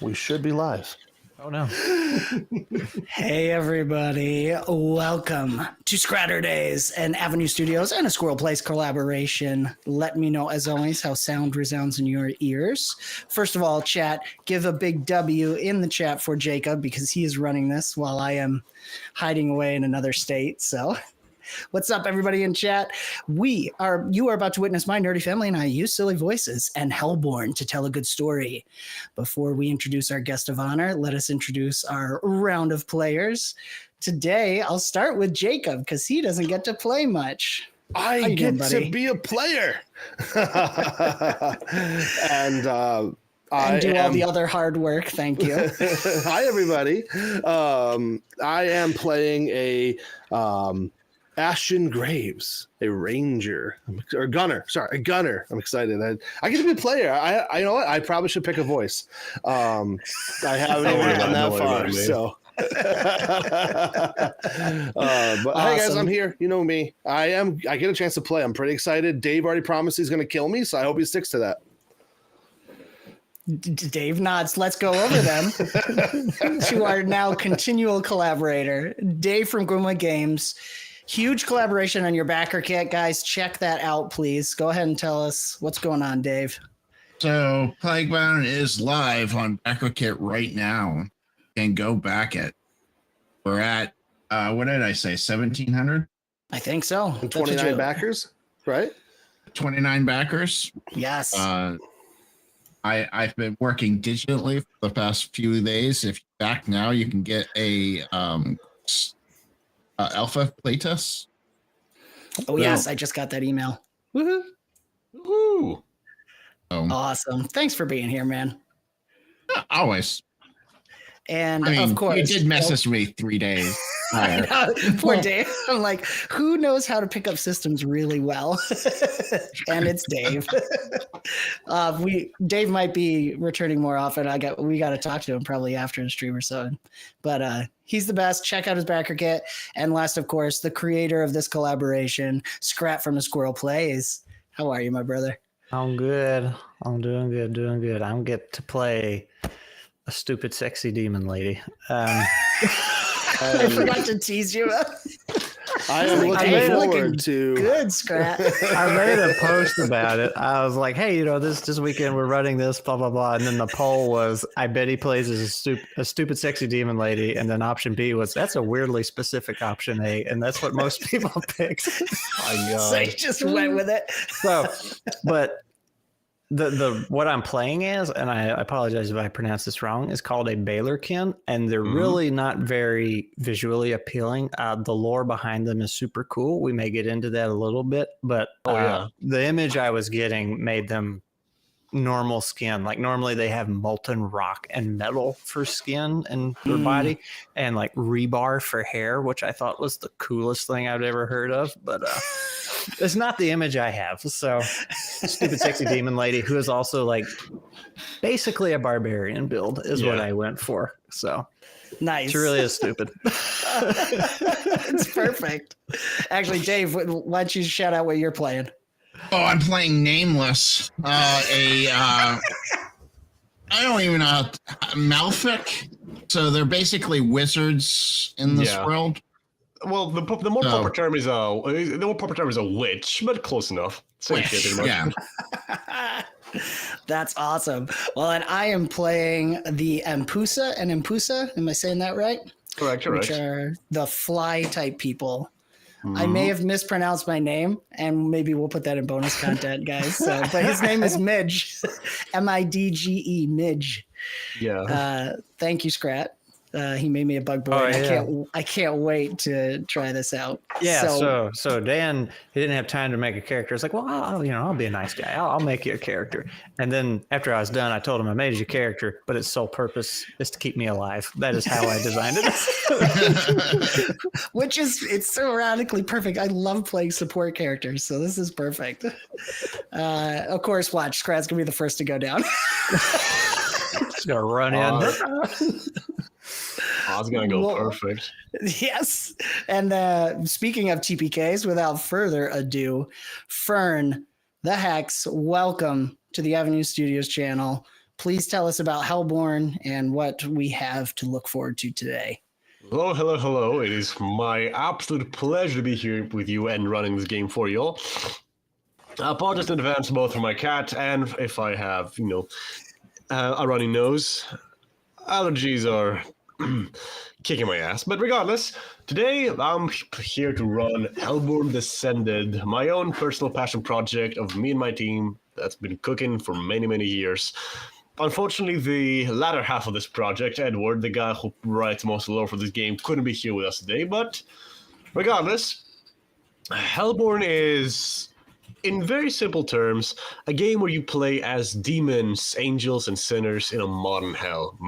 We should be live. Oh no. Hey everybody, welcome to Skraturdays, an Avenue Studios and a Squirrel Place collaboration. Let me know, as always, how sound resounds in your ears. First of all, chat, give a big W in the chat for Jacob because he is running this while I am hiding away in another state. So what's up, everybody in chat? You are about to witness my nerdy family and I use silly voices and Hellborn to tell a good story. Before we introduce our guest of honor, let us introduce our round of players. Today, I'll start with Jacob because he doesn't get to play much. I get to be a player. And do all the other hard work. Thank you. Hi, everybody. I am playing a Ashen Graves, a ranger, or a gunner. Sorry, a gunner. I'm excited. I get to be a player. I you know what? I probably should pick a voice. I haven't even gone that far. So, but awesome. Hey guys, I'm here. You know me. I get a chance to play. I'm pretty excited. Dave already promised he's going to kill me, so I hope he sticks to that. Dave nods. Let's go over them to our now continual collaborator, Dave from 𝐒𝐪𝐿 Games. Huge collaboration on your backer kit, guys. Check that out, please. Go ahead and tell us what's going on, Dave. So Plaguebound is live on backer kit right now. And go back it. We're at what did I say? 1,700? I think so. 29 backers, right? 29 backers. Yes. I've been working digitally for the past few days. If you're back now, you can get a alpha playtest. Oh, yes. I just got that email. Woohoo. Woo. Awesome. Thanks for being here, man. Always. And I mean, of course, you did message me 3 days. I know, poor Dave. I'm like, who knows how to pick up systems really well? And it's Dave. Dave might be returning more often. We got to talk to him probably after the stream or so. But he's the best. Check out his backer kit. And last, of course, the creator of this collaboration, Skrat from the Squirrel Plays. How are you, my brother? I'm good. I'm doing good. I'm get to play a stupid, sexy demon lady. I forgot to tease you. I am looking forward to good, Skrat. I made a post about it. I was like, hey, this weekend we're running this, blah, blah, blah. And then the poll was, I bet he plays as a stupid, sexy demon lady. And then option B was, that's a weirdly specific option A. And that's what most people picked. So you just went with it. So, but the what I'm playing as, and I apologize if I pronounce this wrong, is called a 𝐵𝐿𝐼𝐸, and they're really not very visually appealing. The lore behind them is super cool. We may get into that a little bit, but the image I was getting made them normal skin. Like normally they have molten rock and metal for skin and for body, and like rebar for hair, which I thought was the coolest thing I've ever heard of. But it's not the image I have. So stupid sexy demon lady who is also like basically a barbarian build is what I went for. So nice. She really is stupid. It's perfect. Actually, Dave, why don't you shout out what you're playing? Oh, I'm playing Nameless. I don't even know. Malfic. So they're basically wizards in this world. Well, the more proper term is a witch, but close enough. Same shit, pretty much. Yeah. That's awesome. Well, and I am playing the 𝐵𝐿𝐼𝐸 and 𝐵𝐿𝐼𝐸. Am I saying that right? Correct. Which are the fly type people. I may have mispronounced my name, and maybe we'll put that in bonus content, guys. So, but his name is Midge, 𝐿𝐷𝐺𝐸, Midge. Yeah. Thank you, Skrat. He made me a bug boy. I can't wait to try this out. Yeah. So Dan, he didn't have time to make a character. It's like, well, I'll be a nice guy. I'll make you a character. And then after I was done, I told him I made you a character, but its sole purpose is to keep me alive. That is how I designed it. Which is, it's so radically perfect. I love playing support characters, so this is perfect. Of course, watch. Skrat's gonna be the first to go down. Just gonna run in. I was gonna go perfect. Yes. And speaking of TPKs, without further ado, Fern, the Hex, welcome to the Avenue Studios channel. please tell us about Hellborn and what we have to look forward to today. Hello, hello, hello. It is my absolute pleasure to be here with you and running this game for you all. Apologies in advance both for my cat and if I have, a runny nose. Allergies are kicking my ass. But regardless, today I'm here to run Hellborn Descended, my own personal passion project of me and my team that's been cooking for many, many years. Unfortunately, the latter half of this project, Edward, the guy who writes most of the lore for this game, couldn't be here with us today. But regardless, Hellborn is, in very simple terms, a game where you play as demons, angels, and sinners in a modern hell.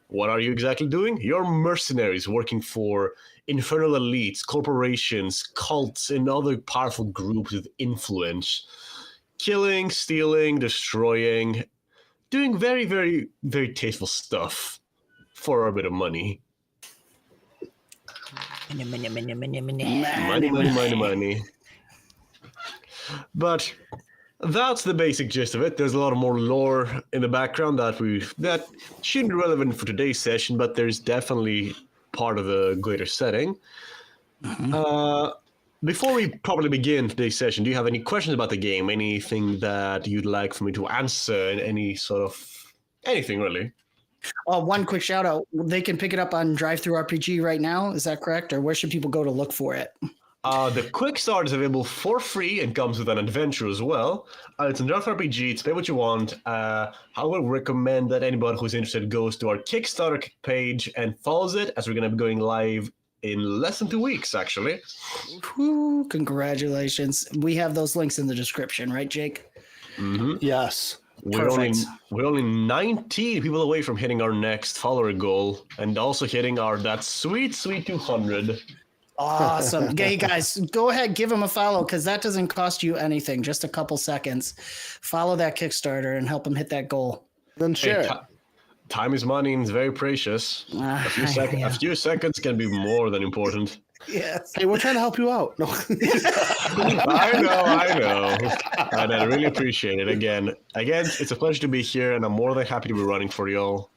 What are you exactly doing? You're mercenaries working for infernal elites, corporations, cults, and other powerful groups with influence. Killing, stealing, destroying, doing very, very, very tasteful stuff for a bit of money. Money. But that's the basic gist of it. There's a lot more lore in the background that shouldn't be relevant for today's session, but there's definitely part of the greater setting. Before we probably begin today's session, do you have any questions about the game? Anything that you'd like for me to answer in any sort of anything, really? One quick shout out. They can pick it up on DriveThruRPG right now. Is that correct? Or where should people go to look for it? The quick start is available for free and comes with an adventure as well. It's on DriveThruRPG. It's pay what you want. I would recommend that anybody who's interested goes to our Kickstarter page and follows it, as we're going to be going live in less than 2 weeks, actually. Woo, congratulations. We have those links in the description, right, Jake? Mm-hmm. Yes. We're only 19 people away from hitting our next follower goal and also hitting that sweet 200. Awesome. Hey, guys, go ahead, give them a follow because that doesn't cost you anything, just a couple seconds. Follow that Kickstarter and help them hit that goal. Then share it. Time is money and it's very precious. A few seconds can be more than important. Yes. Hey, we're trying to help you out. No. I know. And I really appreciate it. Again, it's a pleasure to be here, and I'm more than happy to be running for y'all.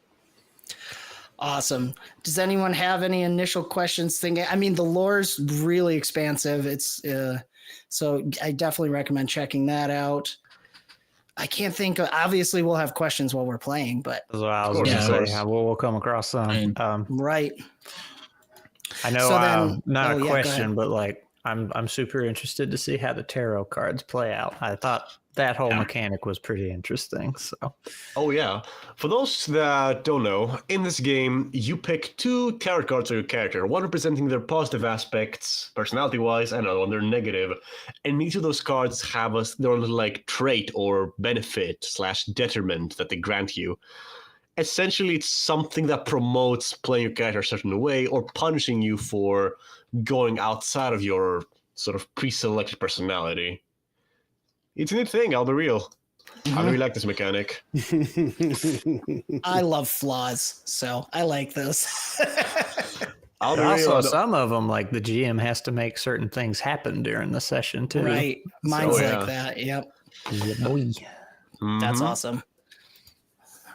Awesome. Does anyone have any initial questions? I mean, the lore's really expansive. It's so I definitely recommend checking that out. I can't think of, obviously we'll have questions while we're playing, but That's what I was going to say. We'll come across some. Right. I know, So not a question, but like I'm super interested to see how the tarot cards play out. I thought that whole mechanic was pretty interesting. So, oh yeah, for those that don't know, in this game you pick 2 tarot cards for your character, one representing their positive aspects, personality-wise, and another one their negative. And each of those cards have their own little like trait or benefit / detriment that they grant you. Essentially, it's something that promotes playing your character a certain way or punishing you for going outside of your sort of pre-selected personality. It's a neat thing, I'll be real. I really like this mechanic. I love flaws, so I like those. I'll be also, real. some of them, like the GM has to make certain things happen during the session too. Right. Mine's yeah. like that. Yep. Mhm. That's awesome.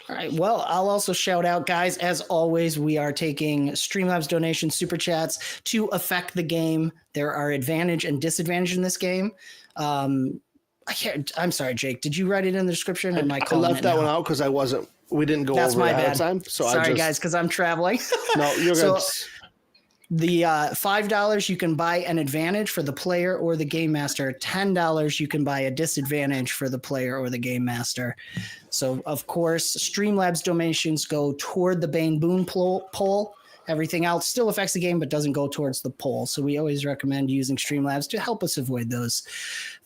All right. Well, I'll also shout out, guys, as always, we are taking Streamlabs donations, super chats to affect the game. There are advantage and disadvantage in this game. I'm sorry, Jake. Did you write it in the description? Or am I left that one out because we didn't go over it ahead of time. So sorry, guys, because I'm traveling. No, you're good. The $5 you can buy an advantage for the player or the game master. $10 you can buy a disadvantage for the player or the game master. So of course, Streamlabs donations go toward the Bane Boon poll. Everything else still affects the game, but doesn't go towards the poll. So we always recommend using Streamlabs to help us avoid those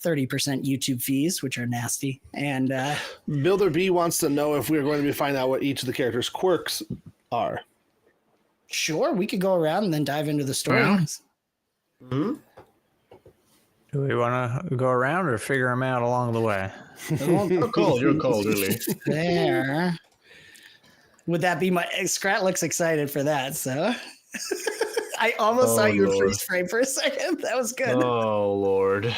30% YouTube fees, which are nasty. And Builder B wants to know if we're going to be finding out what each of the characters' quirks are. sure, we could go around and then dive into the story. Mm-hmm. Do we want to go around or figure them out along the way? You're cold, really. There. Would that be Scrat looks excited for that, so. I almost saw you in freeze frame for a second. That was good. Oh, Lord.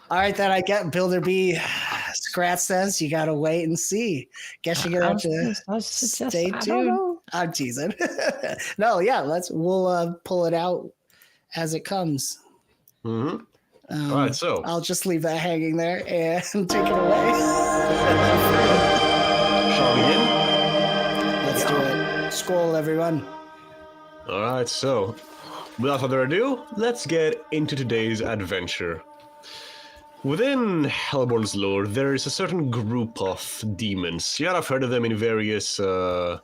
All right, then I get Builder B. Scrat says you gotta wait and see. Guess you're gonna have to stay tuned. I'm teasing. No, yeah, we'll pull it out as it comes. Mm-hmm. All right, so I'll just leave that hanging there and take it away. shall we begin? Let's do it. Scroll, everyone. All right, so without further ado, let's get into today's adventure. Within Hellborn's lore, there is a certain group of demons. You have heard of them in various sort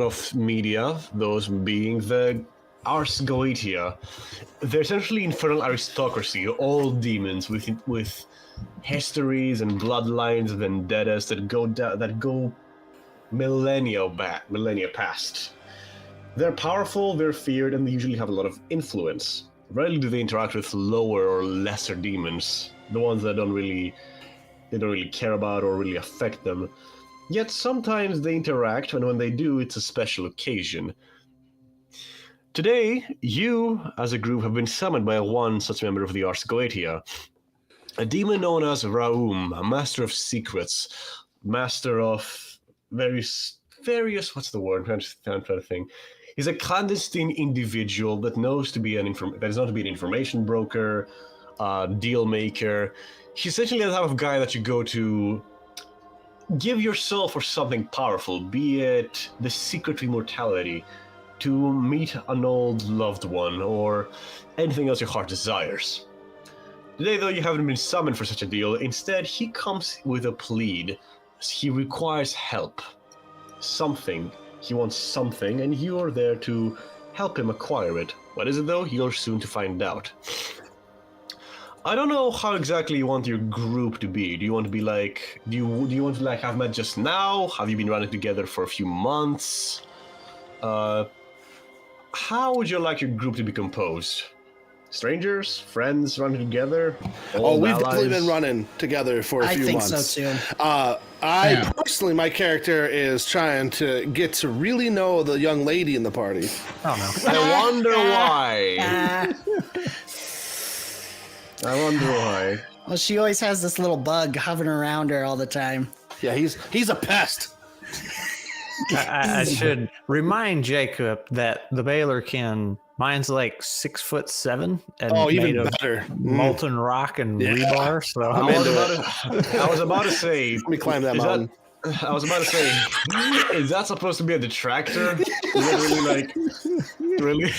of media, those being the 𝐒𝐪𝐲𝐸. They're essentially infernal aristocracy, all demons with histories and bloodlines and vendettas that go millennia past. They're powerful, they're feared, and they usually have a lot of influence. Rarely do they interact with lower or lesser demons, the ones that they don't really care about or really affect them. Yet sometimes they interact, and when they do, it's a special occasion. Today, you, as a group, have been summoned by one such member of the 𝐒𝐪𝐲𝐸, a demon known as 𝐒𝐪𝐻𝐻, a master of secrets, master of various what's the word? I'm trying to think. He's a clandestine individual that knows to be that is not to be an information broker, deal maker. He's essentially the type of guy that you go to give yourself for something powerful, be it the secret to immortality, to meet an old loved one, or anything else your heart desires. Today, though, you haven't been summoned for such a deal. Instead, he comes with a plead. He requires help. Something. He wants something, and you are there to help him acquire it. What is it, though? You're soon to find out. I don't know how exactly you want your group to be. Do you want to be like... Do you want to, like, have met just now? Have you been running together for a few months? How would you like your group to be composed? Strangers? Friends running together? We've definitely been running together for a few months. I think so, too. Personally, my character is trying to get to really know the young lady in the party. Oh, no. I wonder why. I wonder why. Well, she always has this little bug hovering around her all the time. Yeah, he's a pest. I should remind Jacob that the 𝐵𝐴𝐿𝐴, mine's like 6'7" and even made better. of molten rock and rebar. So I was about to say. Let me climb that mountain. I was about to say, is that supposed to be a detractor? Is that really?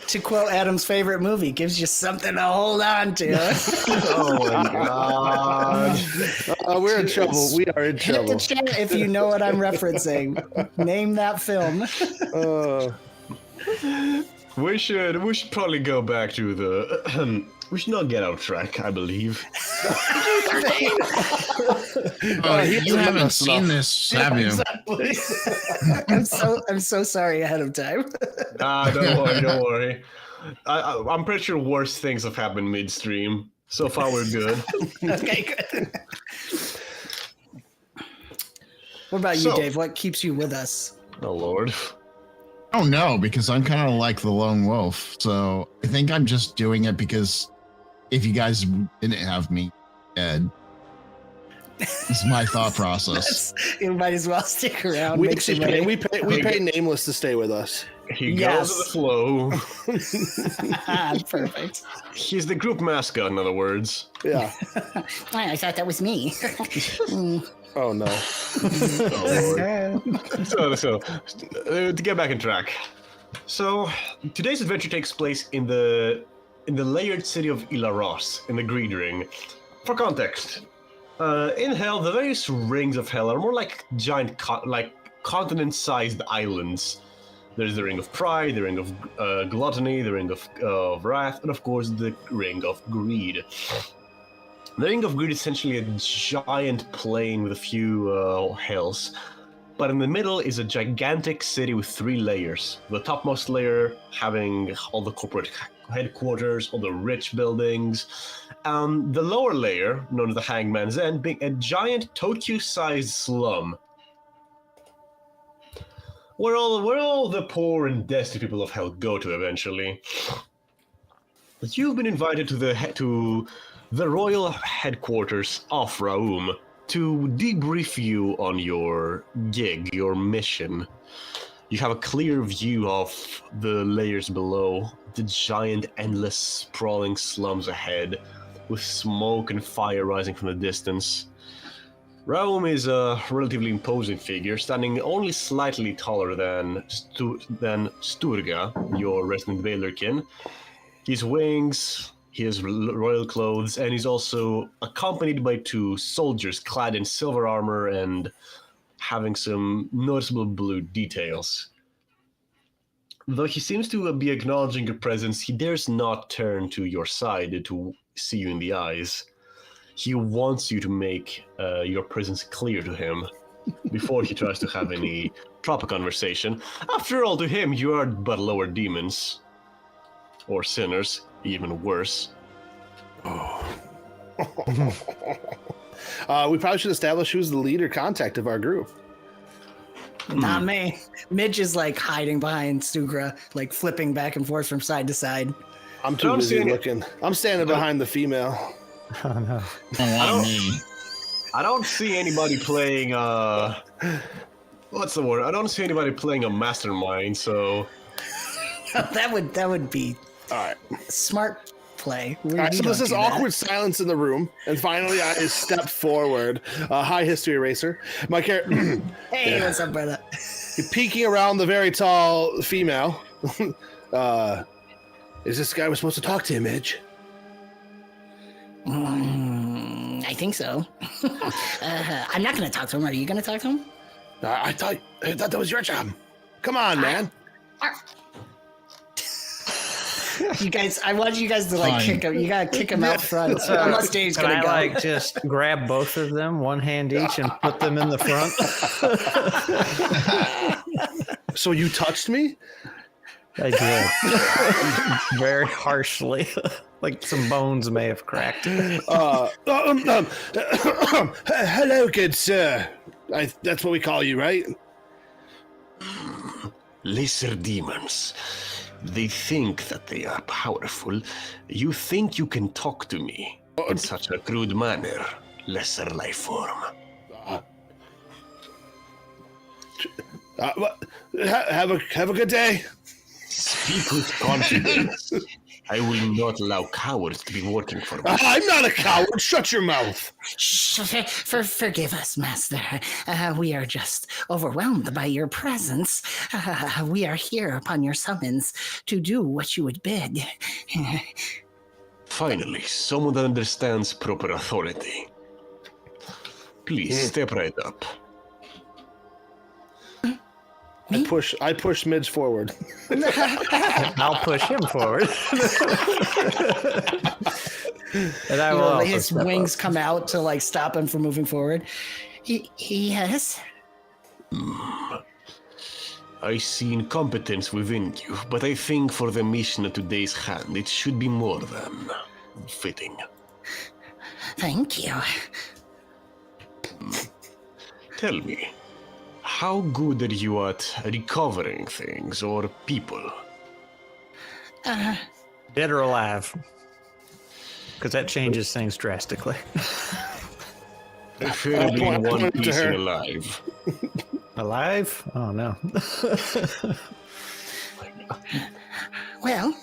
To quote Adam's favorite movie, gives you something to hold on to. Oh my god. We're in trouble. We are in Hit trouble. the chat if you know what I'm referencing. Name that film. We should probably go back to the. We should not get out track, I believe. You haven't seen this, have you? Exactly. I'm so sorry ahead of time. Don't worry. I'm pretty sure worse things have happened midstream. So far, we're good. Okay, good. What about you, Dave? What keeps you with us? Oh Lord. Oh no, because I'm kind of like the lone wolf. So I think I'm just doing it because if you guys didn't have me dead, it's my thought process. You might as well stick around. We pay Nameless to stay with us. He goes with the flow. Perfect. He's the group mascot, in other words. Yeah. I thought that was me. Oh no. Oh, Lord. So to get back on track. So today's adventure takes place in the layered city of 𝐒𝐪𝐻𝐻 in the Greed Ring. For context, in Hell, the various rings of Hell are more like giant, continent-sized islands. There's the Ring of Pride, the Ring of Gluttony, the Ring of Wrath, and of course the Ring of Greed. The Ring of Greed is essentially a giant plain with a few hells, but in the middle is a gigantic city with 3 layers. The topmost layer having all the corporate headquarters, all the rich buildings. The lower layer, known as the Hangman's End, being a giant Tokyo-sized slum, where all the poor and destitute people of Hell go to eventually. You've been invited to the royal headquarters of Raum to debrief you on your gig, your mission. You have a clear view of the layers below, the giant, endless, sprawling slums ahead, with smoke and fire rising from the distance. Raum is a relatively imposing figure, standing only slightly taller than Sturga, your resident Balerkin. His wings, his royal clothes, and he's also accompanied by 2 soldiers clad in silver armor and having some noticeable blue details. Though he seems to be acknowledging your presence, he dares not turn to your side to see you in the eyes. He wants you to make your presence clear to him before he tries to have any proper conversation. After all, to him, you are but lower demons. Or sinners, even worse. We probably should establish who's the lead or contact of our group. Not me. Midge is like hiding behind Stugra, like flipping back and forth from side to side. I'm too busy looking. I'm standing behind the female. Oh no. I don't see anybody playing what's the word? I don't see anybody playing a mastermind, so that would be All right. smart play. All right, so there's this awkward silence in the room, and finally I step forward. Hi, History Eraser. My character. Hey, what's up, brother? Peeking around the very tall female. Is this guy we're supposed to talk to, Midge? I think so. I'm not going to talk to him. Are you going to talk to him? I thought that was your job. Come on, man. You guys, I want you guys to like kick him. You gotta kick him out front. Unless Dave's Can gonna I go. like just grab both of them, one hand each, and put them in the front? So you touched me? I did. Very harshly. Like some bones may have cracked. Hello, good sir. That's what we call you, right? lesser demons. They think that they are powerful. You think you can talk to me in such a crude manner, lesser life form. Have a good day. Speak with confidence. I will not allow cowards to be working for me. I'm not a coward. Shut your mouth. Forgive us, Master. We are just overwhelmed by your presence. We are here upon your summons to do what you would bid. Finally, someone that understands proper authority. Please step right up. I push Midge forward. I'll push him forward. And I will also his step wings up. come out to like stop him from moving forward. Yes. I see incompetence within you, but I think for the mission at today's hand, it should be more than fitting. Thank you. Tell me, how good are you at recovering things or people? Dead or alive? Because that changes things drastically. Preferably in I'll one point to piece her. and alive. Alive? Oh no. Well,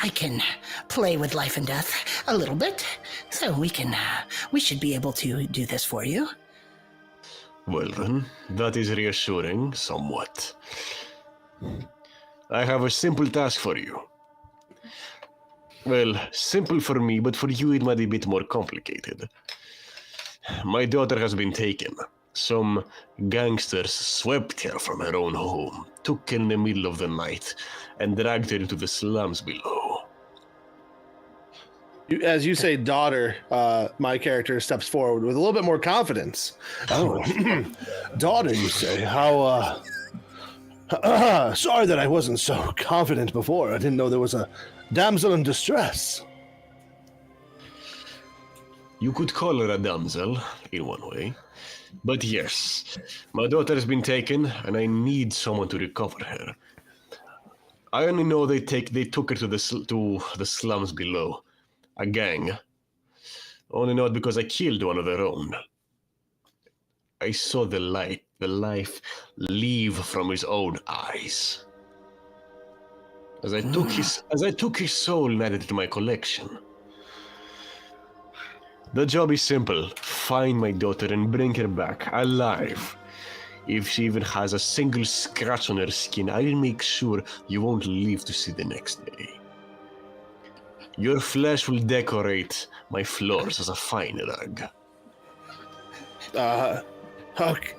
I can play with life and death a little bit, so we should be able to do this for you. Well then, that is reassuring, somewhat. I have a simple task for you. Well, simple for me, but for you it might be a bit more complicated. My daughter has been taken. Some gangsters swept her from her own home, took her in the middle of the night, and dragged her into the slums below. As you say, daughter, my character steps forward with a little bit more confidence. Oh, daughter, you say? How, sorry that I wasn't so confident before. I didn't know there was a damsel in distress. You could call her a damsel, in one way. But yes, my daughter has been taken, and I need someone to recover her. I only know they took her to the slums below. a gang. Only not because I killed one of their own. I saw the life leave from his own eyes. As I took his soul and added it to my collection. The job is simple. Find my daughter and bring her back, alive. If she even has a single scratch on her skin, I'll make sure you won't live to see the next day. Your flesh will decorate my floors as a fine rug.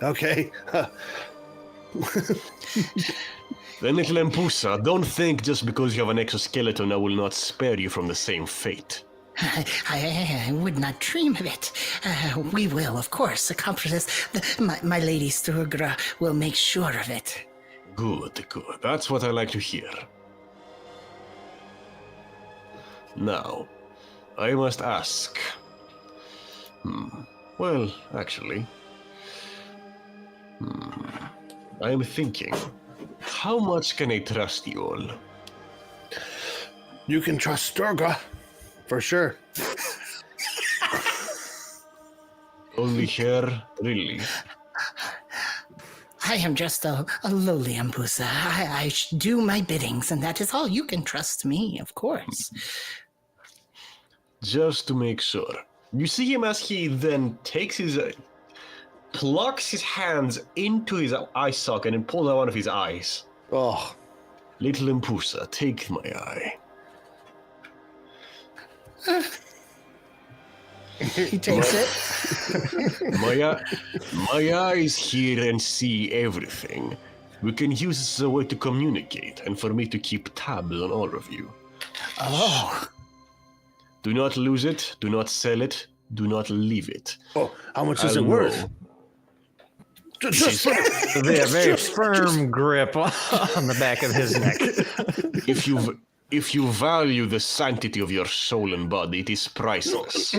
Okay. Then little 𝐒𝐪𝐿, don't think just because you have an exoskeleton I will not spare you from the same fate. I would not dream of it. We will, of course, accomplish this. My lady Sturgra will make sure of it. Good. That's what I like to hear. Now, I must ask. Well, actually. I am thinking, how much can I trust you all? You can trust Sturga, for sure. Only her, really? I am just a lowly 𝐒𝐪𝐿. I do my biddings, and that is all. You can trust me, of course. Just to make sure. You see him as he then takes his... plucks his hands into his eye socket and pulls out one of his eyes. Oh. Little 𝐒𝐪𝐿, take my eye. He takes it. My eyes hear and see everything. We can use this as a way to communicate and for me to keep tabs on all of you. Oh. Do not lose it, do not sell it, do not leave it. Oh, how much is I'll it worth? know. Just A very firm grip on the back of his neck. If you value the sanctity of your soul and body, it is priceless.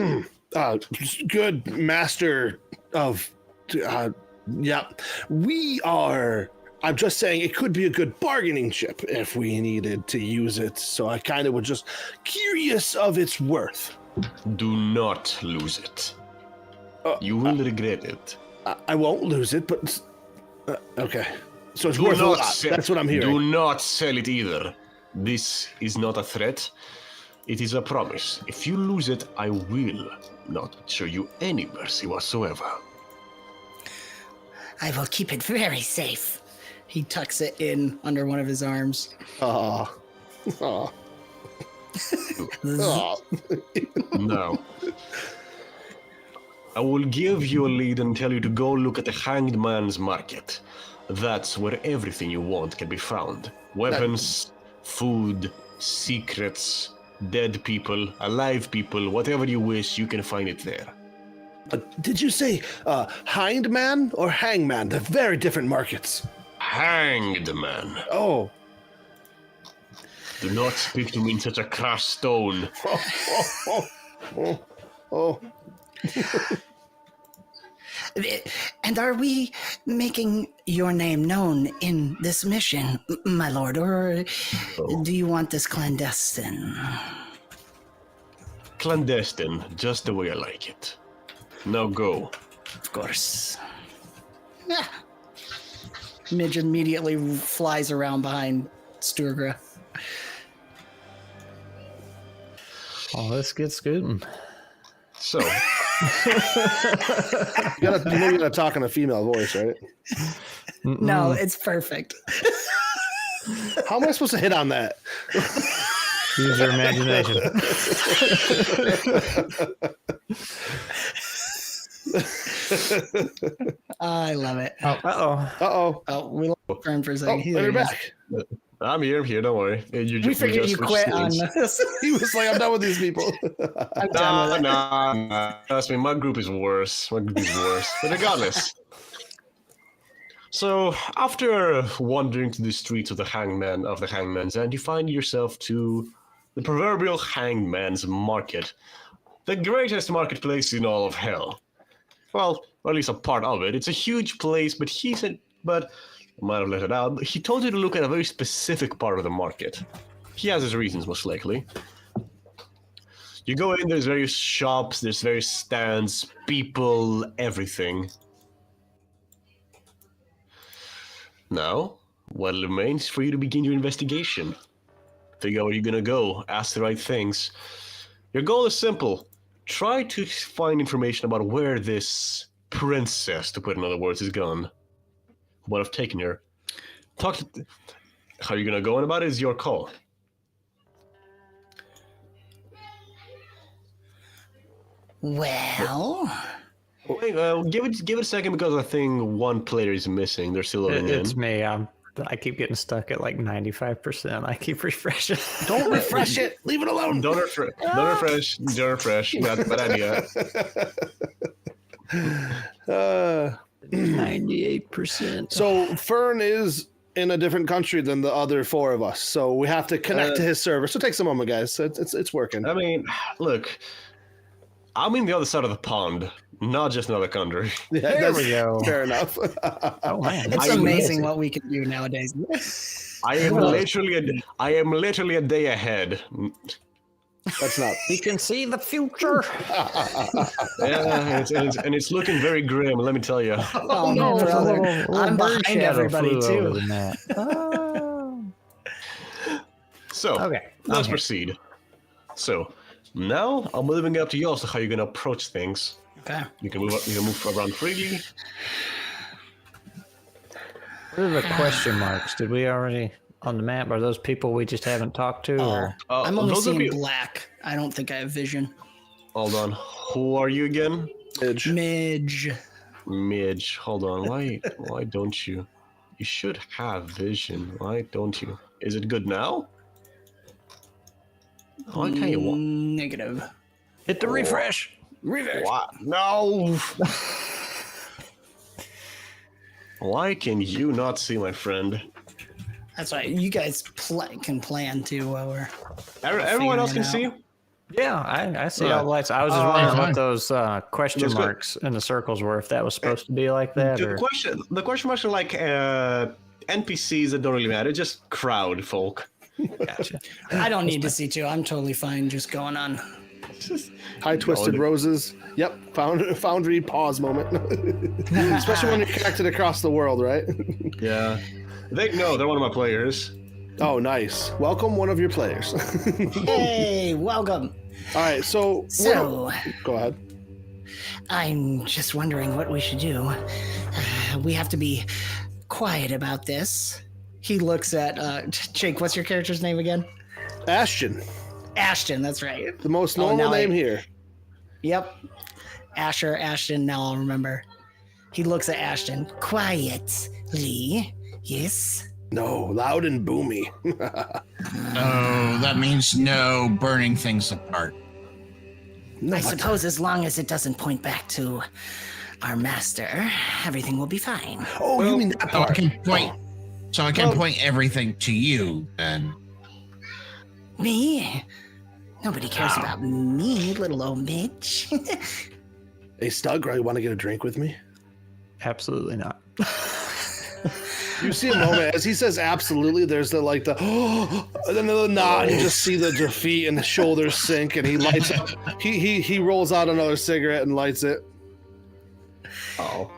Good master of... yeah. We are... I'm just saying it could be a good bargaining chip if we needed to use it. So I kind of was just curious of its worth. Do not lose it. You will regret it. I won't lose it, but... okay. So it's worth a lot. That's what I'm hearing. Do not sell it either. This is not a threat. It is a promise. If you lose it, I will not show you any mercy whatsoever. I will keep it very safe. He tucks it in under one of his arms. Oh. Now, I will give you a lead and tell you to go look at the Hanged Man's Market. That's where everything you want can be found. Weapons, food, secrets, dead people, alive people, whatever you wish, you can find it there. Did you say Hindman or Hangman? They're very different markets. Hanged Man. Oh. Do not speak to me in such a crass tone. Oh. And are we making your name known in this mission, my lord, or do you want this clandestine? Clandestine, just the way I like it. Now go. Of course. Yeah. Midge immediately flies around behind Sturgra. Oh, let's get scooting. So, You know you gotta talk in a female voice, right? No, it's perfect. How am I supposed to hit on that? Use your imagination. I love it. Uh-oh. Oh, we lost him for a second. Oh, they're back. I'm here, don't worry. We figured you quit on this. He was like, I'm done with these people. I'm done with it. No. Trust me, my group is worse. But regardless. So, after wandering to the streets of the Hangman's End, you find yourself to the proverbial Hangman's Market, the greatest marketplace in all of hell. Well, or at least a part of it. It's a huge place, but I might have let it out. But he told you to look at a very specific part of the market. He has his reasons, most likely. You go in, there's various shops, there's various stands, people, everything. Now, what remains for you to begin your investigation? Figure out where you're gonna go, ask the right things. Your goal is simple. Try to find information about where this princess, to put in other words, is gone. What have taken her? How you're gonna go on about it is your call. Well, Wait, give it a second because I think one player is missing. They're still loading It's in. me. I keep getting stuck at like 95%. I keep refreshing. Don't refresh it. Leave it alone. Don't refresh. Don't refresh. That's a bad idea. 98%. So Fern is in a different country than the other four of us, so we have to connect to his server. So it takes a moment, guys. It's working. I mean, look, I'm in the other side of the pond, not just another country. Yeah, There that's we go. fair enough. Oh, man. it's I- amazing what we can do nowadays. I am literally a day ahead. That's not. We can see the future. Yeah, it's looking very grim. Let me tell you. Oh no, brother! I'm behind everybody too. Oh. So, Okay. let's Okay. proceed. So, now I'm moving up to you. Also, how you're gonna approach things? Okay. You can move around freely. What are the question marks? Did we already on the map? Are those people we just haven't talked to? Or I'm only those are seeing people- black. I don't think I have vision. Hold on. Who are you again? Edge. Midge. Midge. Hold on. Why don't you? You should have vision. Why don't you? Is it good now? Why can't you? Negative. hit the refresh. Reverse. What? No. Why can you not see, my friend? That's right. You guys can plan too while we're. Everyone else can Figuring see. Yeah, I see all the lights. I was just wondering what those question That's good. marks in the circles were. If that was supposed to be like that, The or question marks are like NPCs that don't really matter. Just crowd folk. gotcha. I don't need to see too. I'm totally fine just going on. High twisted roses. Yep. Foundry pause moment. Especially when you're connected across the world, right? Yeah. They're one of my players. Oh, nice. Welcome one of your players. Hey, welcome. All right. So go ahead. I'm just wondering what we should do. We have to be quiet about this. He looks at Jake. What's your character's name again? Ashton, Ashton. That's right. the most Oh, normal now name here. Yep. Ashton. Now I'll remember. He looks at Ashton. Quietly. Yes. No, loud and boomy. Oh, that means no burning things apart. I suppose as long as it doesn't point back to our master, everything will be fine. Oh, you mean that So I part? can point. So I can point everything to you, then. Me? Nobody cares about me, little old Mitch. Hey, Stug, want to get a drink with me? Absolutely not. You see a moment as he says absolutely. There's the and then the nod. You just see the defeat and the shoulders sink, and he lights up. He rolls out another cigarette and lights it. Oh.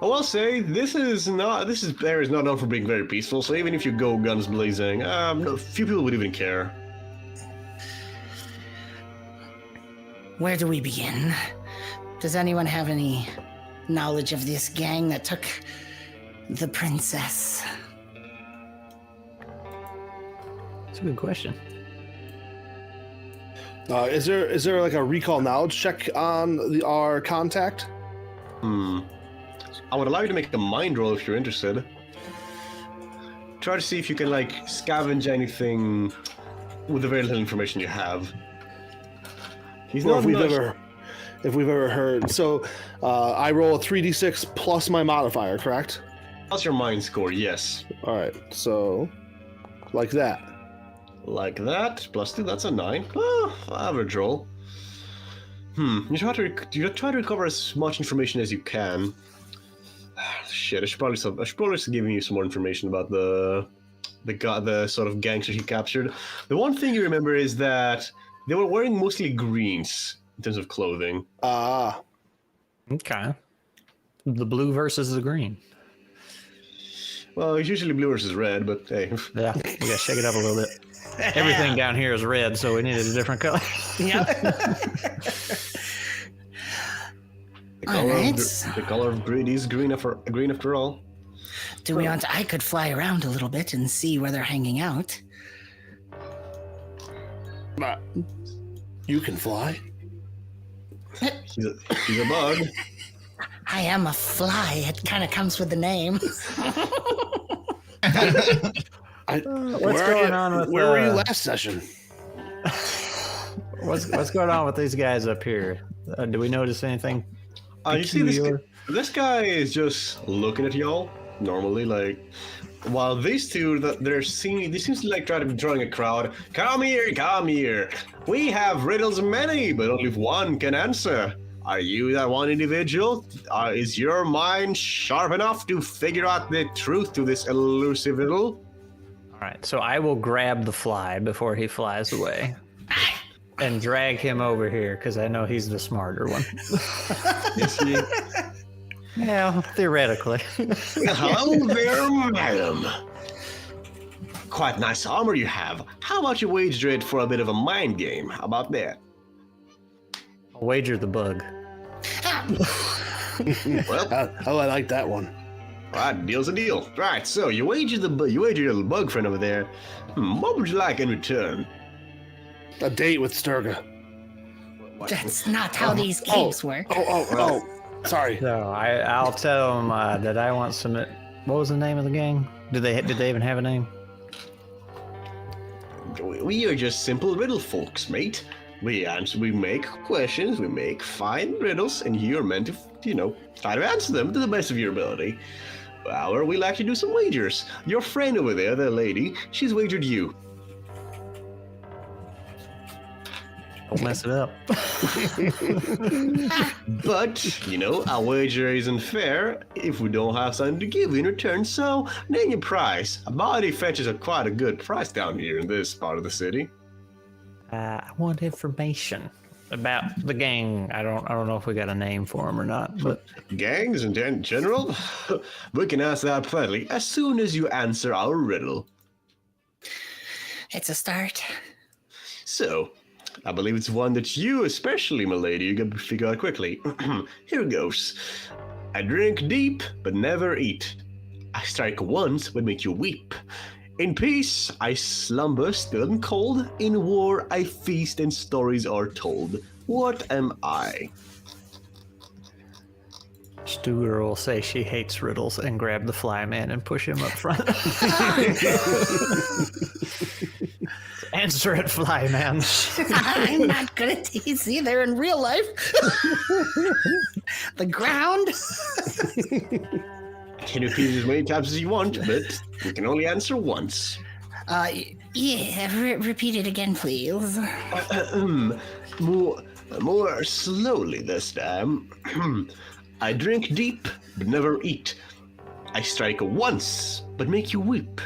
I will say this area is not known for being very peaceful. So even if you go guns blazing, few people would even care. Where do we begin? Does anyone have any knowledge of this gang that took the princess? That's a good question. Is there like a recall knowledge check on our contact? I would allow you to make a mind roll if you're interested. Try to see if you can scavenge anything with the very little information you have. He's Or not if we've much- ever heard. So I roll a 3d6 plus my modifier, correct? That's your mind score, yes. All right. So like that. Like that, plus 2, that's a 9. Oh, average roll. You try to recover as much information as you can. Shit, I should probably have given you some more information about the sort of gangster he captured. The one thing you remember is that They were wearing mostly greens in terms of clothing. Ah. Okay. The blue versus the green. Well, it's usually blue versus red, but hey. Yeah, we gotta shake it up a little bit. Everything down here is red, so we needed a different color. Yep. The color of green is green after all. Do we want? I could fly around a little bit and see where they're hanging out. You can fly? He's a bug. I am a fly. It kind of comes with the name. What's going on with? Where were you last session? What's going on with these guys up here? Do we notice anything? You see peculiar? this guy is just looking at y'all normally, like, while these two, they seems to like try to be drawing a crowd. Come here. We have riddles many, but only one can answer. Are you that one individual? Is your mind sharp enough to figure out the truth to this elusive riddle? All right, so I will grab the fly before he flies away and drag him over here because I know he's the smarter one. Yes, he is. Yeah, theoretically. Hello there, madam. Quite nice armor you have. How about you wager it for a bit of a mind game? How about that? I'll wager the bug. Well, I like that one. right, deal's a deal. Right, so you wager your little bug friend over there. What would you like in return? A date with Sturga. That's not how these games work. Oh. Sorry. So I'll tell him that I want some. What was the name of the gang? Did they even have a name? We are just simple riddle folks, mate. We make questions, we make fine riddles, and you're meant to, try to answer them to the best of your ability. Or we like to do some wagers. Your friend over there, the lady, she's wagered you. Don't mess it up. But, our wager isn't fair if we don't have something to give you in return, so name your price. A body fetches quite a good price down here in this part of the city. I want information about the gang. I don't know if we got a name for them or not, but Gangs in general? We can answer that plainly as soon as you answer our riddle. It's a start. So, I believe it's one that you especially, my lady, you can figure out quickly. Here goes. I drink deep, but never eat. I strike once, but make you weep. In peace, I slumber still and cold. In war, I feast and stories are told. What am I? Stuger will say she hates riddles and grab the fly man and push him up front. Answer it, fly man. I'm not good at these either in real life. The ground. I can repeat it as many times as you want, but we can only answer once. Repeat it again, please. More slowly this time. I drink deep, but never eat. I strike once, but make you weep.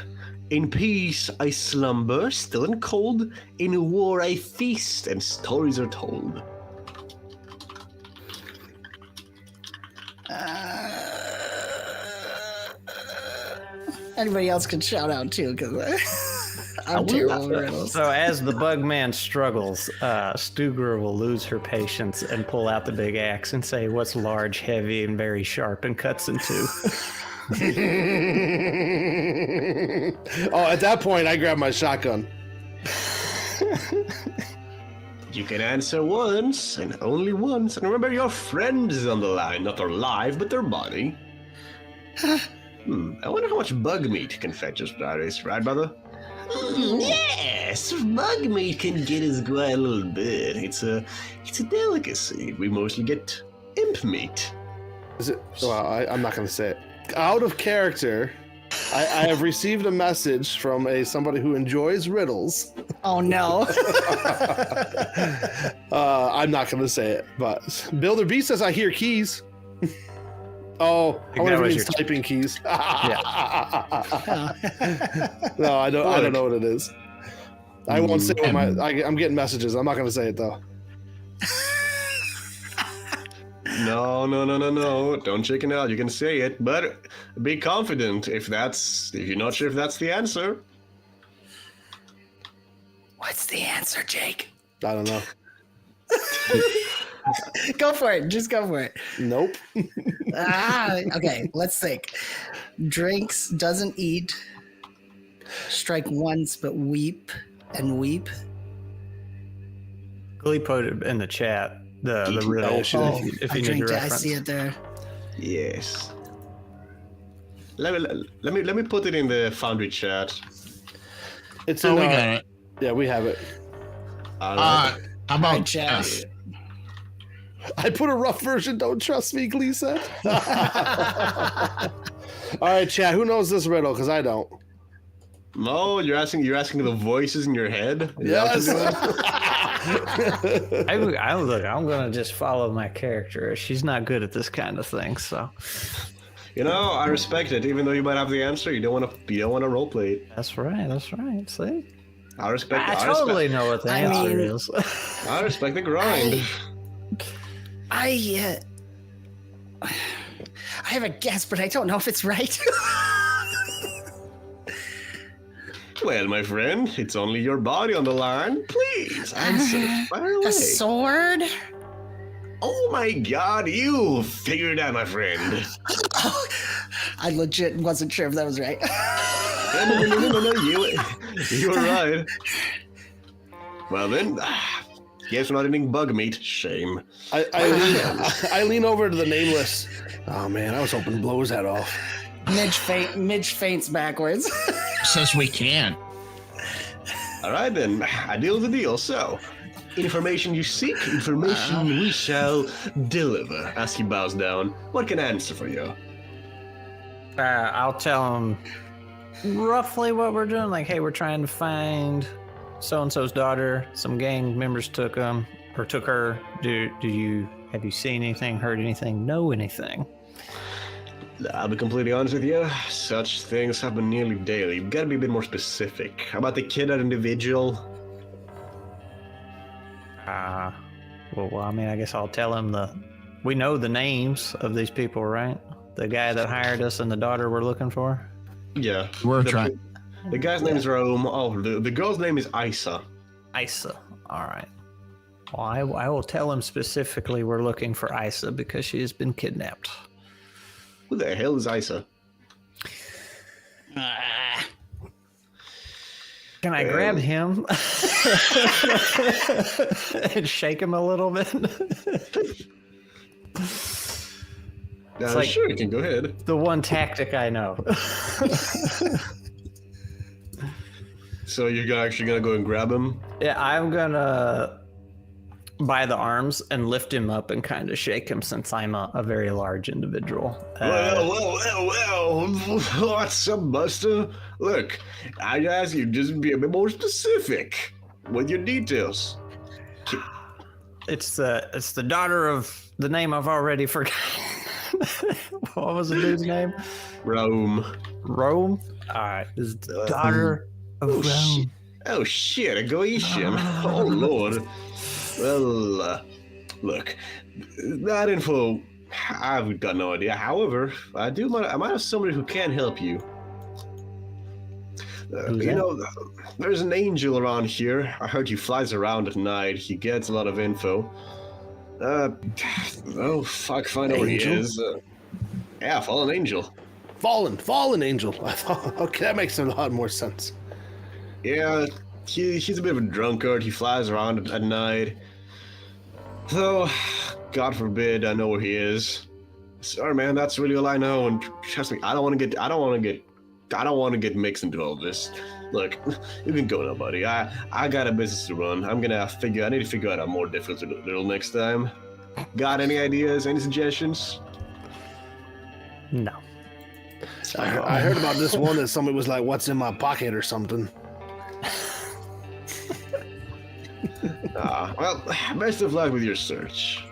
In peace I slumber, still and cold. In war I feast, and stories are told. Anybody else can shout out too, because I'm terrible with riddles. So as the bug man struggles, Stuger will lose her patience and pull out the big axe and say, "What's large, heavy, and very sharp?" and cuts in two. At that point, I grab my shotgun. You can answer once, and only once. And remember, your friend is on the line, not their life, but their body. I wonder how much bug meat can fetch us, right, brother? Yes, bug meat can get us quite a little bit. It's a delicacy. We mostly get imp meat. Is it? Well, I'm not going to say it. Out of character, I have received a message from somebody who enjoys riddles. Oh no. I'm not going to say it, but Builder B says I hear keys. Oh, I wonder if it means typing keys. No, I don't know what it is. I won't say what I'm getting messages. I'm not going to say it though. No. Don't chicken out. You can say it, but be confident if you're not sure if that's the answer. What's the answer, Jake? I don't know. Go for it. Just go for it. Nope. Okay. Let's think. Drinks, doesn't eat. Strike once, but weep and weep. Glee put it in the chat. The riddle. If you need a I reference. see it there. Yes. Let me put it in the Foundry chat. It's in we our, got it. Yeah, we have it. How about chat? I put a rough version. Don't trust me, Glee said. All right, chat. Who knows this riddle? Because I don't. No, you're asking the voices in your head. Is that what Yes. you're doing? I'm gonna just follow my character. She's not good at this kind of thing, so I respect it. Even though you might have the answer, you don't want to roleplay it. that's right. See, I respect. I totally know what the answer mean- is. I respect the grind. I have a guess, but I don't know if it's right. Well, my friend, it's only your body on the line. Please answer. Fire away. A sword? Oh my God, you figured out, my friend. I legit wasn't sure if that was right. No, you were right. Well then, guess we're not eating bug meat. Shame. I lean over to the nameless. Oh man, I was hoping to blow his head off. Midge faints backwards. says we can't? All right then, I deal the deal. So, information you seek, information we shall deliver. As he bows down, what can I answer for you? I'll tell him roughly what we're doing. Like, hey, we're trying to find so-and-so's daughter. Some gang members took her. Have you seen anything, heard anything, know anything? I'll be completely honest with you. Such things happen nearly daily. You've got to be a bit more specific. About the kid, that individual. Well, I mean, I guess I'll tell him we know the names of these people, right? The guy that hired us and the daughter we're looking for. Yeah. We're trying. The guy's name is Rome. Oh, the girl's name is 𝐿𝐫𝐢𝐻𝐸. 𝐿𝐸𝐻𝐸. All right. Well, I will tell him specifically we're looking for 𝐿𝐸𝐻𝐸 because she has been kidnapped. Who the hell is 𝐿𝐸𝐻𝐸? Can I grab him and shake him a little bit? like- Sure, you can go ahead. The one tactic I know. So you're actually gonna go and grab him? Yeah, I'm gonna by the arms and lift him up and kind of shake him since I'm a very large individual. Well, what's up, Buster? Look, I ask you just be a bit more specific with your details. It's the daughter of the name I've already forgotten. What was the dude's name? Rome. Rome? Alright, his daughter of Rome. Oh shit, a Goetian. Oh lord. Well, look, that info, I've got no idea. However, I might have somebody who can help you. There's an angel around here. I heard he flies around at night. He gets a lot of info. Oh fuck, find out where he is. Yeah, fallen angel. Fallen angel. I thought, okay, that makes a lot more sense. Yeah, he's a bit of a drunkard. He flies around at night. Though, God forbid I know where he is. Sorry, man, that's really all I know. And trust me, I don't want to get mixed into all this. Look, you can go now, buddy. I got a business to run. I need to figure out a more difficult riddle next time. Got any ideas? Any suggestions? No. I heard about this one that somebody was like, "What's in my pocket?" or something. Well, best of luck with your search.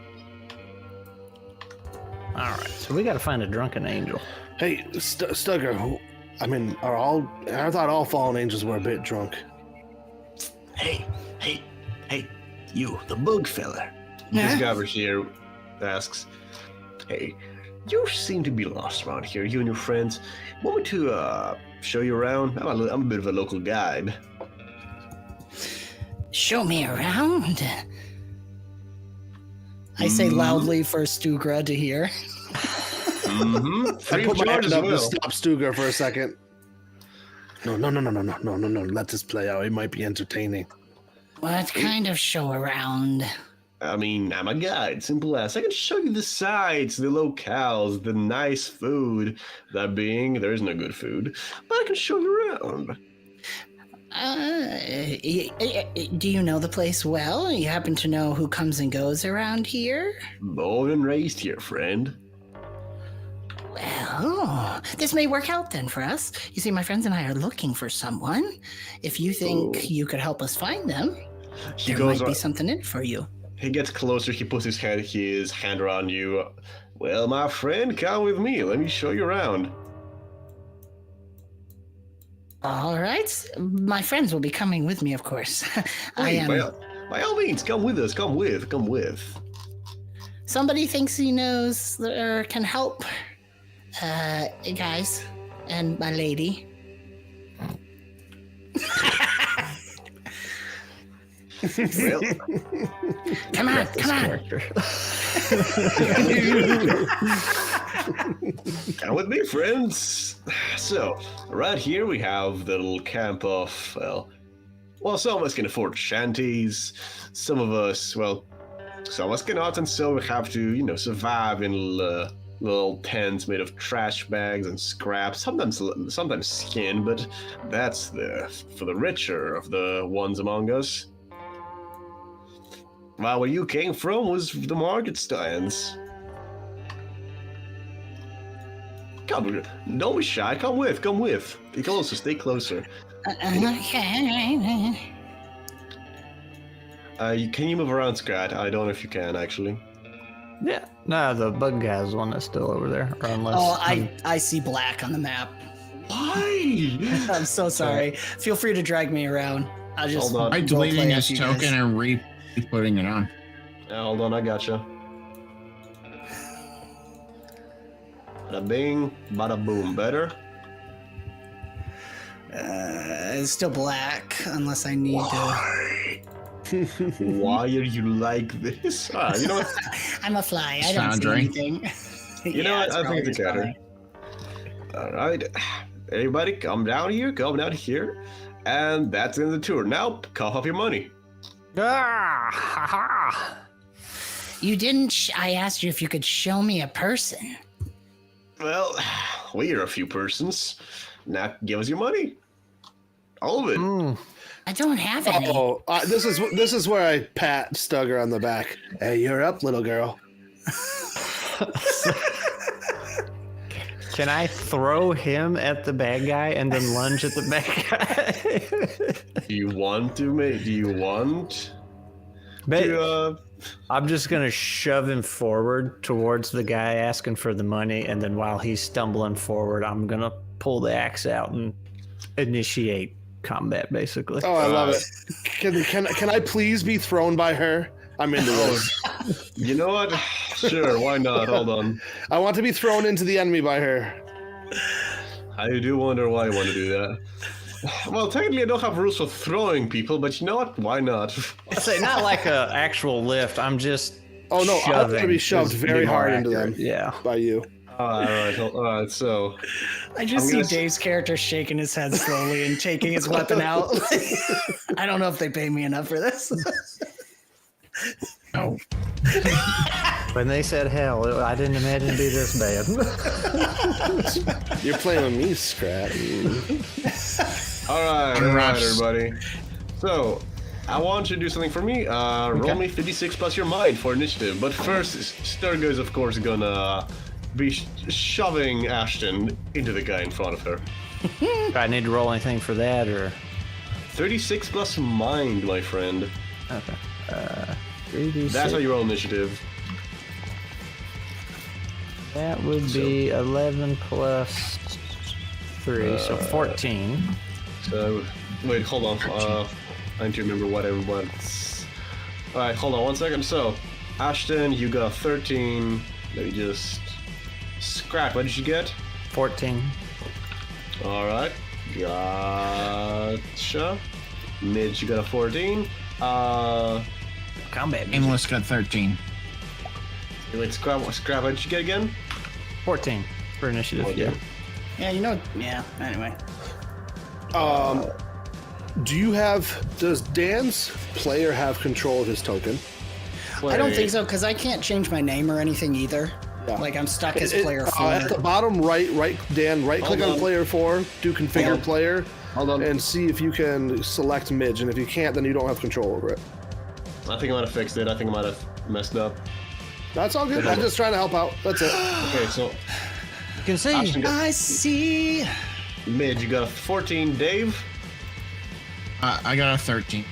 Alright, so we gotta find a drunken angel. Hey, Stugger. I mean, I thought all fallen angels were a bit drunk. Hey, you, the bug fella. This guy over here asks, hey, you seem to be lost around here, you and your friends. Want me to show you around? I'm a bit of a local guide. Show me around. I say loudly for Stugra to hear. Mm-hmm. I Free put of my charge hand as up to well. stop Stuger for a second. No. Let this play out. It might be entertaining. What kind of show around? I mean, I'm a guide, simple as. I can show you the sights, the locales, the nice food. That being, there is no good food, but I can show you around. Do you know the place well? You happen to know who comes and goes around here? Born and raised here, friend. Well, this may work out then for us. You see, my friends and I are looking for someone. If you think you could help us find them, He there goes. might be something in it for you. He gets closer. He puts his hand around you. Well, my friend, come with me. Let me show you around. All right. My friends will be coming with me, of course. I Hey, am. by all means, come with us. Come with. Somebody thinks he knows or can help. Guys, and my lady. Well, Come on. come with me, friends. So, right here we have the little camp of, well, some of us can afford shanties. Some of us cannot, and so we have to, survive in little tents made of trash bags and scraps. Sometimes skin, but that's for the richer of the ones among us. Well, where you came from was the market stands. Come, don't be shy. Come with. Stay closer. Okay. Can you move around, Scrat? I don't know if you can, actually. Yeah. No, the bug guy's the one that's still over there. Or unless Oh, I see black on the map. Why? I'm so sorry. Feel free to drag me around. I'll just Hold on. I'm roleplay deleting as his you guys. token and re-putting it on. Hold on, I gotcha. Bada bing, bada boom. Better? It's still black, unless I need to. Why are you like this? You know what? I'm a fly. I don't see Foundry. anything. You know what? I think it's a probably cutter. Alright. Everybody, come down here. And that's in the tour. Now, cough up your money. You didn't. I asked you if you could show me a person. Well, we are a few persons. Now, give us your money. All of it. I don't have any. Oh, this is where I pat Stugger on the back. Hey, you're up, little girl. Can I throw him at the bad guy and then lunge at the bad guy? Do you want to, mate? Do you want But to, I'm just gonna shove him forward towards the guy asking for the money, and then while he's stumbling forward, I'm gonna pull the axe out and initiate combat, basically. Oh, I love it. Can I please be thrown by her? I'm into this. You know what? Sure, why not? Hold on. I want to be thrown into the enemy by her. I do wonder why I want to do that. Well, technically I don't have rules for throwing people, but you know what? Why not? I say not like a actual lift. I'm just Oh no, I'm gonna be shoving shoved is very be more hard into them accurate. Yeah. by you. Alright, so... I just I'm see gonna s- Dave's character shaking his head slowly and taking his weapon out. I don't know if they pay me enough for this. No. When they said hell, I didn't imagine it'd be this bad. You're playing with me, Scrat. Alright, Unwraps. everybody. So, I want you to do something for me. Roll me 56 plus your mind for initiative. But first, Sturgo is of course gonna be shoving Ashton into the guy in front of her. Do I need to roll anything for that, or 36 plus mind, my friend. okay? 3d6. That's how you roll initiative. That would be 11 plus 3, so 14. So, wait, hold on. I need to remember what everyone's. All right, hold on 1 second. So, Ashton, you got 13. Let me just. Scrap, what did you get? 14. All right, gotcha. Midge, you got a 14. Combat. Aimless got 13. Wait, Scrap, what did you get again? 14 for initiative. Okay. Yeah, yeah, anyway. Does Dan's player have control of his token? I don't think so, because I can't change my name or anything either. Yeah. Like, I'm stuck as player 4. At the bottom right, Dan, right-click on player 4, do configure player, Hold on. and see if you can select Midge. And if you can't, then you don't have control over it. I think I might have fixed it. I think I might have messed up. That's all good. I'm just trying to help out. That's it. Okay, so You can see. Ashton got I see. Midge, you got a 14. Dave I got a 13.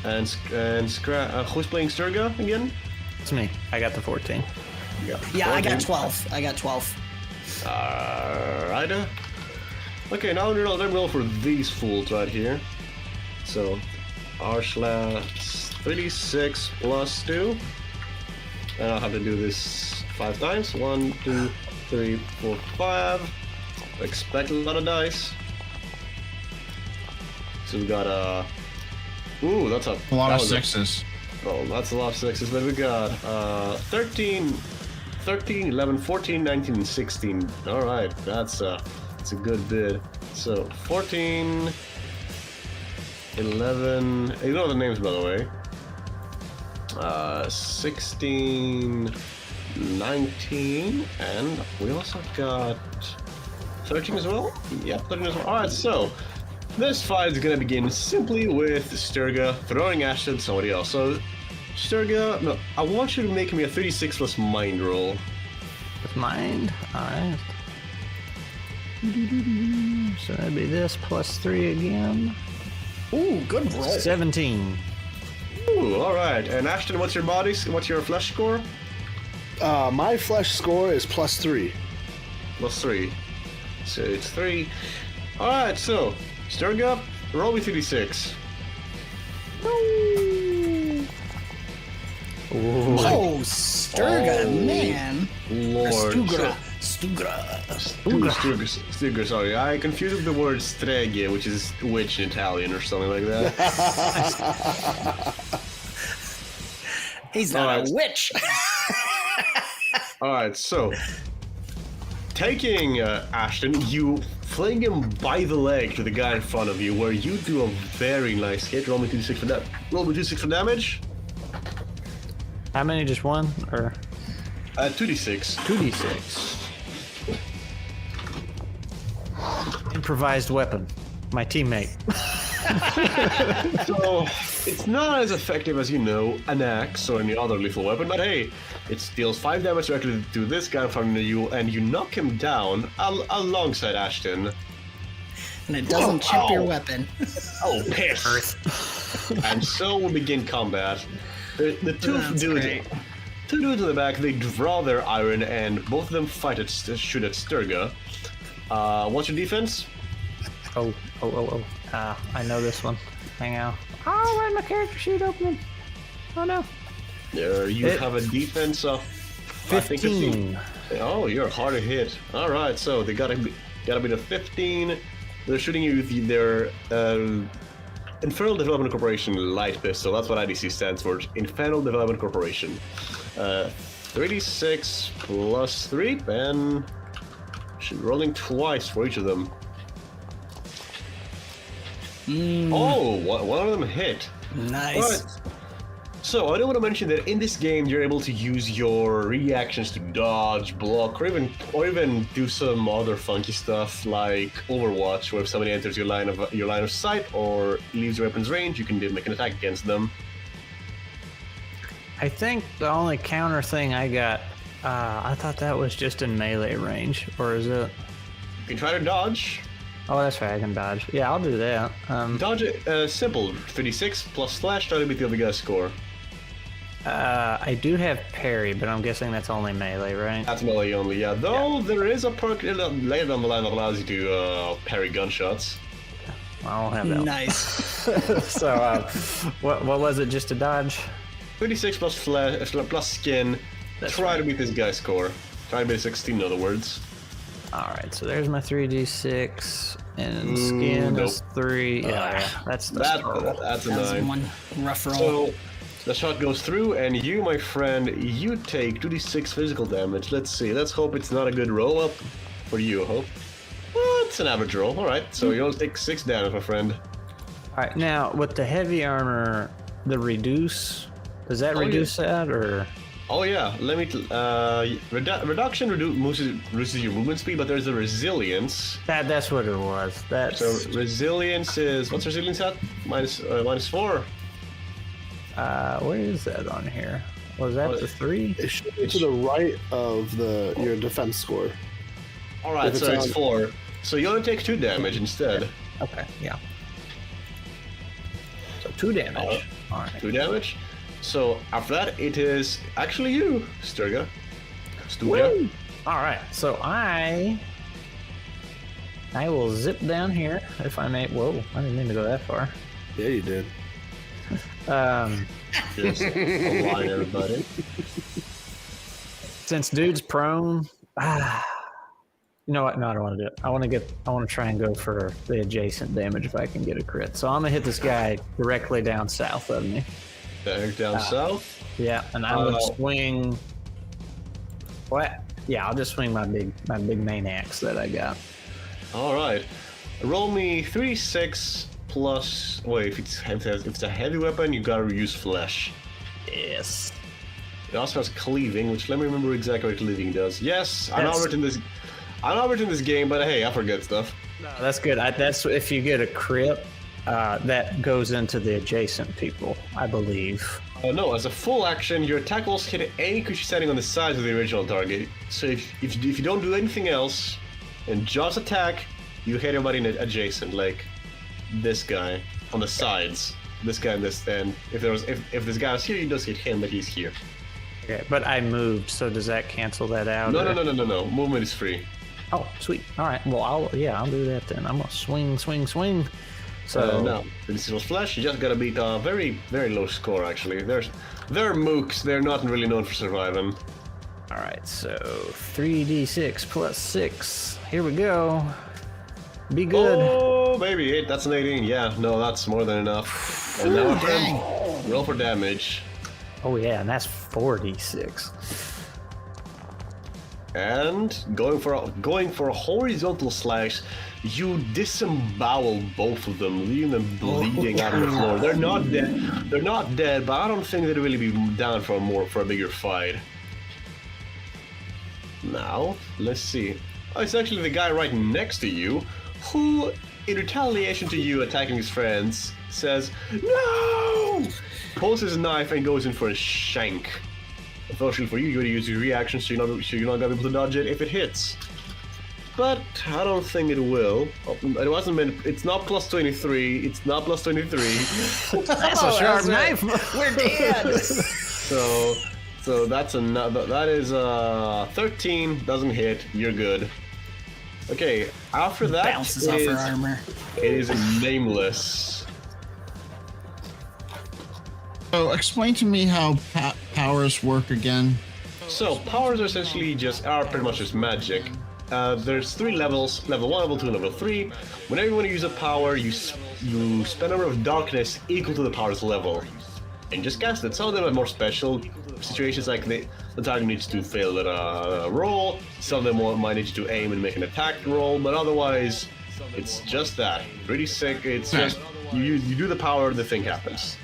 and who's playing Sturga again? It's me. I got the 14. Yeah, I got 14. 12. I got 12. Alright. Okay, now let me roll for these fools right here. So, r/36 plus 2. And I'll have to do this 5 times. 1, 2, 3, 4, 5. Expect a lot of dice. So we got ooh, that's a A lot that of was sixes. Oh, that's a lot of sixes, but we got 13, 11, 14, 19, and 16. All right, that's a good bid. So 14, 11, you know the names by the way. 16, 19, and we also got 13 as well? Yeah, 13 as well. All right, so this fight is gonna begin simply with Sturga throwing Ashton at somebody else. So, Sturga, no, I want you to make me a 36 plus mind roll. With mind. Alright. So that'd be this plus 3 again. Ooh, good roll. 17. Ooh, all right. And Ashton, what's your flesh score? My flesh score is +3. Plus 3. So it's 3. All right. So, Sturga, roll me 36. Oh, Sturga, man. Lord. Stugra. Sorry, I confused the word streghe, which is witch in Italian or something like that. He's not a witch. Alright, so taking Ashton, you fling him by the leg to the guy in front of you, where you do a very nice hit. Roll me 2d6 for that. Roll me 2d6 for damage. How many? Just one? Or 2d6. 2d6. Improvised weapon. My teammate. So it's not as effective as, you know, an axe or any other lethal weapon, but hey, it deals 5 damage directly to this guy in front of you, and you knock him down alongside Ashton. And it doesn't chip your weapon. Oh, piss! And so we begin combat. The two dudes in the back, they draw their iron, and both of them shoot at Sturga. What's your defense? Oh. I know this one. Hang on. Oh, where's my character sheet opening? Oh no. There, you have a defense of 15. Oh, you're hard to hit. All right, so they gotta be the 15. They're shooting you with their Infernal Development Corporation light pistol. That's what IDC stands for. Infernal Development Corporation. 36 plus 3, and rolling twice for each of them. Oh, one of them hit. Nice. Right. So I do want to mention that in this game you're able to use your reactions to dodge, block, or even do some other funky stuff like Overwatch, where if somebody enters your line of sight or leaves your weapon's range, you can make an attack against them. I think the only counter thing I got, I thought that was just in melee range, or is it? You can try to dodge. Oh, that's right, I can dodge. Yeah, I'll do that. Dodge it, simple. 36 plus slash, try to beat the other guy's score. I do have parry, but I'm guessing that's only melee, right? That's melee only, yeah. Though there is a perk later down the line that allows you to parry gunshots. I don't have that. Nice. So, what was it? Just a dodge? 36 plus flesh, plus skin. That's Try to right. beat this guy's score. Try to beat 16, in other words. All right, so there's my 3d6, and skin nope. is 3. Yeah, that's the start. That's a That was 9. one rough roll. So the shot goes through, and you, my friend, you take 2d6 physical damage. Let's see. Let's hope it's not a good roll up for you. Hope. Well, it's an average roll. All right. So you only take 6 damage, my friend. All right, now with the heavy armor, the reduce, does that Oh, yeah. reduce that or? Oh yeah. Let me. Reduction reduces your movement speed, but there's a resilience. That's what it was. That's So resilience is what's resilience at? -4. where is that on here? Was that the 3? It should be to the right of your defense score. All right. If it's So it's on- 4. So you only take 2 damage instead. Okay, yeah. So 2 damage. All right. 2 damage. So after that, it is actually you, Sturga. Woo! All right, so I will zip down here if I may. Whoa, I didn't mean to go that far. Yeah, you did. Just align everybody. Since dude's prone, you know what? No, I don't want to do it. I want to try and go for the adjacent damage if I can get a crit. So I'm gonna hit this guy directly down south of me. Down south. Yeah, and I'm gonna swing. What? Yeah, I'll just swing my big main axe that I got. All right. Roll me 3d6 plus. Wait, if it's a heavy weapon, you gotta use flesh. Yes. It also has cleaving, which let me remember exactly what cleaving does. Yes, I'm not written this game, but hey, I forget stuff. No, that's good. That's if you get a crit, that goes into the adjacent people, I believe. No, as a full action, your attack rolls hit any creature standing on the sides of the original target. So if you don't do anything else, and just attack, you hit everybody in adjacent, like this guy on the sides. This guy and this, and if this guy is here, you just hit him, but he's here. Okay, but I moved, so does that cancel that out? No, or- no. Movement is free. Oh, sweet. All right. Well, I'll do that then. I'm gonna swing. So No, this was flesh. You just gotta beat a very, very low score. Actually, they're mooks. They're not really known for surviving. all right. So 3d6 plus 6. Here we go. Be good. Oh, baby, 8. That's an 18. Yeah, no, that's more than enough. And now, friend, roll for damage. Oh yeah, and that's 4d6. And going for a horizontal slash, you disembowel both of them, leaving them bleeding out on the floor. They're not dead. They're not dead, but I don't think they'd really be down for a bigger fight. Now, let's see. Oh, it's actually the guy right next to you, who, in retaliation to you attacking his friends, says, "No!" Pulls his knife and goes in for a shank. Unfortunately for you, you gotta use your reaction, so you're not gonna be able to dodge it if it hits. But I don't think it will. Oh, it wasn't meant. It's not plus 23. It's not plus 23. That's a sharp knife. We're dead. So that's that is 13. Doesn't hit. You're good. Okay. After that, Bounces off her armor. it is nameless. So explain to me how powers work again. So powers are essentially are pretty much just magic. There's 3 levels: level 1, level 2, and level 3. Whenever you want to use a power, you spend a number of darkness equal to the power's level, and just cast it. Some of them have more special situations, like the target needs to fail at a roll. Some of them might need to aim and make an attack roll, but otherwise, it's just that. Pretty sick. It's just you do the power, the thing happens.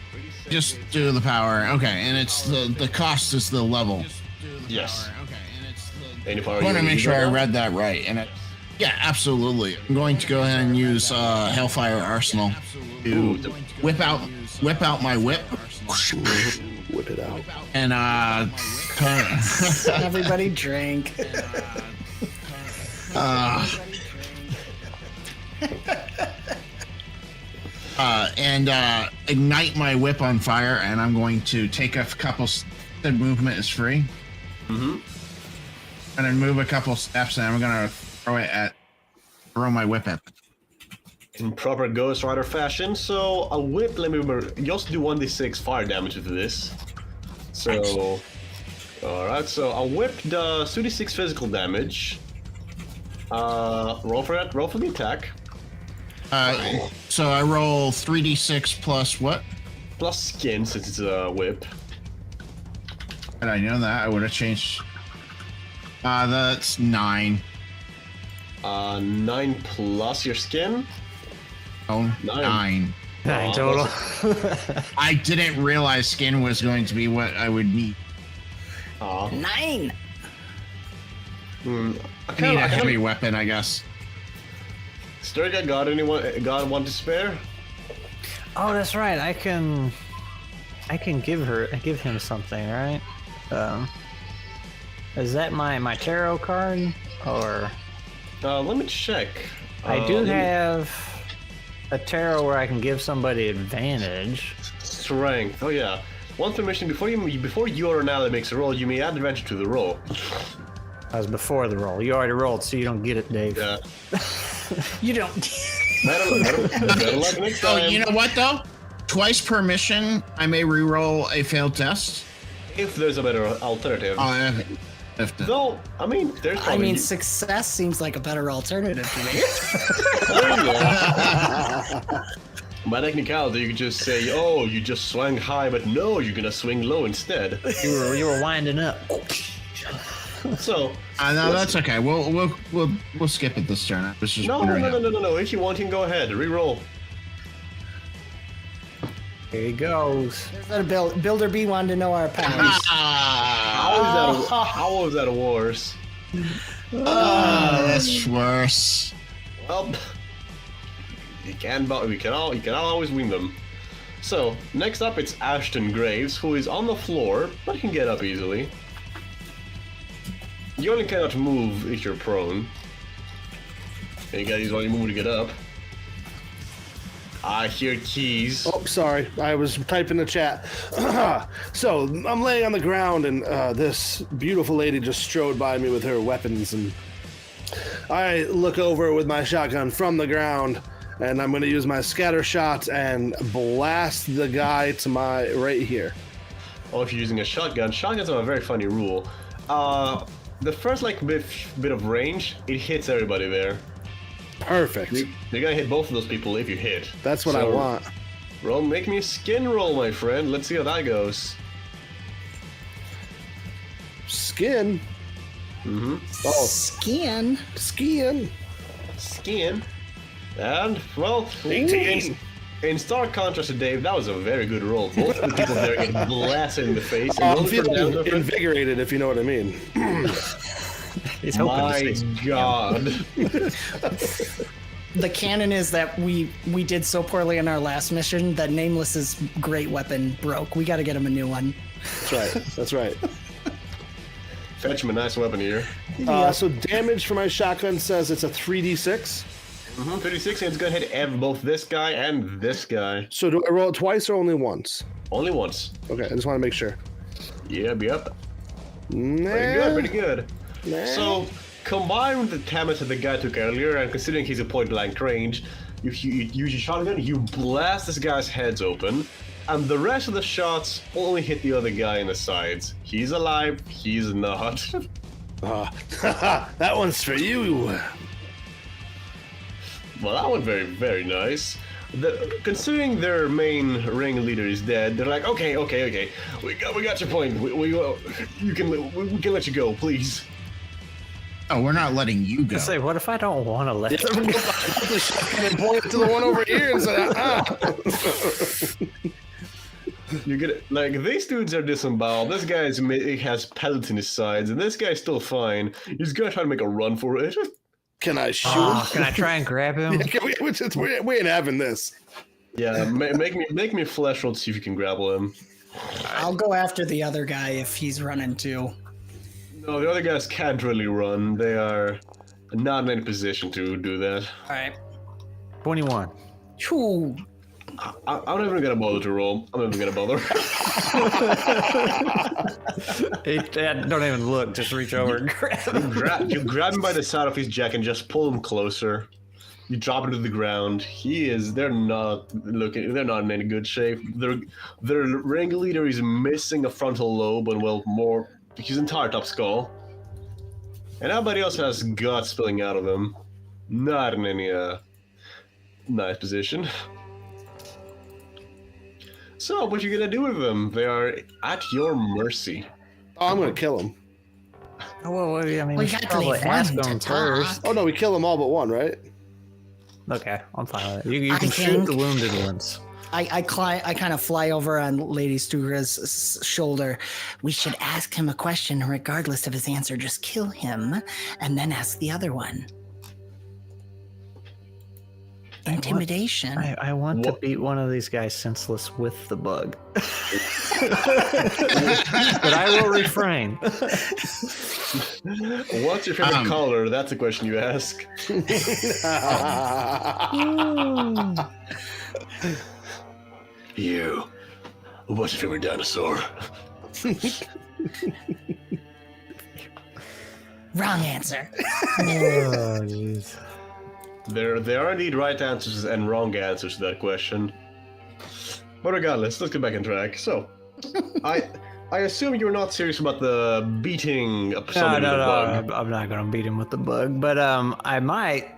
Just do the power. Okay, and it's the cost is the level. Yes. Okay, and it's Any power I want to you make use sure I on that? read that right. And yeah, absolutely. I'm going to go ahead and use Hellfire Arsenal to whip out my whip Whip it out. and Everybody drink. and ignite my whip on fire, and I'm going to take a couple. The movement is free. Mm-hmm. And then move a couple steps, and I'm gonna throw my whip at them. in proper Ghost Rider fashion. So a whip, let me remember, you also do 1d6 fire damage with this. So, alright, so a whip does 2d6 physical damage. Roll for that, roll for the attack. So I roll 3d6 plus what? Plus skin, since it's a whip. And I know that. I would have changed. That's 9. 9 plus your skin? Oh, 9. 9 total. I didn't realize skin was going to be what I would need. Aw. 9. I need a heavy weapon, I guess. Sturga, got one to spare? Oh, that's right. I can give him something, right? Is that my tarot card or? Let me check. I do have a tarot where I can give somebody advantage. Strength. Oh yeah. One permission before you or an ally makes a roll, you may add advantage to the roll. That was before the roll. You already rolled, so you don't get it, Dave. Yeah. You don't. Better luck next time. Oh, you know what though? Twice per mission, I may re-roll a failed test. If there's a better alternative. No, I mean, there's probably... Success seems like a better alternative to me. By technicality, you could just say, "Oh, you just swung high," but no, you're gonna swing low instead. You were winding up. So, no, that's okay. We'll skip it this turn. I was just no. If you want, you can go ahead. Reroll. Here he goes. Builder B wanted to know our powers. How was that a worse? That's worse. Well, you can always win them. So next up, it's Ashton Graves, who is on the floor, but can get up easily. You only cannot move if you're prone. And you gotta use all your move to get up. I hear keys. Oh, sorry. I was typing the chat. So I'm laying on the ground, and this beautiful lady just strode by me with her weapons, and I look over with my shotgun from the ground, and I'm going to use my scatter shot and blast the guy to my right here. Oh, if you're using a shotgun, shotguns have a very funny rule. The first bit of range, it hits everybody there. Perfect. You're gonna hit both of those people if you hit. That's what I want. Roll, make me a skin roll, my friend. Let's see how that goes. Skin? Mm-hmm. Oh. Skin? Skin. And, well, 18. In stark contrast to Dave, that was a very good roll. Both of the people there get blasted in the face. I'm feeling invigorated, if you know what I mean. He's hoping My God. The canon is that we did so poorly in our last mission that Nameless's great weapon broke. We got to get him a new one. That's right. Fetch him a nice weapon here. So damage for my shotgun says it's a 3d6. 36, and it's gonna hit both this guy and this guy. So do I roll it twice or only once? Only once. Okay, I just want to make sure. Yep. Nah. Pretty good. Nah. So, combined with the damage that the guy took earlier, and considering he's a point-blank range, you use your shotgun, you blast this guy's heads open, and the rest of the shots only hit the other guy in the sides. He's alive, he's not. That one's for you. Well, that was very, very nice. Considering their main ringleader is dead, they're like, okay, we got your point. We can let you go, please. Oh, we're not letting you go. I say, what if I don't want to let them go? And point to the one over here and say, You get like these dudes are disemboweled. This guy has pellets in his sides, and this guy's still fine. He's gonna try to make a run for it. Can I shoot? Can I try and grab him? Yeah, we ain't having this. Yeah, make me a flesh roll to see if you can grapple him. I'll go after the other guy if he's running too. No, the other guys can't really run. They are not in any position to do that. All right. 21. Ooh. I'm not even gonna bother to roll. I'm not even gonna bother. Don't even look. Just reach over and grab him. You grab him by the side of his jacket and just pull him closer. You drop him to the ground. They're not in any good shape. Their ringleader is missing a frontal lobe and more his entire top skull. And everybody else has guts spilling out of them. Not in any nice position. So, what you gonna do with them? They are at your mercy. Oh, I'm gonna kill him. Well, I mean, We we should got to probably leave ask one to them talk. first. Oh no, we kill them all but one, right? Okay, I'm fine with it. You I can shoot think- the wounded ones. I kind of fly over on Lady Stugra's shoulder. We should ask him a question, regardless of his answer. Just kill him, and then ask the other one. Intimidation. I want to What? beat one of these guys senseless with the bug. But I will refrain. What's your favorite color? That's a question you ask. You. What's your favorite dinosaur? Wrong answer. Oh, jeez. There are indeed right answers and wrong answers to that question. But regardless, let's get back on track. So, I assume you're not serious about the beating of somebody with a bug. I'm not gonna beat him with the bug, but I might.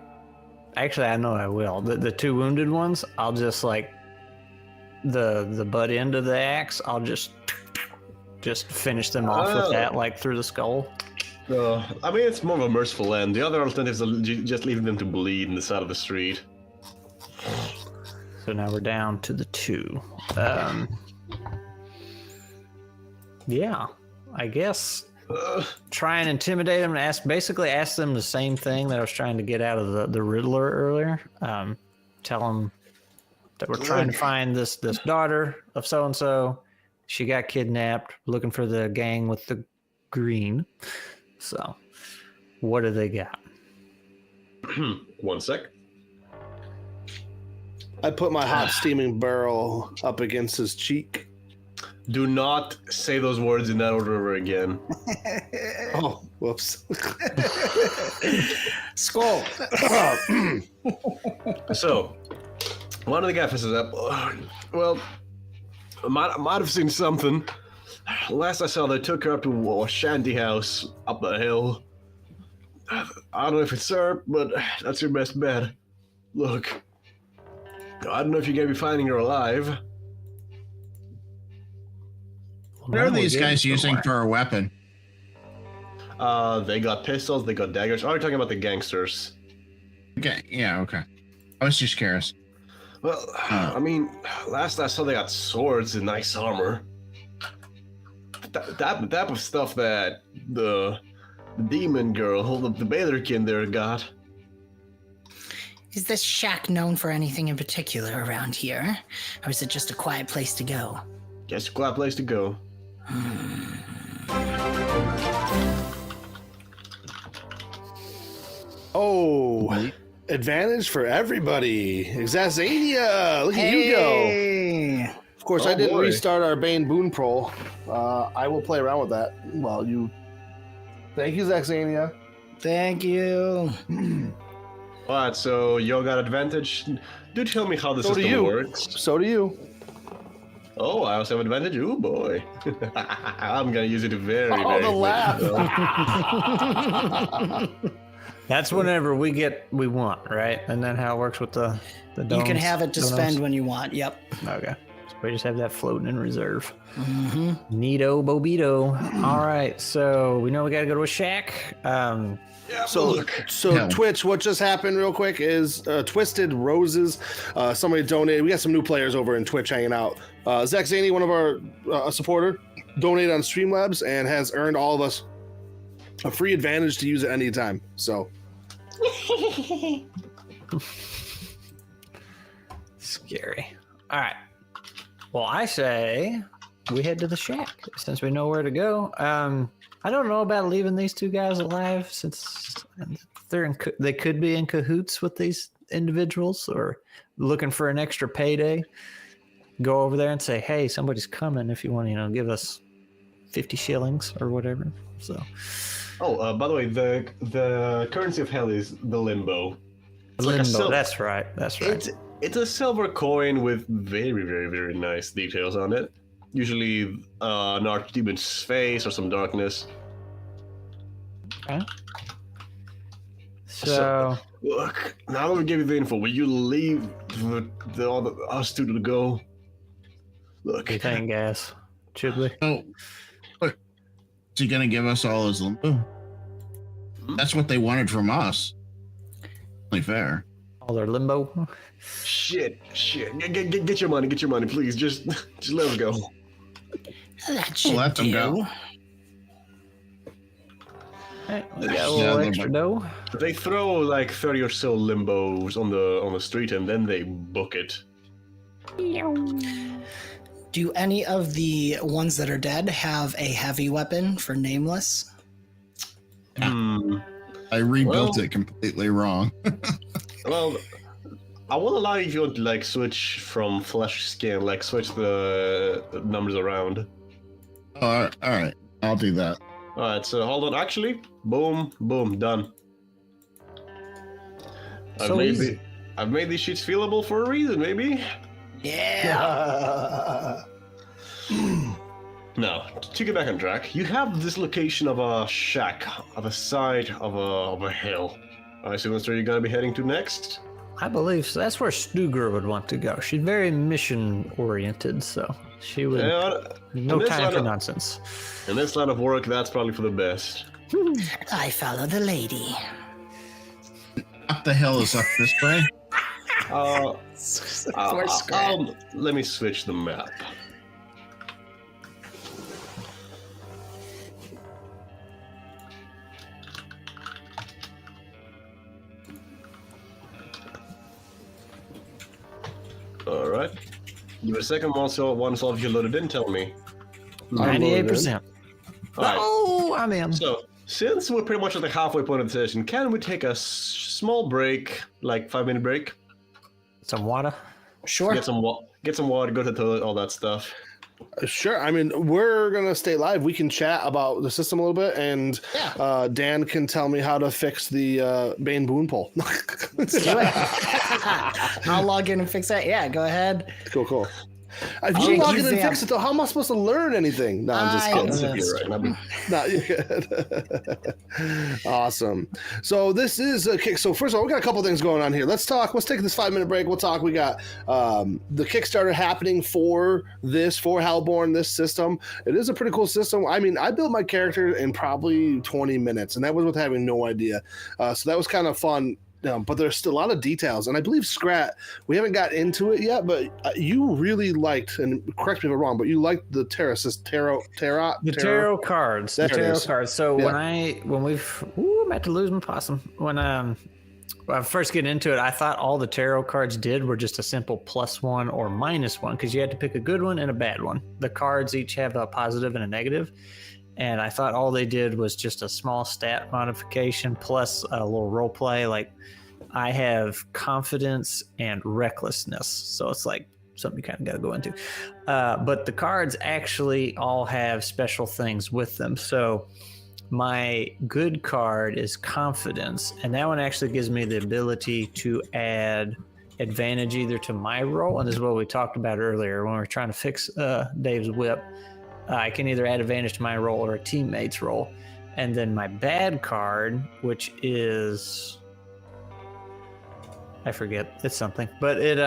Actually, I know I will. The two wounded ones, I'll just like the butt end of the axe. I'll just finish them off with that, like through the skull. I mean, it's more of a merciful end. The other alternative is just leaving them to bleed in the side of the street. So now we're down to the two. Yeah, I guess try and intimidate them and basically ask them the same thing that I was trying to get out of the Riddler earlier. Tell them that we're trying to find this daughter of so and so. She got kidnapped. Looking for the gang with the green. So, what do they got? 1 sec. I put my hot steaming barrel up against his cheek. Do not say those words in that order ever again. Oh, whoops. Skull. So, one of the guys says up. Well, I might have seen something. Last I saw, they took her up to a shanty house up the hill. I don't know if it's her, but that's your best bet. Look, I don't know if you're gonna be finding her alive. What are these guys using for a weapon? They got pistols, they got daggers. Oh, you're talking about the gangsters. Okay, yeah, okay. I was just curious. Well, I mean, last I saw, they got swords and nice armor. That type of stuff that the demon girl, the Baylorkin there got. Is this shack known for anything in particular around here? Or is it just a quiet place to go? Guess a quiet place to go. Oh, advantage for everybody. 𝐒𝐫𝐢𝐦𝐿𝐫𝐴. Look at you go. Of course, I didn't restart our Bane Boon Prol. I will play around with that while you. Thank you, 𝐒𝐫𝐢𝐦𝐴. Thank you. Alright, so you got advantage. Do tell me how the So do system you. works. So do you. Oh, I also have advantage. Oh boy. I'm gonna use it very, Oh, very the laugh. That's whenever we want, right? And then how it works with the You domes, can have it to donos? spend when you want. Yep. Okay. So we just have that floating in reserve. Mm-hmm. Neato Bobito. All right. So we know we got to go to a shack. So No. Twitch, what just happened real quick is Twisted Roses. Somebody donated. We got some new players over in Twitch hanging out. 𝐒𝐫𝐢𝐦𝐴, one of our a supporter, donated on Streamlabs and has earned all of us a free advantage to use it anytime. So Scary. All right. Well, I say we head to the shack since we know where to go. I don't know about leaving these two guys alive since they could be in cahoots with these individuals or looking for an extra payday. Go over there and say, "Hey, somebody's coming. If you want to, give us 50 shillings or whatever." So, Oh, by the way, the currency of hell is the limbo. Limbo. That's right. It's a silver coin with very, very, very nice details on it. Usually an archdemon's face or some darkness. Okay. So look, now that we give you the info, will you leave us two to go? Look. you think, gas? Should we? Oh, look. Is he going to give us all his limbo? That's what they wanted from us. Only fair. All their limbo. Shit. Get your money, please. Just let us go. That should Let them do. go. Right, we got a little extra dough. They throw like 30 or so limbos on the street and then they book it. Do any of the ones that are dead have a heavy weapon for nameless? I rebuilt it completely wrong. Well, I will allow you if you want to like switch from flesh skin, like switch the numbers around. All right. I'll do that. Alright, so hold on. Actually, boom, done. I've made these sheets feelable for a reason, maybe. Yeah. Now, to get back on track, you have this location of a shack at the side of a hill. I assume that's where you're gonna be heading to next. I believe so. That's where Stuger would want to go. She's very mission oriented, so she would no time for nonsense. In this line of work, that's probably for the best. I follow the lady. Up the hill is up this way. Let me switch the map. All right. Give it a second. Once all of you loaded in, tell me. 98%. All right. Oh, I'm in. So, since we're pretty much at the halfway point of the session, can we take a small break, like 5-minute break? Some water. Sure. Get some water, go to the toilet, all that stuff. Sure. I mean, we're gonna stay live. We can chat about the system a little bit, and Dan can tell me how to fix the Bane Boon pole. Let's do it. I'll log in and fix that. Yeah, go ahead. Cool. If you log in and fix it, though, how am I supposed to learn anything? No, I'm just kidding. You're right. No, you're good. Awesome. So this is a kick. So first of all, we got a couple things going on here. Let's talk. Let's take this 5-minute break. We'll talk. We got the Kickstarter happening for Hellborn, this system. It is a pretty cool system. I mean, I built my character in probably 20 minutes, and that was with having no idea. So that was kind of fun. But there's still a lot of details, and I believe Scrat, we haven't got into it yet, but you really liked, and correct me if I'm wrong, but you liked the tarot cards. The tarot cards. So when I'm about to lose my possum. When I first get into it, I thought all the tarot cards did were just a simple +1 or -1, because you had to pick a good one and a bad one. The cards each have a positive and a negative. And I thought all they did was just a small stat modification plus a little role play. Like, I have confidence and recklessness. So it's like something you kind of got to go into. But the cards actually all have special things with them. So my good card is confidence. And that one actually gives me the ability to add advantage either to my roll. And this is what we talked about earlier when we were trying to fix Dave's whip. I can either add advantage to my roll or a teammate's roll. And then my bad card, which is, I forget, it's something, but it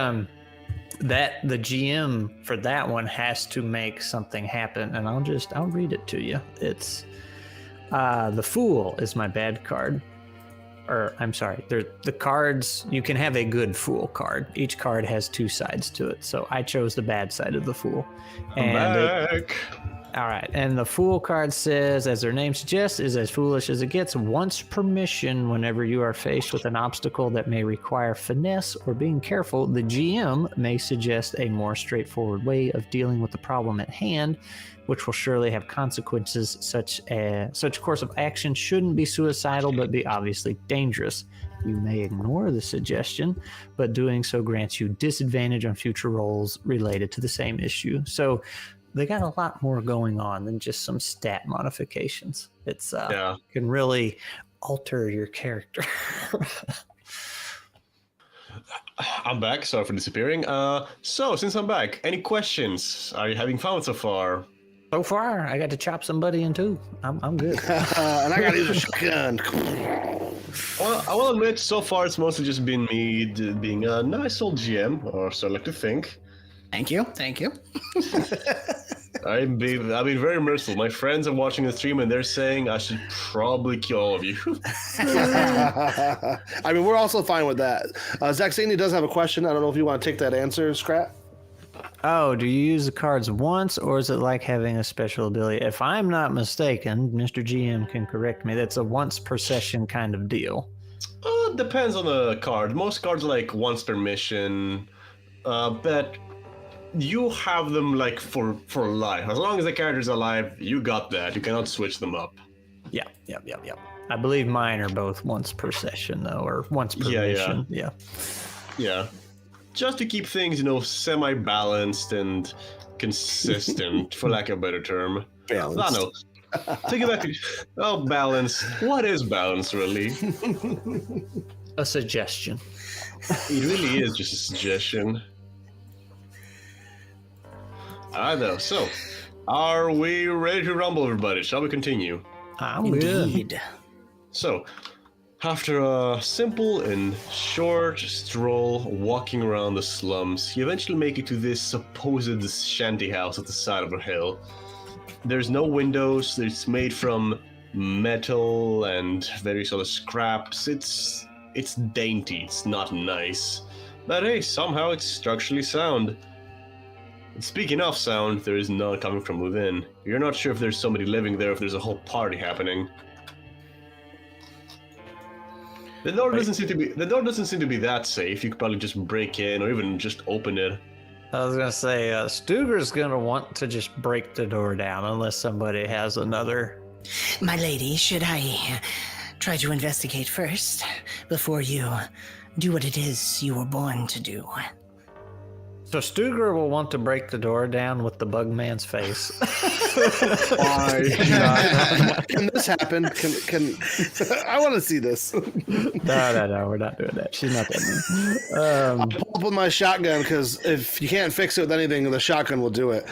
that the GM for that one has to make something happen, and I'll read it to you. It's the Fool is my bad card. Or I'm sorry, the cards, you can have a good Fool card. Each card has 2 sides to it. So I chose the bad side of the Fool. All right, and the Fool card says, as their name suggests, is as foolish as it gets. Wants permission whenever you are faced with an obstacle that may require finesse or being careful. The GM may suggest a more straightforward way of dealing with the problem at hand, which will surely have consequences. Such course of action shouldn't be suicidal, but be obviously dangerous. You may ignore the suggestion, but doing so grants you disadvantage on future rolls related to the same issue. So they got a lot more going on than just some stat modifications. It's can really alter your character. I'm back. Sorry for disappearing. So since I'm back, any questions? Are you having fun so far? So far, I got to chop somebody in two. I'm good. And I gotta use a shotgun. Well, I will admit, so far it's mostly just been me being a nice old GM, or so I like to think. Thank you. Thank you. I've been very merciful. My friends are watching the stream and they're saying I should probably kill all of you. I mean, we're also fine with that. Zaxini does have a question. I don't know if you want to take that answer, Scrat. Oh, do you use the cards once, or is it like having a special ability? If I'm not mistaken, Mr. GM can correct me, that's a once per session kind of deal. Depends on the card. Most cards are like once per mission, but you have them like for life. As long as the character's alive, you got that. You cannot switch them up. Yep. I believe mine are both once per session, though, or once per mission. Yeah. Just to keep things, semi-balanced and consistent, for lack of a better term. Balance. No. Take it back to balance. What is balance, really? A suggestion. It really is just a suggestion. Alright, though. So, are we ready to rumble, everybody? Shall we continue? I'm good. Indeed. So, after a simple and short stroll walking around the slums, you eventually make it to this supposed shanty house at the side of a hill. There's no windows, it's made from metal and various other scraps. It's dainty, it's not nice. But hey, somehow it's structurally sound. And speaking of sound, there is none coming from within. You're not sure if there's somebody living there, if there's a whole party happening. The door doesn't seem to be that safe. You could probably just break in or even just open it. I was gonna say, Stuger's gonna want to just break the door down unless somebody has another. My lady, should I try to investigate first before you do what it is you were born to do? So Stuger will want to break the door down with the bug man's face. Can this happen? Can I want to see this? No, we're not doing that. She's not that mean. I pull up with my shotgun because if you can't fix it with anything, the shotgun will do it.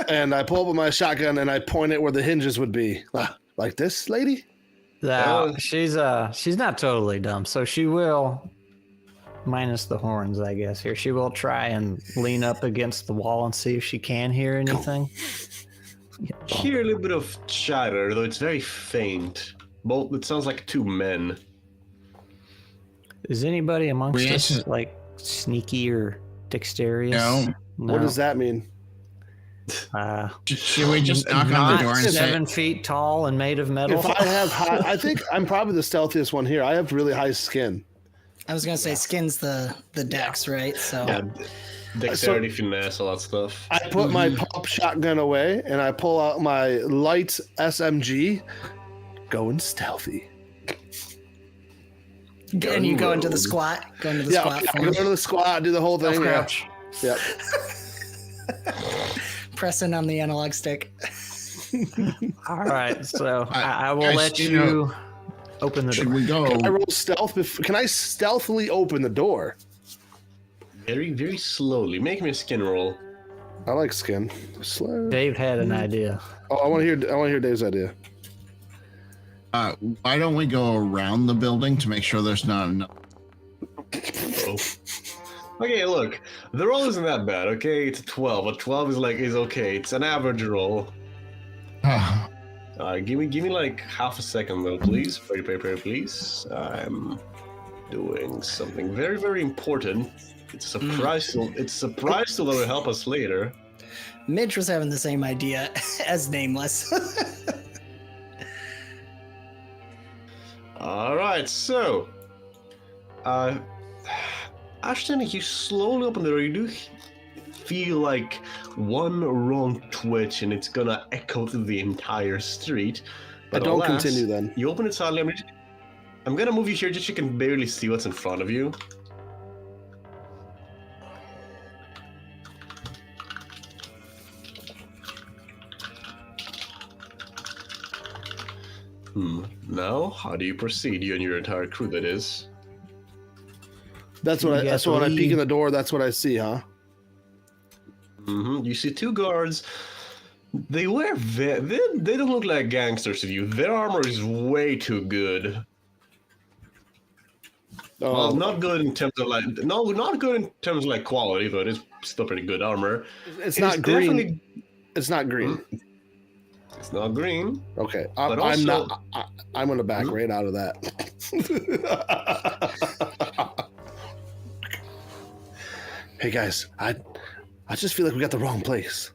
And I pull up with my shotgun and I point it where the hinges would be, like this, lady. No, she's not totally dumb, so she will. Minus the horns, I guess. Here, she will try and lean up against the wall and see if she can hear anything. Hear a little bit of chatter, though it's very faint. Both, it sounds like two men. Is anybody amongst us like sneaky or dexterous? No. What does that mean? Should we just knock on the door and say, 7 feet tall and made of metal? If I have I think I'm probably the stealthiest one here. I have really high skin. I was gonna say skin's the dex, right? So Yeah, dexterity, finesse, all that stuff. I put my pop shotgun away and I pull out my light SMG, going stealthy. and you go into the squat. Go into the squat. Go into the squat, do the whole thing. Crouch. Yep. Pressing on the analog stick. All right, so I will I let still- you open the should door. we go? Can I roll stealth? Can I stealthily open the door? Very, very slowly. Make me a skin roll. I like skin. Slow. Dave had an idea. Oh, I want to hear Dave's idea. Why don't we go around the building to make sure there's not enough? Oh. Okay, look. The roll isn't that bad, okay? It's a 12. A 12 is okay. It's an average roll. Give me like half a second though, please. Please. I'm doing something very, very important. It's a surprise. It's a surprise that will help us later. Midge was having the same idea as Nameless. All right, so, Ashton, you slowly open the door. You do feel like one wrong twitch, and it's gonna echo through the entire street. But Don't alas, continue then. You open it silently. I'm gonna move you here just so you can barely see what's in front of you. Now, how do you proceed? You and your entire crew, that is. That's what You so got when I the peek in lead. the door, that's what I see, huh? You see two guards. They wear they don't look like gangsters to you. Their armor is way too good. Well, not good in terms of like not good in terms of like quality, but it's still pretty good armor. It's It not is green. definitely- It's not green. It's not green. Okay, But I'm also- not. I'm gonna back right out of that. Hey guys, I just feel like we got the wrong place.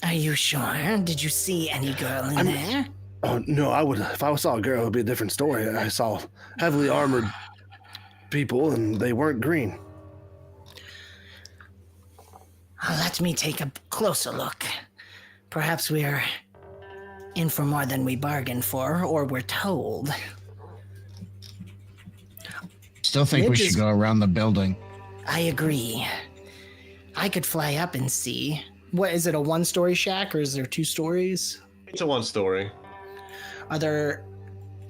Are you sure? Did you see any girl in there? Oh no, I would. If I saw a girl, it would be a different story. I saw heavily armored people, and they weren't green. Let me take a closer look. Perhaps we're in for more than we bargained for, or we're told. Still think we Midge should is- go around the building. I agree. I could fly up and see. What is it, a one-story shack, or is there 2 stories? It's a one story. Are there...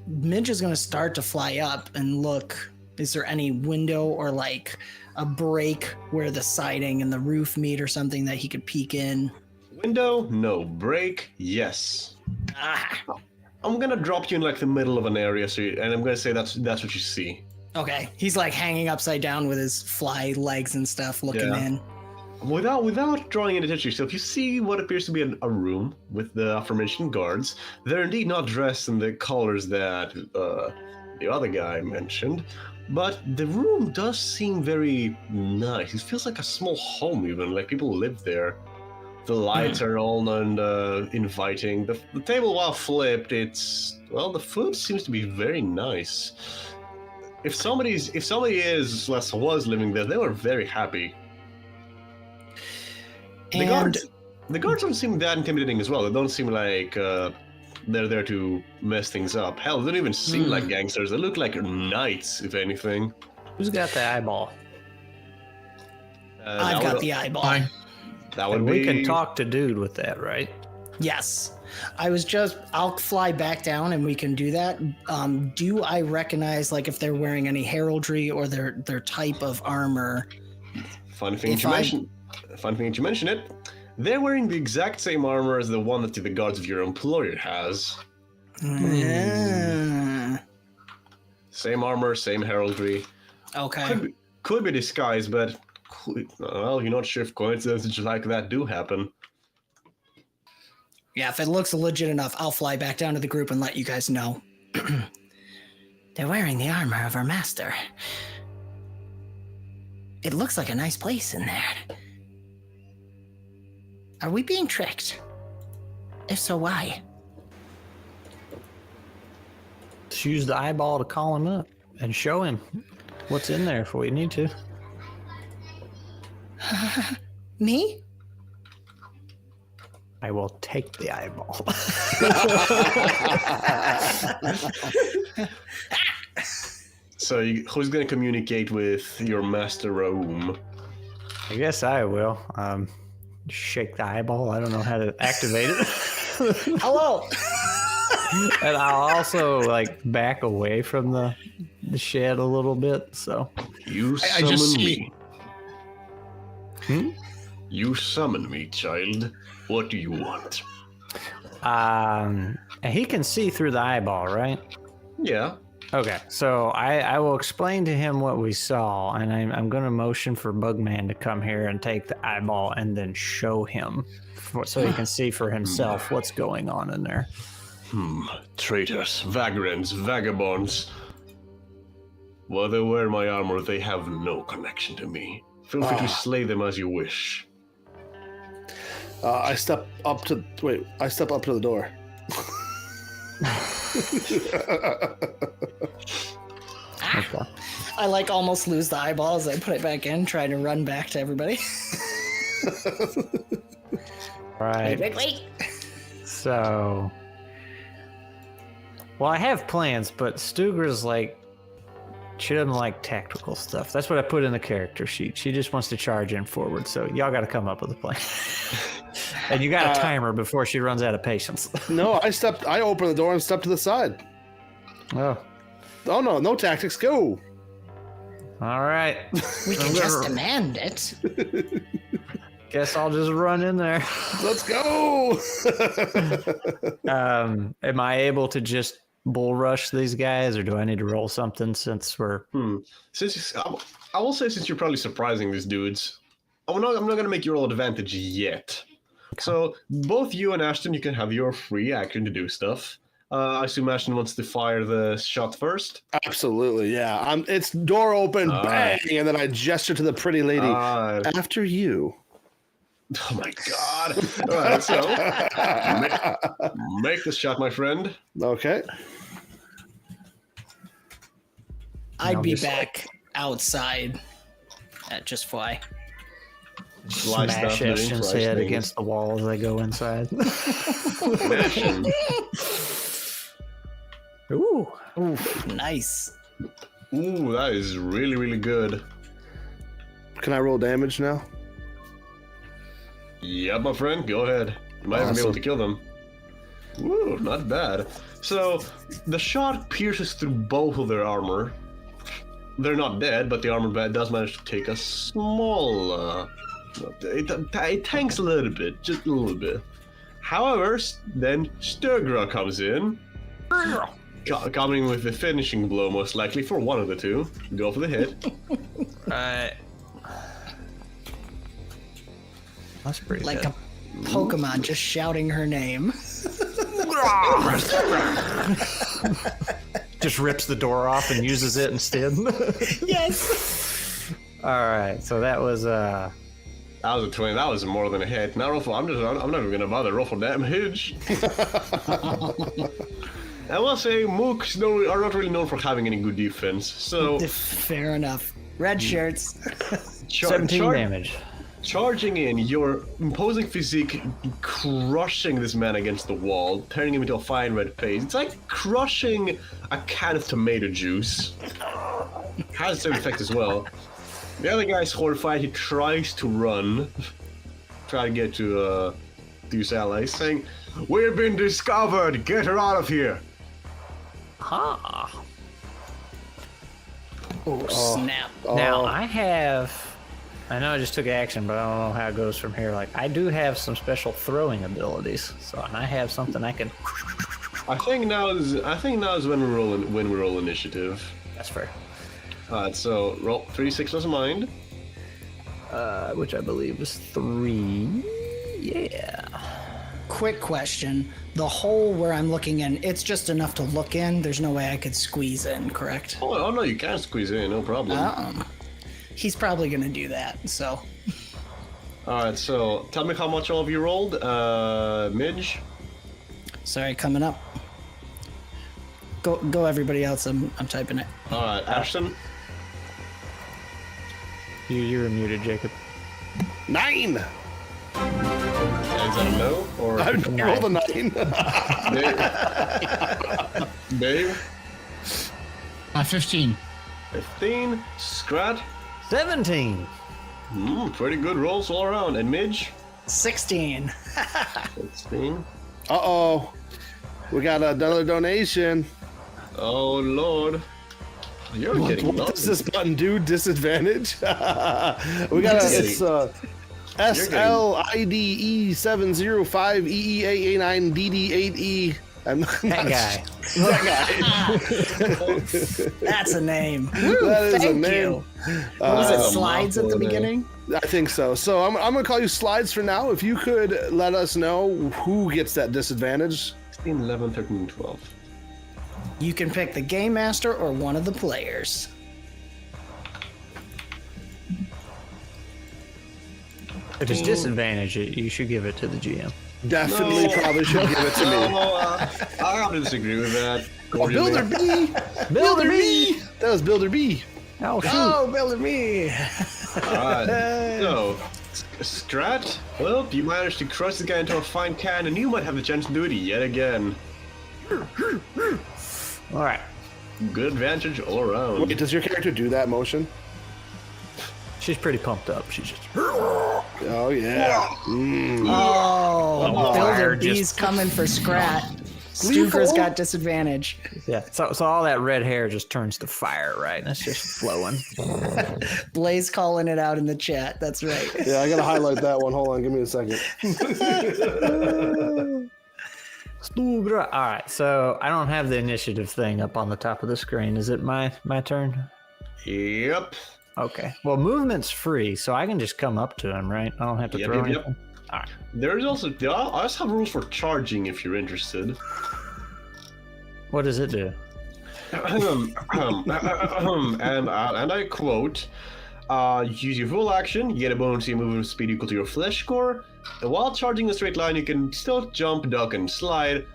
Midge is going to start to fly up and look. Is there any window or like a break where the siding and the roof meet or something that he could peek in? Window, no. Break, yes. Ah, I'm gonna drop you in like the middle of an area, and I'm gonna say that's what you see. okay. He's like hanging upside down with his fly legs and stuff looking Yeah. in. Without drawing any attention to yourself, you see what appears to be a room with the aforementioned guards. They're indeed not dressed in the colors that the other guy mentioned, but the room does seem very nice. It feels like a small home, even like people live there. The lights are all inviting. The table, while flipped, the food seems to be very nice. If somebody was living there, they were very happy. The guards don't seem that intimidating as well. They don't seem like they're there to mess things up. Hell, they don't even seem like gangsters. They look like knights, if anything. Who's got the eyeball? I've got the eyeball. Fine. That would And be. we can talk to dude with that, right? Yes. I'll fly back down and we can do that. Do I recognize, like, if they're wearing any heraldry or their type of armor? Funny thing that you mention it. They're wearing the exact same armor as the one that the guards of your employer has. Same armor, same heraldry. Okay. Could be disguised, but well, you're not sure if coincidences like that do happen. Yeah, if it looks legit enough, I'll fly back down to the group and let you guys know. They're wearing the armor of our master. It looks like a nice place in there. Are we being tricked? If so, why? Just use the eyeball to call him up and show him what's in there if we need to. Me? I will take the eyeball. So who's going to communicate with your master Raum? I guess I will. Shake the eyeball. I don't know how to activate it. Hello. And I'll also like back away from the shed a little bit. So You I summon just me. Hmm? You summon me, child. What do you want? and he can see through the eyeball, right? Yeah. Okay, so I will explain to him what we saw, and I'm going to motion for Bugman to come here and take the eyeball and then show him so he can see for himself what's going on in there. Traitors, vagrants, vagabonds. While they wear my armor, they have no connection to me. Feel free to slay them as you wish. I step up to the door. Okay. I like almost lose the eyeball as I put it back in, trying to run back to everybody. Right. Wait. So, well, I have plans, but Stugra's like, she doesn't like tactical stuff. That's what I put in the character sheet. She just wants to charge in forward. So y'all got to come up with a plan. And you got a timer before she runs out of patience. No, I open the door and step to the side. Oh, Oh no, no tactics, go. All right. We can just demand it. Guess I'll just run in there. Let's go. Am I able to just bull rush these guys, or do I need to roll something since we're? I will say, since you're probably surprising these dudes, I'm not going to make you roll advantage yet. Okay. So both you and Ashton, you can have your free action to do stuff. I assume Ashton wants to fire the shot first. Absolutely, yeah. It's door open, bang, and then I gesture to the pretty lady. After you. Oh my god! All right, so make this shot, my friend. Okay. I'd be back outside at Just Fly. Smash Ashton's head against the wall as I go inside. Ooh, nice. Ooh, that is really, really good. Can I roll damage now? Yeah, my friend, go ahead. You might even be able to kill them. Woo, not bad. So, the shot pierces through both of their armor. They're not dead, but the armor does manage to take a small... it tanks a little bit, just a little bit. However, then Sturgra comes in. Coming with the finishing blow, most likely, for one of the two. Go for the hit. That's pretty like good. A Pokemon just shouting her name. Just rips the door off and uses it instead. Yes. All right, so that was That was a 20. That was more than a hit. Now roll for. I'm not even gonna bother roll for damage. I will say mooks are not really known for having any good defense. So fair enough. Red shirts. 17 damage. Charging in, your imposing physique, crushing this man against the wall, turning him into a fine red paste. It's like crushing a can of tomato juice. Has the same effect as well. The other guy's horrified. He tries to run, try to get to his allies, saying, "We've been discovered. Get her out of here." Ha! Oh, snap. Now I know I just took action, but I don't know how it goes from here. Like, I do have some special throwing abilities, so and I have something I can. I think now is when we roll initiative. That's fair. Alright, so roll 3d6 plus mind. Which I believe is 3. Yeah. Quick question. The hole where I'm looking in, it's just enough to look in. There's no way I could squeeze in, correct? Oh no, you can squeeze in, no problem. He's probably going to do that, so. Alright, so tell me how much all of you rolled. Midge? Sorry, coming up. Go everybody else, I'm typing it. Alright, Ashton? You're muted, Jacob. 9! Is that a no? Or I rolled a 9. Dave? 15. 15. Scrat? 17. Pretty good rolls all around. And Midge? 16. 16. Uh-oh. We got another donation. Oh, Lord. You're getting What nothing. does this button do? Disadvantage? We got it's SLIDE705EEAA9DD8E. That guy. That's a name. That is a Thank name. you. What was it, slides at the mouthful, beginning? I think so. So I'm going to call you Slides for now. If you could let us know who gets that disadvantage. 16, 11, 13, 12. You can pick the game master or one of the players. If it's disadvantage, you should give it to the GM. Definitely probably should give it to me. I have to disagree with that. Oh, Builder B! Builder B! That was Builder B. Oh, shoot. Oh, Builder me. Alright, so, Strat, well, you managed to crush the guy into a fine can, and you might have the chance to do it yet again. All right. Good advantage all around. Wait, does your character do that motion? She's pretty pumped up. She's just. Oh, yeah. Oh, Builder fire B's just- coming for Scrat. Stuker's got disadvantage. Yeah. So all that red hair just turns to fire, right? And it's just flowing. Blaze calling it out in the chat. That's right. Yeah, I gotta highlight that one. Hold on, give me a second. All right. So I don't have the initiative thing up on the top of the screen. Is it my turn? Yep. Okay. Well, movement's free, so I can just come up to him, right? I don't have to throw anything. All right. There's also I also have rules for charging if you're interested. What does it do? And I quote, use your full action, you get a bonus to your movement speed equal to your flesh score, and while charging a straight line, you can still jump, duck, and slide.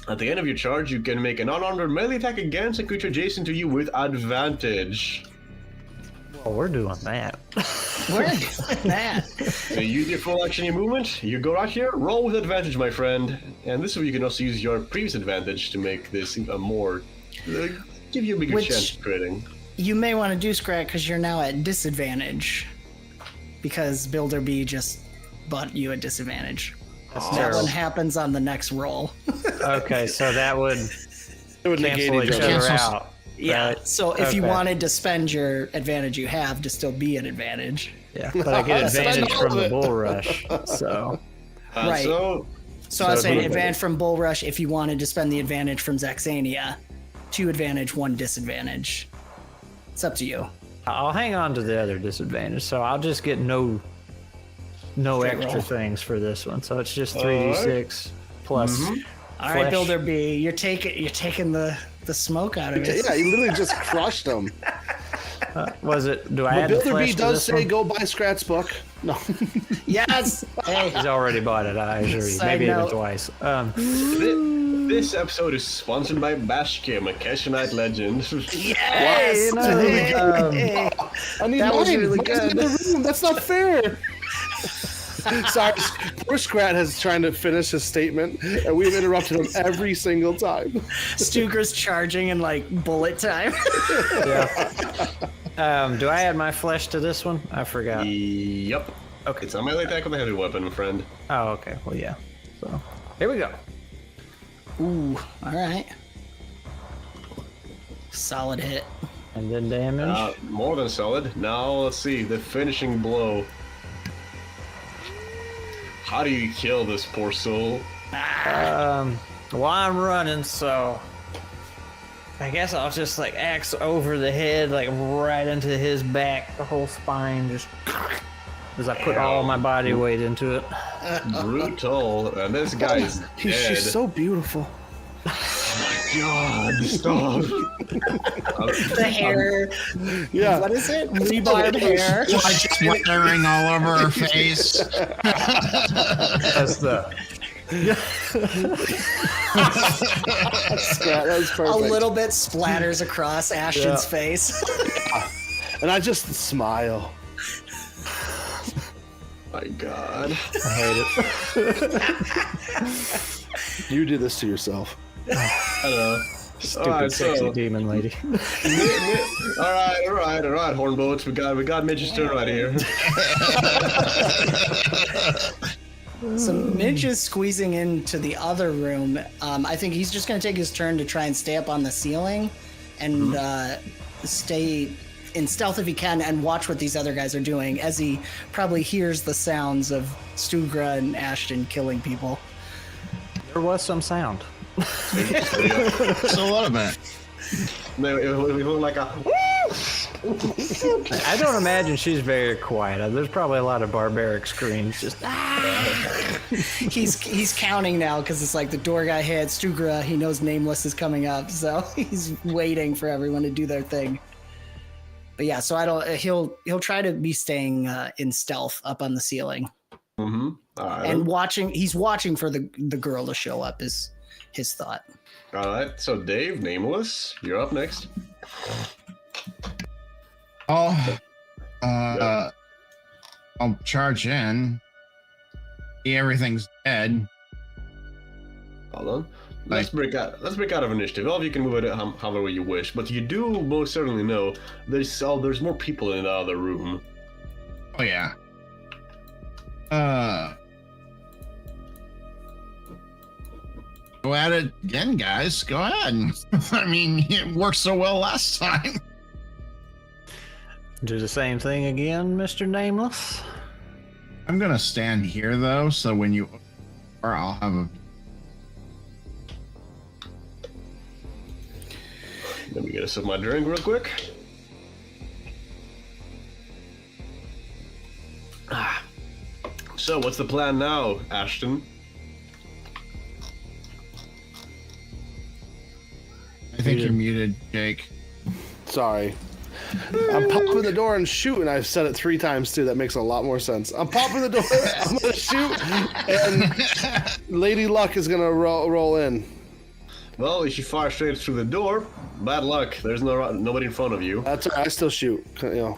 At the end of your charge, you can make an unarmed melee attack against a creature adjacent to you with advantage. Well, we're doing that. We're doing that. So you use your full action, your movement, you go right here, roll with advantage, my friend. And this way you can also use your previous advantage to make this a more, give you a bigger chance of critting. You may want to do Scrat because you're now at disadvantage. Because Builder B just bought you a disadvantage. That one happens on the next roll. Okay, so that would It would negate cancel each each other. other out. Yeah. Right. So if you Okay. wanted to spend your advantage you have to still be an advantage. Yeah, but I get Spend advantage all from of the it. bull rush. So Right. So So I was saying do- advantage from Bull Rush if you wanted to spend the advantage from Zaxania. 2 advantage, 1 disadvantage. It's up to you. I'll hang on to the other disadvantage. So I'll just get no Straight extra roll. things for this one. So it's just 3d6 plus. All right, Flesh. Builder B, you're taking the smoke out of it. Yeah, you literally just crushed them. Was it? Do I But add the Builder flesh B to does this say one? go buy Scrat's book. No. Yes. Hey. He's already bought it. I assure you. Side Maybe even note. twice. this episode is sponsored by Bashkim, a Keshanite legend. Yes. you know, Hey. I need That was mine. really Mine's in good. the room. That's not fair. Sorry, poor Scrat has trying to finish his statement, and we've interrupted him every single time. Stuker's charging in like bullet time. do I add my flesh to this one? I forgot. Yep. Okay. It's a melee attack with a heavy weapon, friend. Oh, okay. Well, yeah. So here we go. Ooh. All right. Solid hit. And then damage. More than solid. Now let's see the finishing blow. How do you kill this poor soul? Well, I'm running, so I guess I'll just like axe over the head, like right into his back, the whole spine, just as I put all my body weight into it. Brutal. And this guy is dead. She's so beautiful. God, stop. The hair. Yeah. What is it? Rebarb hair. Like swearing all over her face. That's the Scrat, that was A perfect. little bit splatters across Ashton's face. And I just smile. My God. I hate it. You did this to yourself. I don't know. Stupid sexy demon lady. All right, Hornboats. We got Midge's turn right here. So Midge is squeezing into the other room. I think he's just going to take his turn to try and stay up on the ceiling and stay in stealth if he can and watch what these other guys are doing as he probably hears the sounds of Stugra and Ashton killing people. There was some sound. So what about? We look like a. I don't imagine she's very quiet. There's probably a lot of barbaric screams. Just He's counting now because it's like the door guy hit Stugra. He knows Nameless is coming up, so he's waiting for everyone to do their thing. But yeah, so I don't. He'll try to be staying in stealth up on the ceiling Mm-hmm. All right. and watching. He's watching for the girl to show up. Is his thought. All right. So Dave, Nameless, you're up next. I'll charge in. See, everything's dead. Hold on. Let's break out of initiative. All of you can move it however you wish, but you do most certainly know there's more people in the other room. Oh yeah. Go at it again, guys. Go ahead. I mean, it worked so well last time. Do the same thing again, Mr. Nameless. I'm gonna stand here though, so when you, or I'll have a. Let me get a sip of my drink real quick. So, what's the plan now, Ashton? I think you're muted, Jake. Sorry. I'm popping the door and shooting. I've said it 3 times too. That makes a lot more sense. I'm popping the door. I'm gonna shoot, and Lady Luck is gonna roll in. Well, if you fire straight through the door, bad luck. There's nobody in front of you. That's I still shoot. You know.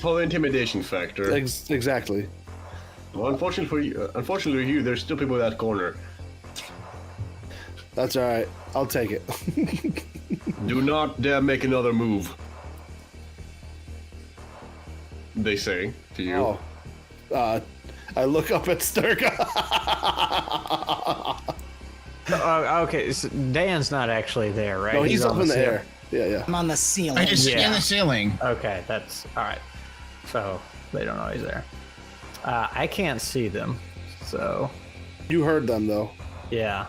For the intimidation factor. Exactly. Well, unfortunately for you, there's still people in that corner. That's all right. I'll take it. Do not dare make another move. They say to you. Oh. I look up at Sturka. Okay, so Dan's not actually there, right? No, he's up on in the ceiling. air. Yeah. I'm on the ceiling. I just Yeah. in the ceiling. Okay, that's all right. So they don't know he's there. I can't see them, so You heard them though. yeah.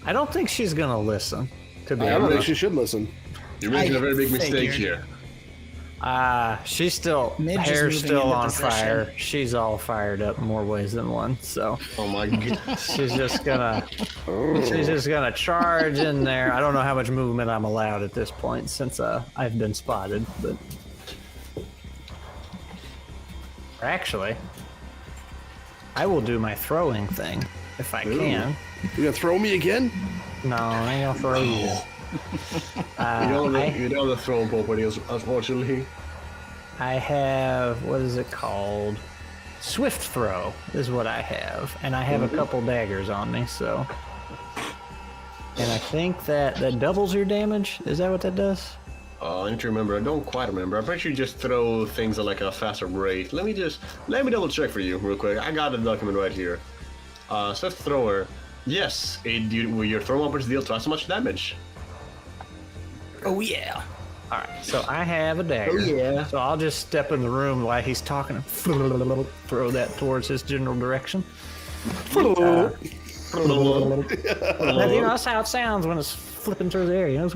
I don't think she's gonna listen. To be I don't think honest, she should listen. You're making a very big mistake figured. here. she's still Midge is hair's moving still into on position. fire. She's all fired up in more ways than one. So Oh my god. she's just gonna charge in there. I don't know how much movement I'm allowed at this point since I've been spotted, but actually, I will do my throwing thing if I can. You gonna throw me again? No, I ain't gonna throw you. You don't have the throwing property, unfortunately. I have, what is it called? Swift throw is what I have, and I have a couple daggers on me, so. And I think that doubles your damage. Is that what that does? I need to remember. I don't quite remember. I'm pretty sure you just throw things at like a faster rate. Let me double check for you real quick. I got the document right here. Swift thrower. Yes, your throw weapons deal twice as much damage. Oh yeah. All right, so I have a dagger. Oh, yeah. So I'll just step in the room while he's talking and throw that towards his general direction. You know, that's how it sounds when it's flipping through the air. You know?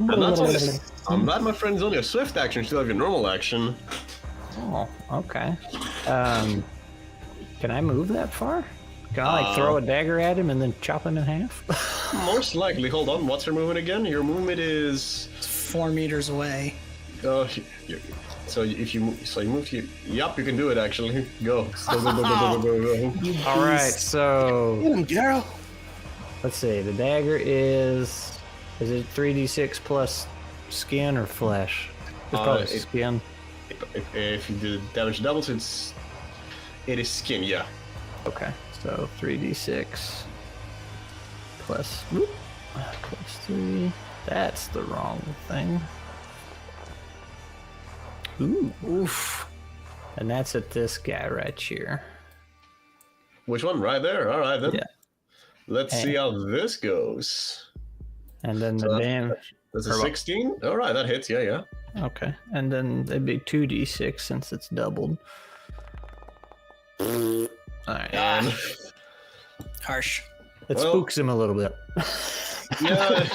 I'm glad my friend's only a swift action instead of your normal action. Oh, okay. Can I move that far? Can I like throw a dagger at him and then chop him in half? Most likely. Hold on. What's your movement again? Your movement is. It's 4 meters away. So if you move to. Yup, you can do it actually. Go. Go. You All right, beast. so Get him, Geralt. let's see. The dagger is it 3d6 plus skin or flesh? It's probably skin. If you do damage doubles, it is skin. Yeah. Okay, so 3d6 plus 3. That's the wrong thing. Ooh, oof. And that's at this guy right here. Which one? Right there. All right then. Yeah. Let's see how this goes. And then the damage. That's a 16. All right, that hits. Yeah. Okay, and then it'd be 2d6 since it's doubled. All right. And Harsh. It well- spooks him a little bit. yeah,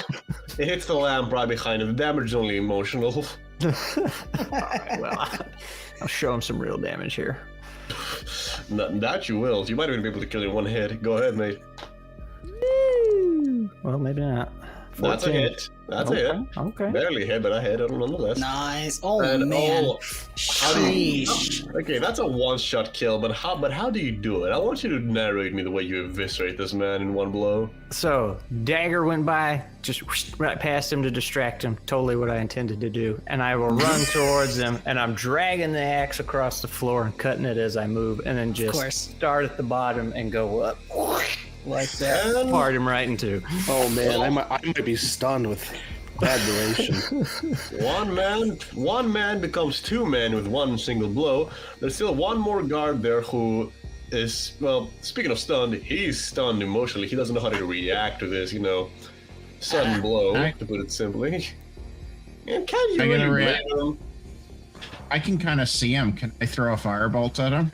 it hits the lamp right behind him. The damage is only emotional. Alright, well, I'll show him some real damage here. That you will. You might even be able to kill in one hit. Go ahead, mate. Well, maybe not. That's a 14. hit. That's okay. a hit. Okay. Barely hit, but I hit it nonetheless. Nice. Oh And, man. how do you- Sheesh. Okay, that's a one-shot kill, but how do you do it? I want you to narrate me the way you eviscerate this man in one blow. So, dagger went by, just right past him to distract him. Totally what I intended to do. And I will run towards him, and I'm dragging the axe across the floor and cutting it as I move, and then just course. start at the bottom and go up like that. And- Part him right in two. Oh man, I might be stunned with bad duration. One man becomes 2 men with one single blow. There's still one more guard there who is, well, speaking of stunned, he's stunned emotionally. He doesn't know how to react to this, sudden blow, to put it simply. And can you really blame him? I can kind of see him. Can I throw a firebolt at him?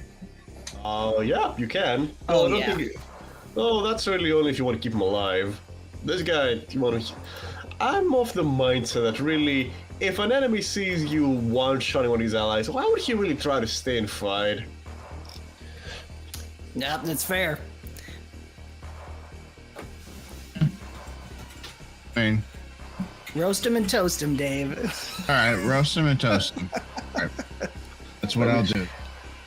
Yeah, you can. Oh, I don't yeah. think. Oh, that's really only if you want to keep him alive. This guy, I'm of the mindset that really, if an enemy sees you one-shotting one of his allies, why would he really try to stay and fight? Yep, that's fair. I mean, Roast him and toast him, Dave. all right, roast him and toast him. All right. That's what I'll do.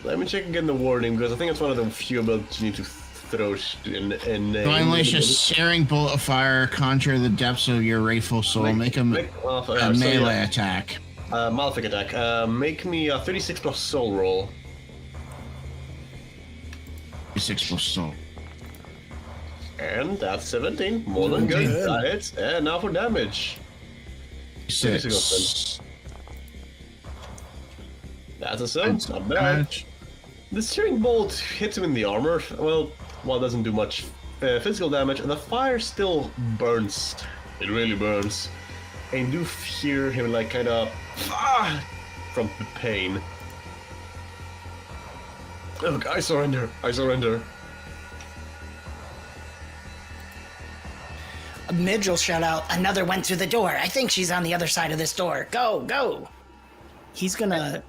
Let me check again the warning, because I think it's one of the few abilities you need to throw in. So I unleash a searing bolt of fire, conjure the depths of your wrathful soul, make a melee attack. Malefic attack. Make me a 36 plus soul roll. 6 plus soul. And that's 17. More than good. That hits. And now for damage. 6. That's a 7. Not bad. The searing bolt hits him in the armor. Well, it doesn't do much physical damage, and the fire still burns. It really burns. And you do hear him like kind of from the pain. Look, I surrender. I surrender. Midge will shout out, another went through the door. I think she's on the other side of this door. Go, go. He's gonna,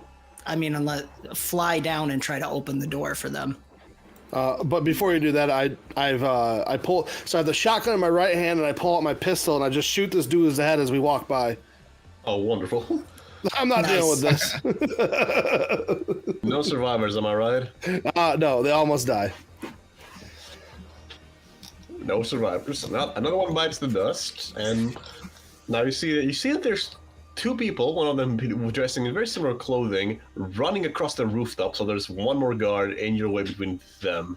fly down and try to open the door for them. But before you do that, I pull. So I have the shotgun in my right hand, and I pull out my pistol, and I just shoot this dude in the head as we walk by. Oh, wonderful. I'm not dealing with this. No survivors, am I right? No, they almost die. No survivors. Another one bites the dust, and now you see that there's two people, one of them dressing in very similar clothing, running across the rooftop. So there's one more guard in your way between them.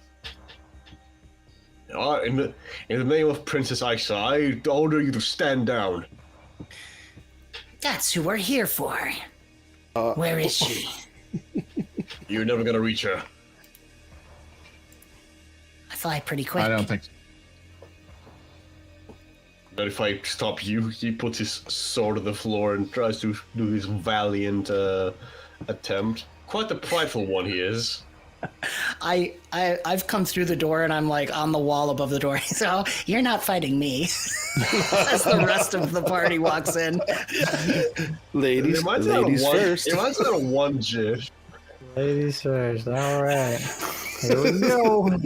In the name of Princess 𝐒𝐫𝐢𝐸, I order you to stand down. That's who we're here for. Where is she? You're never gonna reach her. I fly pretty quick. I don't think so. But if I stop you, he puts his sword on the floor and tries to do this valiant attempt. Quite the prideful one he is. I've come through the door and I'm like on the wall above the door. So you're not fighting me. As the rest of the party walks in. Ladies first. It reminds me of one GIF. Ladies first. All right. Here we go.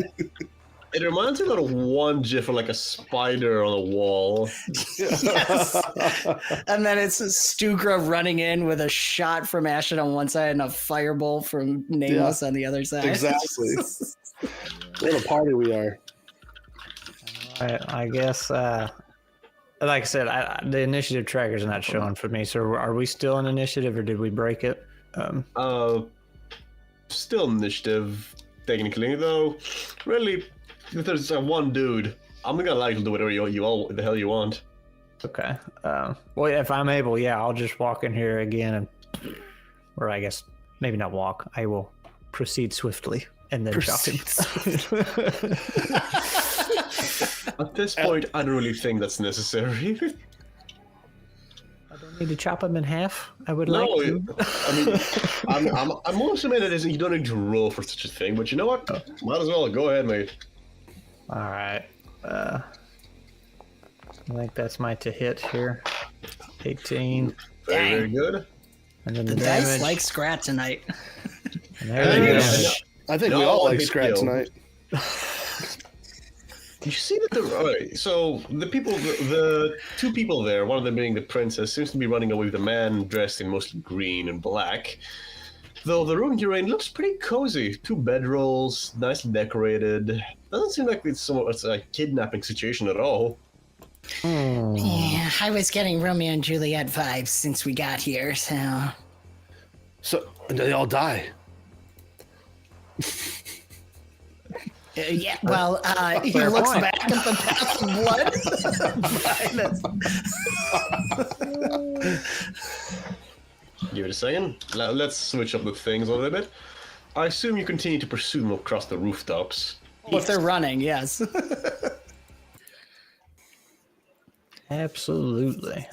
It reminds me of one GIF of like a spider on a wall. Yes. And then it's Stugra running in with a shot from Ashen on one side and a firebolt from Nameless on the other side. Exactly. What a party we are. I guess, like I said, the initiative tracker's not showing for me. So are we still in initiative or did we break it? Still initiative, technically, though. Really, if there's one dude, I'm gonna let you do whatever the hell you want. Okay. Well, if I'm able, yeah, I'll just walk in here again, or I guess maybe not walk. I will proceed swiftly and then chop him. At this point, I don't really think that's necessary. I don't need to chop him in half. I would No, like to. I mean, I'm more assuming that you don't need to roll for such a thing, but you know what? Might as well. Go ahead, mate. All right. I think that's my to hit here. 18. Very, very good. And then The the dice damage. like Scrat tonight. And there we go. I think No, we all I like think Scrat so. tonight. You see that alright, so the two people there, one of them being the princess, seems to be running away with a man dressed in mostly green and black. Though the room you're in looks pretty cozy. 2 bedrolls, nicely decorated. Doesn't seem like it's a kidnapping situation at all. Yeah, I was getting Romeo and Juliet vibes since we got here, so... So they all die. Yeah, well, he Fair looks point. back at the path of blood. Give it a second. Let's switch up the things a little bit. I assume you continue to pursue them across the rooftops. Well, if they're running, yes. Absolutely.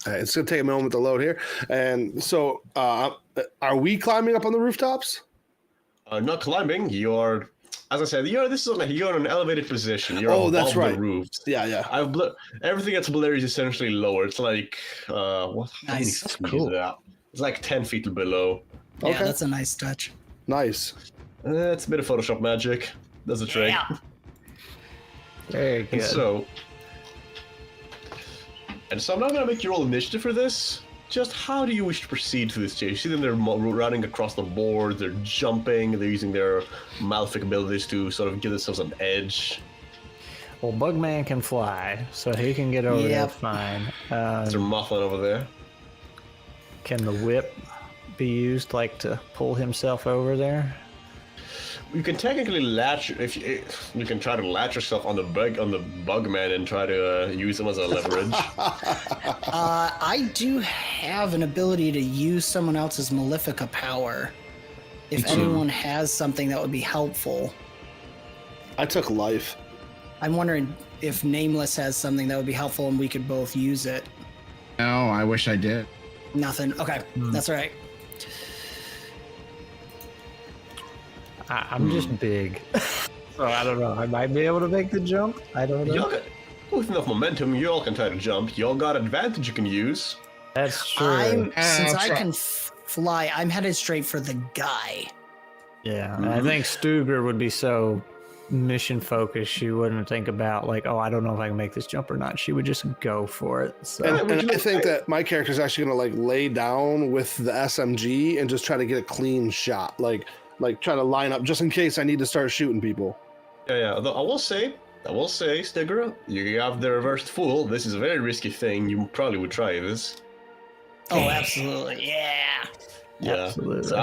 It's going to take a moment to load here. And so, are we climbing up on the rooftops? Not climbing. You're, as I said, you're on an elevated position. You're above that's right. the roofs. Yeah. Everything that's below is essentially lower. It's like what? How many Nice. feet is that? It's like 10 feet below. Yeah, Okay. that's a nice touch. Nice. It's a bit of Photoshop magic. Does the trick. Yeah. Very good. And so I'm not going to make you roll initiative for this. Just how do you wish to proceed through this stage? You see them, they're running across the board, they're jumping, they're using their malefic abilities to sort of give themselves an edge. Well, Bugman can fly, so he can get over there Yep. fine. They're muffling over there. Can the whip be used, like, to pull himself over there? You can technically latch if you can try to latch yourself on the bugman and try to use him as a leverage. I do have an ability to use someone else's Malefica power. If anyone has something that would be helpful. I took life. I'm wondering if Nameless has something that would be helpful and we could both use it. No, I wish I did. Nothing. Okay, that's all right. I'm just big. So I don't know. I might be able to make the jump. I don't know. Y'all got, with enough momentum, you all can try to jump. Y'all got advantage you can use. That's true. Since I'll I try. can fly, I'm headed straight for the guy. Yeah, and I think Stuger would be so mission focused. She wouldn't think about like, oh, I don't know if I can make this jump or not. She would just go for it. So And I think that my character is actually going to like lay down with the SMG and just try to get a clean shot. Like try to line up just in case I need to start shooting people. Yeah. Although I will say, Stigger, you have the reversed fool. This is a very risky thing. You probably would try this. Oh, absolutely. Yeah. Yeah. Absolutely. So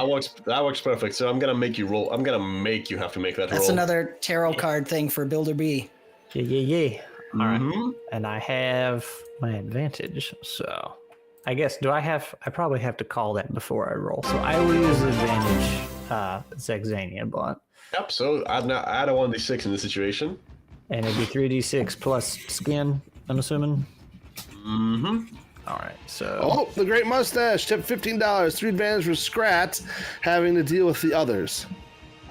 that works perfect. So I'm gonna make you roll. I'm gonna make you have to make that roll. That's another tarot card thing for Builder B. yeah. All right. Mhm. And I have my advantage. So I guess I probably have to call that before I roll. So I will use the advantage 𝐒𝐥𝐬𝐲𝐿 blunt. Yep. So add a 1d6 in this situation. And it'd be 3d6 plus skin, I'm assuming. Mm-hmm. All right, so Oh, the great mustache. Tip $15. 3 advantage for Scrat having to deal with the others.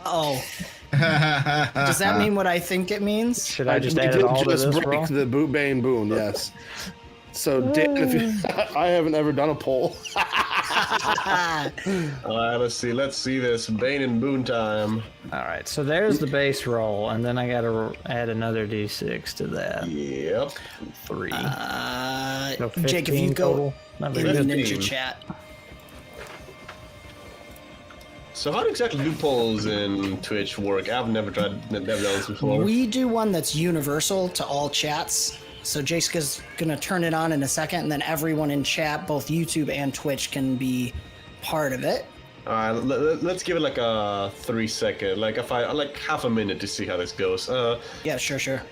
Oh, does that mean what I think it means? should I just We add it did all to just this break roll? the Bane boon, yes. So, Dan, if you, I haven't ever done a poll. Let's see this. Bane and Boon time. All right, so there's the base roll, and then I got to add another d6 to that. Yep. 3. So Jake, if 15 you go total. Not in very the good. ninja 15. chat. So how exactly do polls in Twitch work? I've never done this before. We do one that's universal to all chats. So Jake's gonna turn it on in a second, and then everyone in chat, both YouTube and Twitch, can be part of it. Let's give it like a 3 second, like half a minute to see how this goes. Yeah, sure.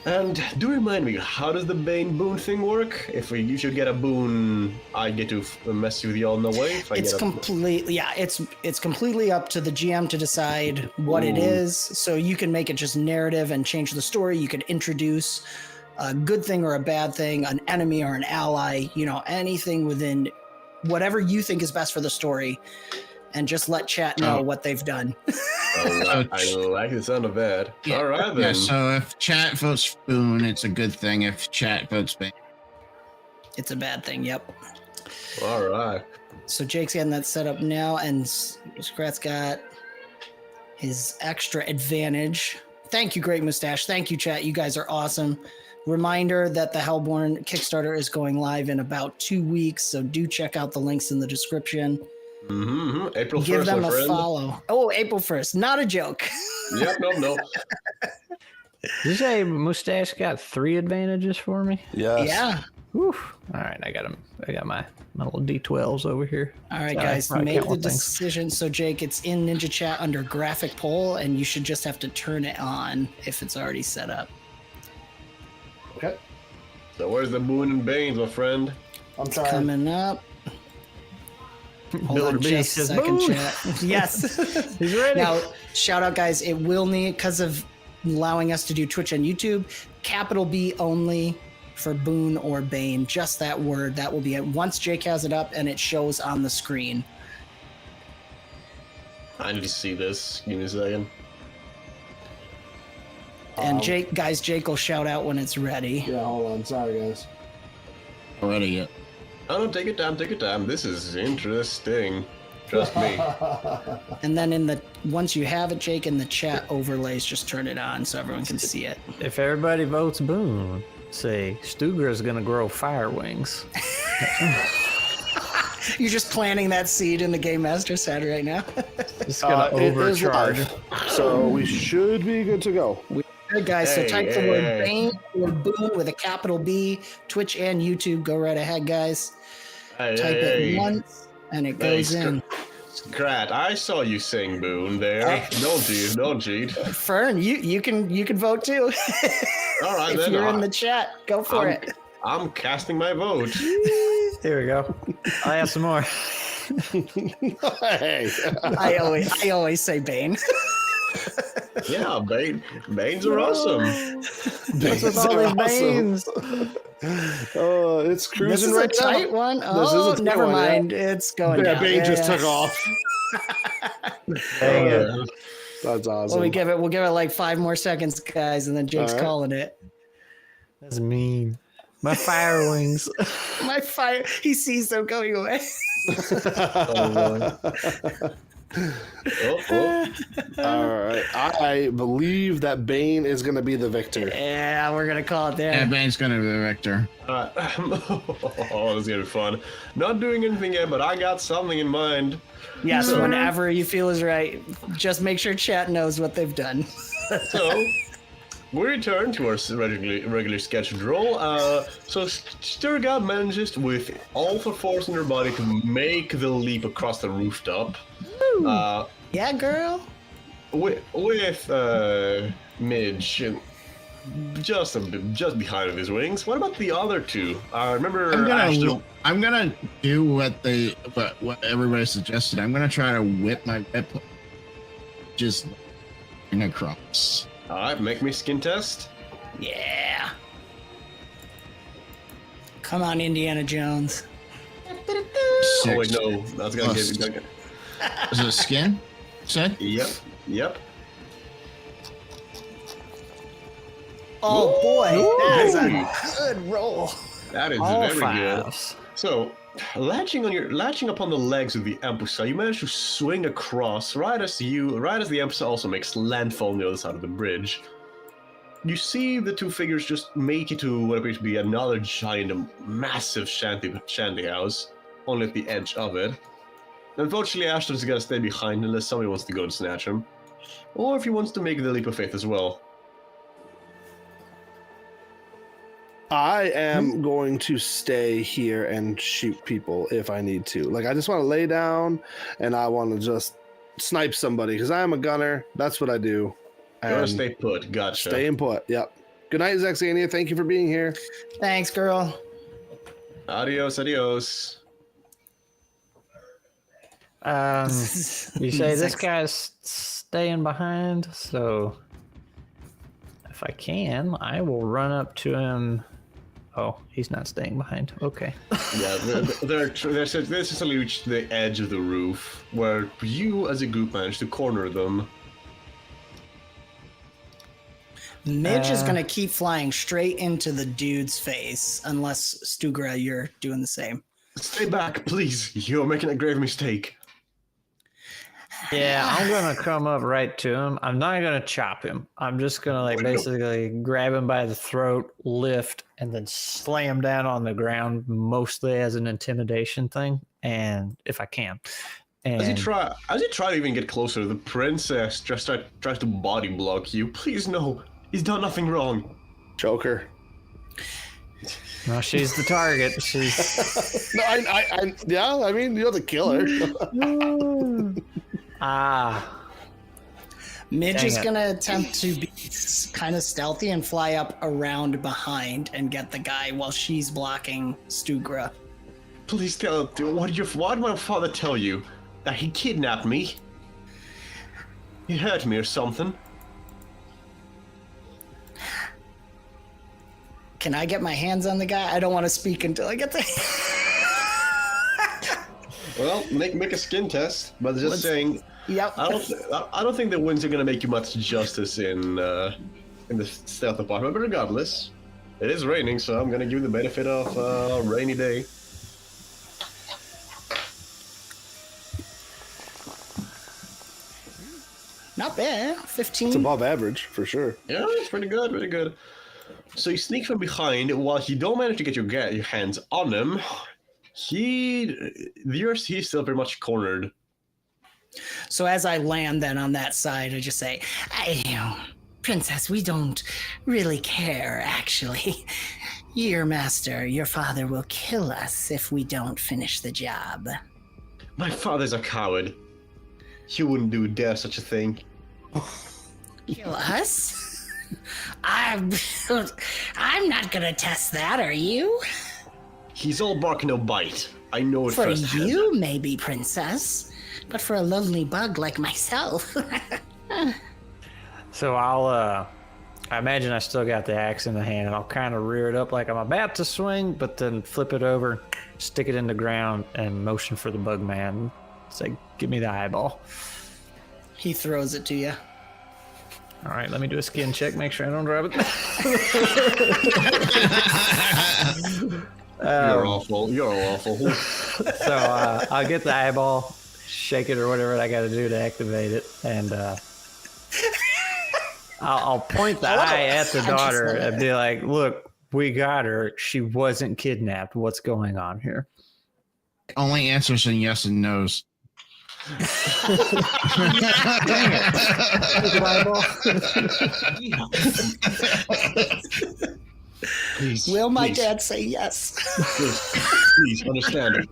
And do remind me, how does the Bane boon thing work? If you should get a boon, I get to mess with y'all in the way. If I It's get a- completely it's completely up to the GM to decide what it is. So you can make it just narrative and change the story. You could introduce a good thing or a bad thing, an enemy or an ally, anything within whatever you think is best for the story, and just let chat know what they've done. I like the sound of that. All right then. Yeah, so if chat votes Boon, it's a good thing. If chat votes Bane. It's a bad thing. Yep. All right. So Jake's getting that set up now, and Scrat's got his extra advantage. Thank you, Great Mustache. Thank you, chat. You guys are awesome. Reminder that the Hellborn Kickstarter is going live in about 2 weeks, so do check out the links in the description. Mm-hmm. April 1st, Give them my a friend. follow. Oh, April 1st. Not a joke. Yep, no. Did you say Mustache got 3 advantages for me? Yes. Yeah. Whew. All right, I got my little D12s over here. All right, Sorry, guys. I Make can't the want things. decision. So, Jake, it's in Ninja Chat under graphic poll, and you should just have to turn it on if it's already set up. Okay. So where's the Boon and Banes, my friend? I'm It's trying. coming up. Hold on just a second, chat. Yes. He's ready. Now, shout out, guys. It will need, because of allowing us to do Twitch and YouTube, capital B only for Boon or Bane. Just that word. That will be it. Once Jake has it up and it shows on the screen. I need to see this. Give me a second. And Jake will shout out when it's ready. Yeah, hold on. Sorry, guys. Already yet. Oh, no, take it down, take it down. This is interesting. Trust me. And then once you have it, Jake, in the chat overlays, just turn it on so everyone can see it. If everybody votes Boone, say 𝐿𝐵𝐲𝐻 is gonna grow fire wings. You're just planting that seed in the Game Master side right now. It's gonna It is overcharge. live, so we should be good to go. Good, guys. So Hey, type the hey, word hey. Bane or Boon with a capital B, Twitch and YouTube. Go right ahead, guys. Hey, Type hey, it once, and it Hey, goes in. Scrat, I saw you sing Boone there. Don't cheat. Fern, you can vote too. All right, If then. you're in the chat, go for it. I'm casting my vote. Here we go. I have some more. Hey. I always say Bane. Yeah, Banes are awesome. What's with all these Banes? Oh, it's This cruising is a right tight now. one. is Oh, a tight never one, yeah. mind. It's going Yeah, down. Bane just Yeah. took off. Dang it. That's awesome. We'll give it like 5 more seconds, guys, and then Jake's All right. calling it. That's mean. My fire wings. My fire. He sees them going away. Oh. All right. I believe that Bane is going to be the victor. Yeah, we're gonna call it there. Yeah, Bane's gonna be the victor. Oh, this is gonna be fun. Not doing anything yet, but I got something in mind. Yes, whenever you feel is right, just make sure chat knows what they've done. So, we return to our regular scheduled role. So Sturga manages, with all her force in her body, to make the leap across the rooftop. Yeah, girl. With Midge just behind of his wings. What about the other two? Remember, I'm gonna do what everybody suggested. I'm gonna try to whip my whip just across. All right, make me a skin test. Yeah. Come on, Indiana Jones. Oh wait, no, that's gonna Plus- give you. Is it a skin? Said? Yep. Oh boy, that's a Ooh. good roll. That is All very good. fives. So, latching upon the legs of the 𝐿𝐵𝐲𝐻, you manage to swing across right as the 𝐿𝐵𝐲𝐻 also makes landfall on the other side of the bridge. You see the two figures just make it to what appears to be another giant, massive shanty house, only at the edge of it. Unfortunately, Ashton's gotta stay behind unless somebody wants to go and snatch him, or if he wants to make the leap of faith as well. I am going to stay here and shoot people if I need to. Like, I just want to lay down and I want to just snipe somebody because I am a gunner. That's what I do. You wanna And stay put, gotcha. stay in put. Yep. Good night, 𝐿𝐵𝐲𝐻. Thank you for being here. Thanks, girl. Adios. You say this guy's staying behind, so if I can, I will run up to him. Oh, he's not staying behind. Okay. Yeah, they're essentially reached the edge of the roof, where you as a group managed to corner them. Midge is gonna keep flying straight into the dude's face, unless 𝐿𝐵𝐲𝐻, you're doing the same. Stay back, please. You're making a grave mistake. Yeah, I'm gonna come up right to him. I'm not gonna chop him. I'm just gonna basically grab him by the throat, lift, and then slam down on the ground, mostly as an intimidation thing, and if I can. And As you try to even get closer, the princess just tries to body block you. Please no, he's done nothing wrong. Joker. no, she's the target. She's No, yeah, I mean, you're the killer. Midge Dang is it. gonna attempt to be kind of stealthy and fly up around behind and get the guy while she's blocking 𝐿𝐵𝐲𝐻. Please tell. What did my father tell you? That he kidnapped me? He hurt me or something? Can I get my hands on the guy? I don't want to speak until I get the. Well, make a skin test, but just saying. Yep. I don't think the winds are gonna make you much justice in the stealth department. But regardless, it is raining, so I'm gonna give you the benefit of a rainy day. Not bad. 15. It's above average for sure. Yeah, it's pretty good, pretty good. So you sneak from behind. While you don't manage to get your hands on him, he's still very much cornered. So as I land then on that side, I just say, Princess, we don't really care, actually. Your master, your father will kill us if we don't finish the job. My father's a coward. He wouldn't dare such a thing. Kill us? I'm not gonna test that, are you? He's all bark, no bite. I know it For firsthand. you, maybe, Princess. But for a lonely bug like myself... So I imagine I still got the axe in the hand, and I'll kind of rear it up like I'm about to swing, but then flip it over, stick it in the ground, and motion for the bug man. Say, give me the eyeball. He throws it to you. All right, let me do a skin check, make sure I don't drop it. You're awful. You're awful. So I'll get the eyeball, shake it or whatever I got to do to activate it, and I'll point the eye at the daughter and be like, look, we got her. She wasn't kidnapped. What's going on here? Only answers in yes and no's. Please, Will my please, dad say yes? please understand.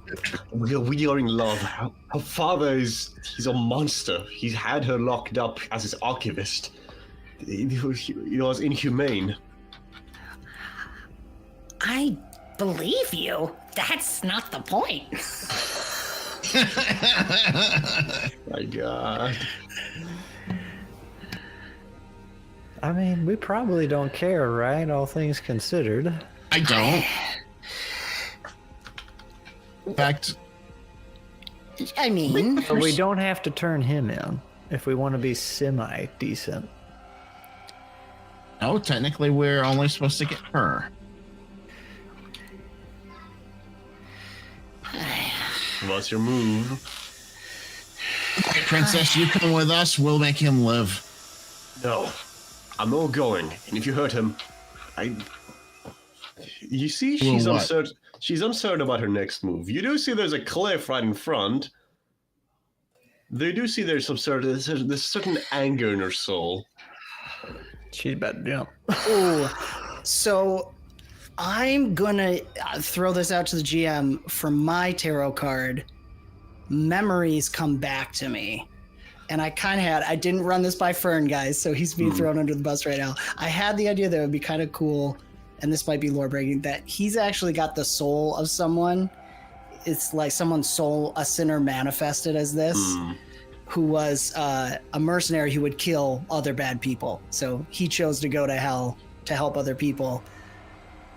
We are in love. Her father he's a monster. He's had her locked up as his archivist. It was inhumane. I believe you. That's not the point. My God. I mean, we probably don't care, right? All things considered. I don't. In fact, I mean, But we don't have to turn him in if we want to be semi-decent. no, technically we're only supposed to get her. What's your move? Princess, you come with us, we'll make him live. No. I'm not going. And if you hurt him, you see, she's Well, what? uncertain. She's uncertain about her next move. You do see there's a cliff right in front. They do see there's there's certain anger in her soul. She's about to jump. oh, so I'm gonna throw this out to the GM for my tarot card. Memories come back to me. And I didn't run this by Fern, guys, so he's being thrown under the bus right now. I had the idea that it would be kind of cool, and this might be lore breaking, that he's actually got the soul of someone. It's like someone's soul, a sinner manifested as this, who was a mercenary who would kill other bad people. So he chose to go to hell to help other people.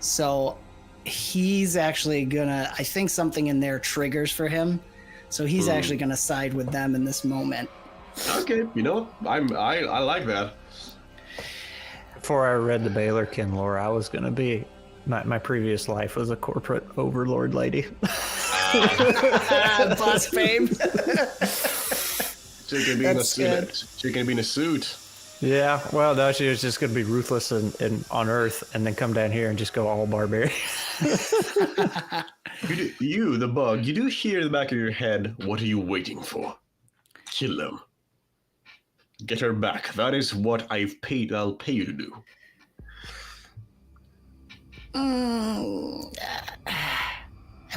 So he's actually gonna, I think something in there triggers for him. So he's actually gonna side with them in this moment. Okay, you know, I like that. Before I read the 𝐆𝐫𝐢𝐦𝐿 lore, I was going to be... My previous life was a corporate overlord lady. Boss babe. Chicken being a suit. Chicken being a suit. Yeah, well, no, she was just going to be ruthless and on Earth and then come down here and just go all barbarian. You, the bug, you do hear in the back of your head, what are you waiting for? Kill them. Get her back. That is what I'll pay you to do. I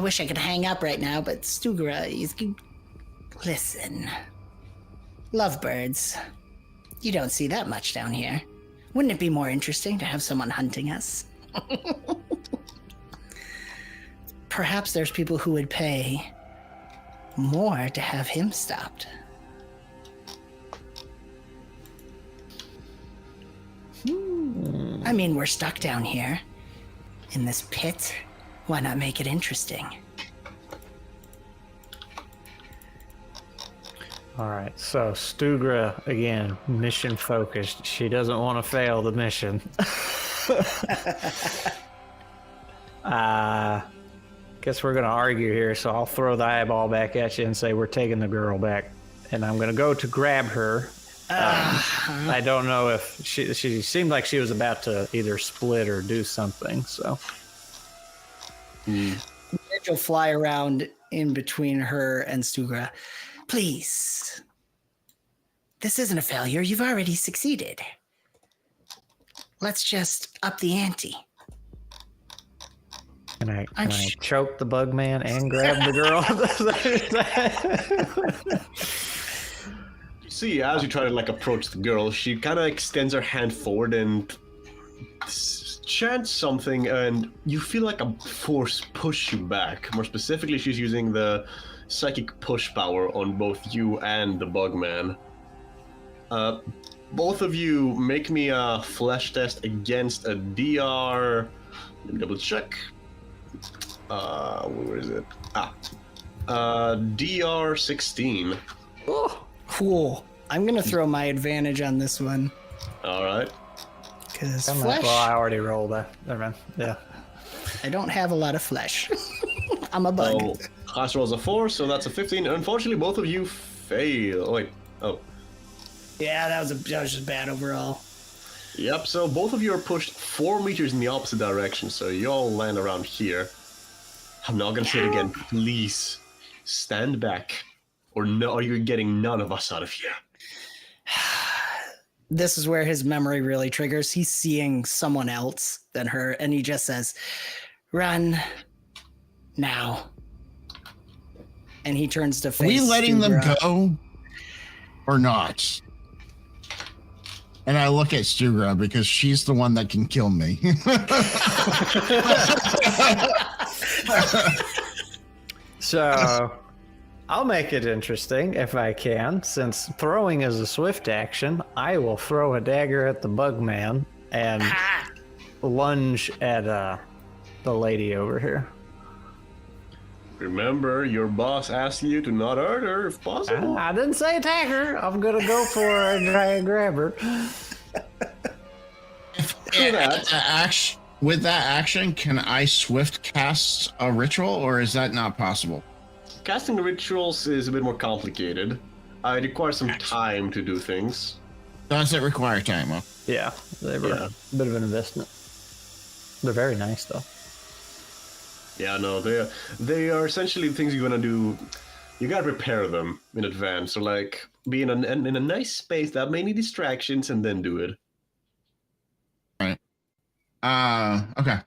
wish I could hang up right now, but 𝐒𝐪𝐿, listen. Lovebirds. You don't see that much down here. Wouldn't it be more interesting to have someone hunting us? perhaps there's people who would pay more to have him stopped. I mean, we're stuck down here in this pit. Why not make it interesting? All right, so Stugra, again, mission focused. She doesn't want to fail the mission. Guess we're going to argue here, so I'll throw the eyeball back at you and say we're taking the girl back. And I'm going to go to grab her. I don't know if she seemed like she was about to either split or do something, so. You'll fly around in between her and Stugra. Please. This isn't a failure. You've already succeeded. Let's just up the ante. Can I choke the bug man and grab the girl? See, as you try to like approach the girl, she kind of extends her hand forward and chants something, and you feel like a force push you back. More specifically, she's using the psychic push power on both you and the bugman. Both of you make me a flesh test against a DR. Let me double check. Where is it? DR 16. Oh, cool. I'm gonna throw my advantage on this one. All right. Because Well, flesh, I already rolled that. Never mind. Yeah. I don't have a lot of flesh. I'm a bug. So, class rolls a 4, so that's a 15. Unfortunately, both of you fail. Wait. Oh. Yeah, that was just bad overall. Yep, so both of you are pushed 4 meters in the opposite direction, so you all land around here. I'm not gonna say it again. Please stand back, or you're getting none of us out of here. This is where his memory really triggers. He's seeing someone else than her, and he just says, "Run now." And he turns to face. Are we letting them Stugra. go or not? And I look at Stugra because she's the one that can kill me. So I'll make it interesting if I can. Since throwing is a swift action, I will throw a dagger at the bug man and lunge at the lady over here. Remember, your boss asked you to not hurt her if possible. I didn't say attack her. I'm gonna go for her and try and grab her. With that action, can I swift cast a ritual, or is that not possible? Casting the rituals is a bit more complicated. It requires some time to do things. Does it require time? Huh? Yeah, they were a bit of an investment. They're very nice though. Yeah, no, they are essentially things you're gonna do. You gotta prepare them in advance, so like be in a nice space that may need distractions, and then do it. Okay.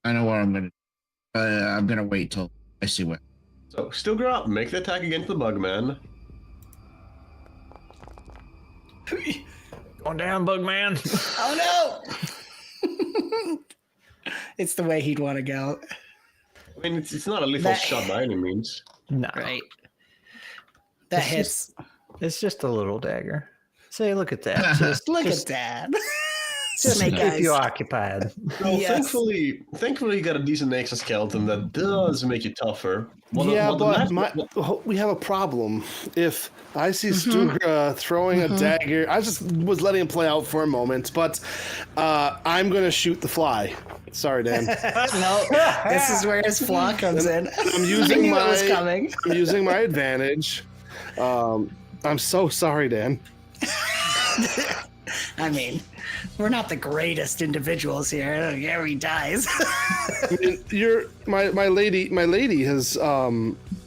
I know what I'm gonna. I'm gonna wait till I see what. So, still grow up. Make the attack against the bugman. Going down, bug man. Oh no! It's the way he'd want to go. I mean, it's not a lethal That- shot by any means. No, Right. That It's hits. it's just a little dagger. Say, look at that. Just Look just, at that. just Snake keep eyes. you occupied. Well, Yes. thankfully, you got a decent exoskeleton that does make you tougher. Well, We have a problem. If I see Stugra throwing a dagger, I just was letting him play out for a moment, but I'm going to shoot the fly. Sorry, Dan. No, this is where his flaw comes in. I'm I using knew it was coming. I'm using my advantage. I'm so sorry, Dan. I mean, we're not the greatest individuals here. Gary dies. I mean, my lady has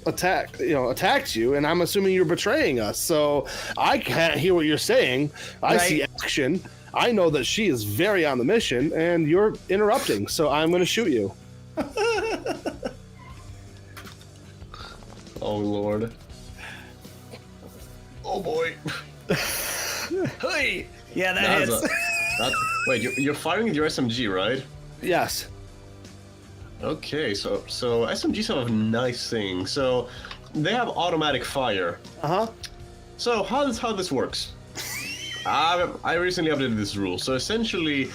attacked you, and I'm assuming you're betraying us. So I can't hear what you're saying. I see action. I know that she is very on the mission, and you're interrupting. So I'm going to shoot you. Oh Lord. Oh boy. Hey, yeah, that hits. Wait, you're firing with your SMG, right? Yes. Okay, so SMGs have a nice thing. So they have automatic fire. So how this works? I recently updated this rule. So essentially,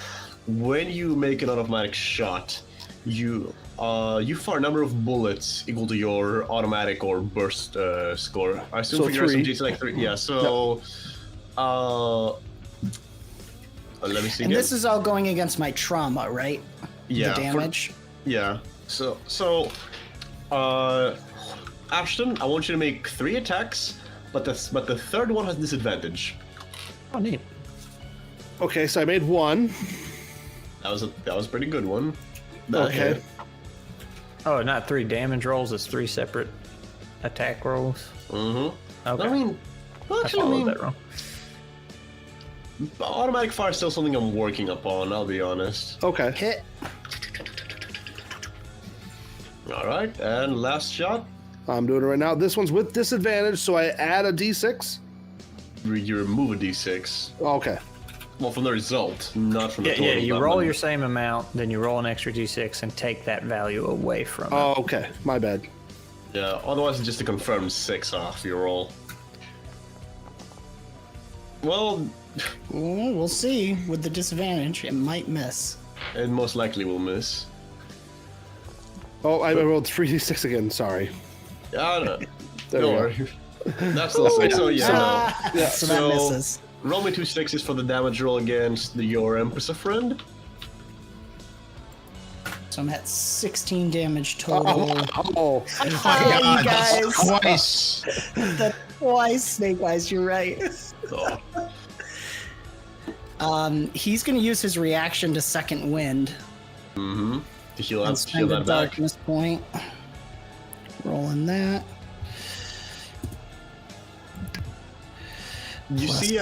when you make an automatic shot, you fire a number of bullets equal to your automatic or burst score. I assume So for your 3. SMG it's like 3. Yeah. So let me see. And again. this is all going against my trauma, right? Yeah, The damage. Yeah. So Ashton, I want you to make 3 attacks, but the third one has disadvantage. Oh, neat. Okay, so I made 1. That was a pretty good one. That Okay. hit. Oh, not 3 damage rolls. It's 3 separate attack rolls. Mm-hmm. Okay. I mean, well, I actually, followed that wrong. automatic fire is still something I'm working upon. I'll be honest. Okay. Hit. All right, and last shot. I'm doing it right now. This one's with disadvantage, so I add a d6. You remove a d6. Okay. Well, from the result, not from the Yeah, total. you but- roll your same amount, then you roll an extra d6 and take that value away from it. Oh, okay. My bad. Yeah, otherwise it's just a confirmed 6 off your roll. Well, We'll see. With the disadvantage, it might miss. it most likely will miss. Oh, I rolled 3d6 again. Sorry. Yeah, no, There don't we go. worry. That's still 6, so yeah, no. Yeah. So that So- misses. Roll me 2 6s for the damage roll against your Empress of Friend. So I'm at 16 damage total. Oh, Hi, God, you that's guys. twice. That's twice, Snake Eyes. You're right. Oh. He's going to use his reaction to Second Wind Mm-hmm. To heal and up, spend heal a that back. darkness point. Rolling that. You see,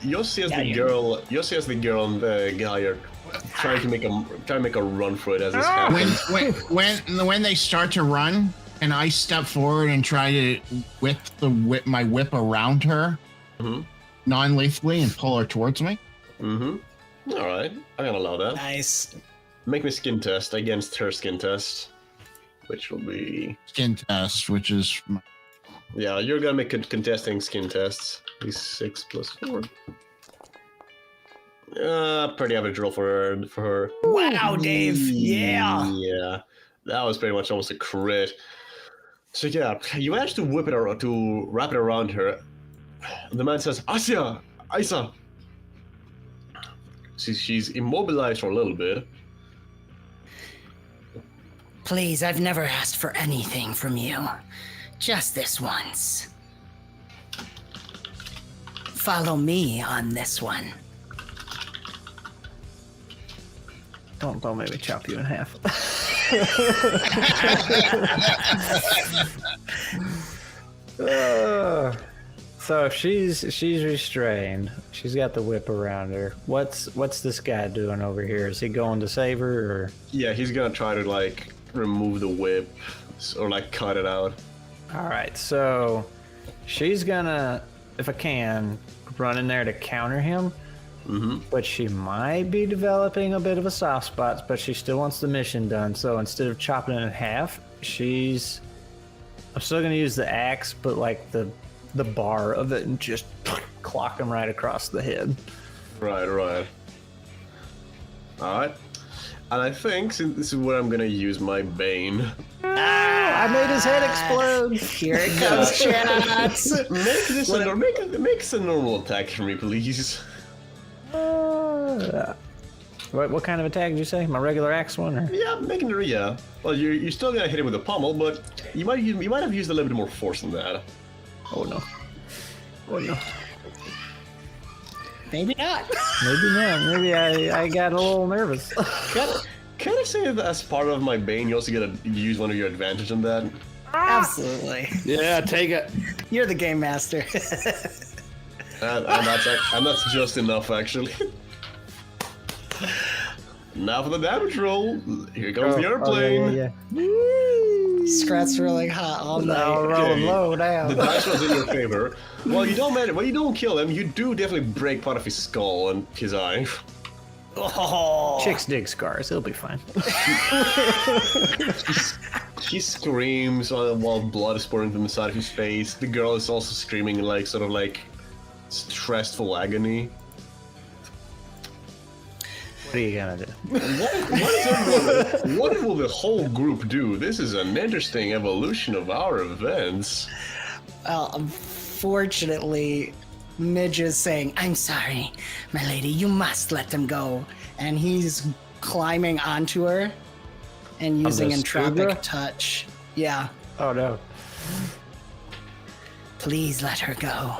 you'll see as Yeah, the you- girl, you'll see as the girl and the guy are trying to make a run for it as this happens. When they start to run, and I step forward and try to whip my whip around her, Mhm. non-lethally, and pull her towards me. Mm-hmm. All right, I can allow that. Nice. Make me skin test against her skin test, which will be Skin test, which is yeah. You're gonna make contesting skin tests. These 6 plus 4. Pretty average roll for her. Wow, Dave. Yeah. Yeah, that was pretty much almost a crit. So yeah, you managed to whip it around, to wrap it around her. The man says, "Asya, Isa." She's immobilized for a little bit. Please, I've never asked for anything from you. Just this once. Follow me on this one. Don't make me chop you in half. So if she's restrained, she's got the whip around her. What's this guy doing over here? Is he going to save her, or? Yeah, he's gonna try to like remove the whip or like cut it out. All right, so she's gonna, if I can, run in there to counter him. Mm-hmm. But she might be developing a bit of a soft spot, but she still wants the mission done. So instead of chopping it in half, I'm still gonna use the axe, but like the bar of it, and just clock him right across the head. Right. All right. And I think since this is where I'm gonna use my Bane. I made his head explode. Here it comes, chats. Make this make this a normal attack for me, please. What kind of attack did you say? My regular axe one, or? Yeah, making it. Yeah. Well, you're still gonna hit it with a pommel, but you might have used a little bit more force than that. Oh no. Maybe not. Maybe not. Maybe I got a little nervous. Can I say that as part of my Bane, you also get to use one of your advantage on that? Absolutely. yeah, take it. You're the game master. And that's just enough, actually. Now for the damage roll. Here comes the airplane. Yeah. Scrat's rolling hot all night. I'll roll low The down. dice was in your favor. Well, you don't kill him. You do definitely break part of his skull and his eye. Oh, Chicks dig scars. It'll be fine. He screams while blood is pouring from the side of his face. The girl is also screaming like sort of like stressful agony. What are you gonna do? What will the whole group do? This is an interesting evolution of our events. well, unfortunately, Midge is saying, "I'm sorry, my lady, you must let them go." And he's climbing onto her and using the entropic Struga? touch. Yeah. Oh no. Please let her go.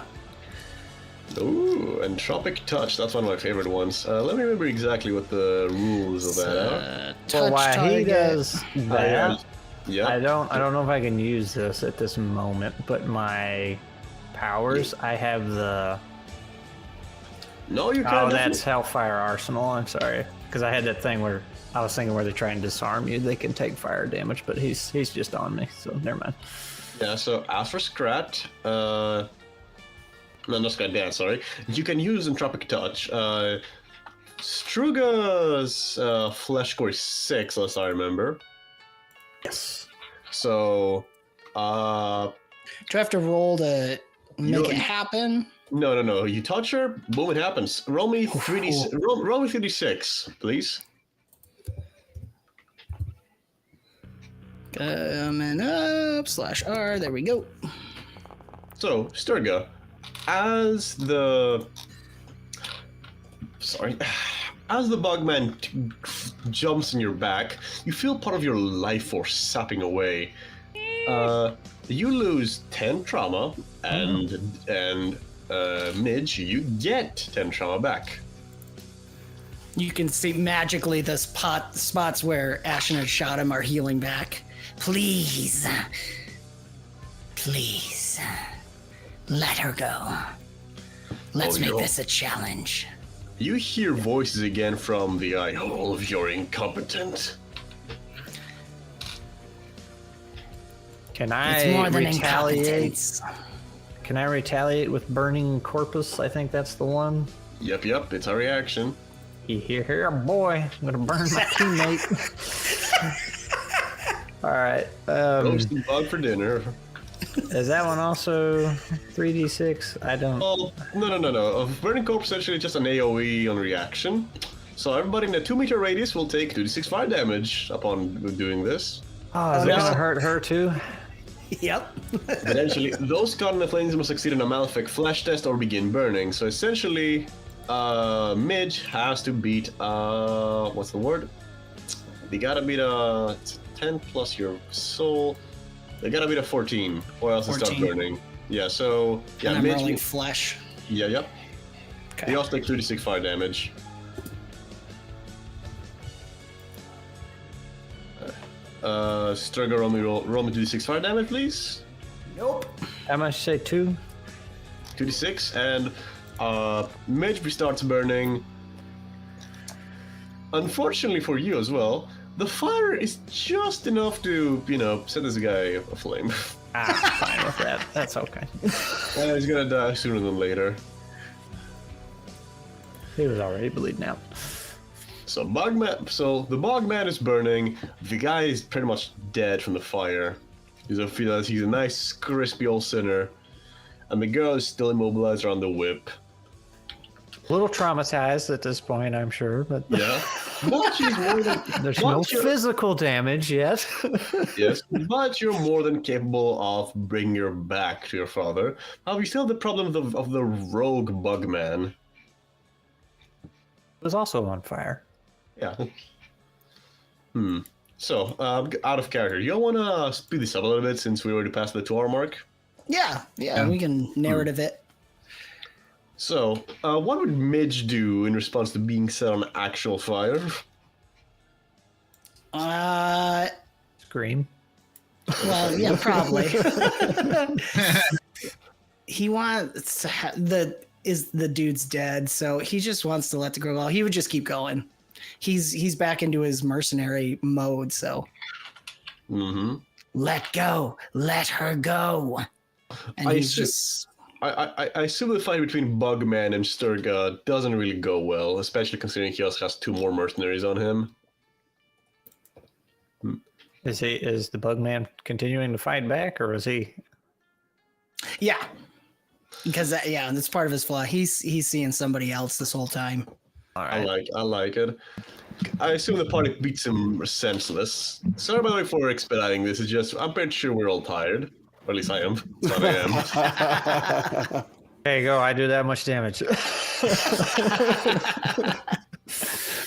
Ooh, entropic touch. That's one of my favorite ones. Let me remember exactly what the rules of that are. Touch Well, while he target. does that, Yeah. I don't know if I can use this at this moment, but my powers, I have the No, you can't. that's Hellfire Arsenal. I'm sorry, because I had that thing where I was thinking where they're trying to disarm you, they can take fire damage, but he's just on me, so never mind. Yeah, so as for Scrat, no, not Scrat Dance, sorry. You can use Entropic Touch. Struga's Flesh score is 6, as I remember. Yes. So, Do I have to roll to make it happen? no. You touch her, boom, it happens. Roll me 3D, roll me 3d6, please. Coming up, /R, there we go. So, Sturga, as the bugman jumps in your back, you feel part of your life force sapping away. You lose 10 trauma, and Midge, you get 10 trauma back. You can see magically the spots where Ashen had shot him are healing back. Please, let her go. Let's make this a challenge. You hear voices again from the eye hole of your incompetent. Can I It's more than retaliate? incompetence. Can I retaliate with Burning Corpus? I think that's the one. Yep, it's a reaction. Here, boy. I'm gonna burn my teammate. All right. Roasted bug for dinner. Is that one also 3d6? I don't. Oh, no. Burning Corpse is essentially just an AoE on reaction. So everybody in a 2-meter radius will take 2d6 fire damage upon doing this. Oh, is it gonna hurt her too? Yep. Eventually, those caught in the flames must succeed in a malefic flesh test or begin burning. So essentially, Midge has to beat, what's the word? They gotta beat a 10 plus your soul. They gotta beat a 14, or else it starts 14. burning. Yeah, so, yeah, And I'm Midge. rolling flesh. Yeah, yep. Okay. They also take 2d6 fire damage. Struggle, roll me 2d6 fire damage, please. Nope. How much? Say 2. 2d6, and Midge starts burning. Unfortunately for you as well, the fire is just enough to, set this guy aflame. Fine with that. That's okay. And he's gonna die sooner than later. He was already bleeding out. So the Bogman is burning. The guy is pretty much dead from the fire. He's a nice, crispy old sinner. And the girl is still immobilized around the whip. A little traumatized at this point, I'm sure, but Yeah. But she's more than, there's but no you're- physical damage yet. Yes, but you're more than capable of bringing her back to your father. However, you still have the problem of the rogue Bugman. It was also on fire. Yeah. So, out of character. You want to speed this up a little bit since we already passed the 2-hour mark? Yeah, we can narrative it. So, what would Midge do in response to being set on actual fire? Scream. Well, yeah, probably. He wants to the dude's dead, so he just wants to let the girl go. He would just keep going. He's back into his mercenary mode, so Mm-hmm. let go, let her go. And I he's assume- just I assume the fight between Bugman and Sturga doesn't really go well, especially considering he also has 2 more mercenaries on him. Is the Bugman continuing to fight back, or is he? Yeah, because that's part of his flaw. He's seeing somebody else this whole time. All right. I like it. I assume the party beats him senseless. Sorry by the way for expediting this. It's just I'm pretty sure we're all tired. Or at least I am. That's what I am. There you go. I do that much damage.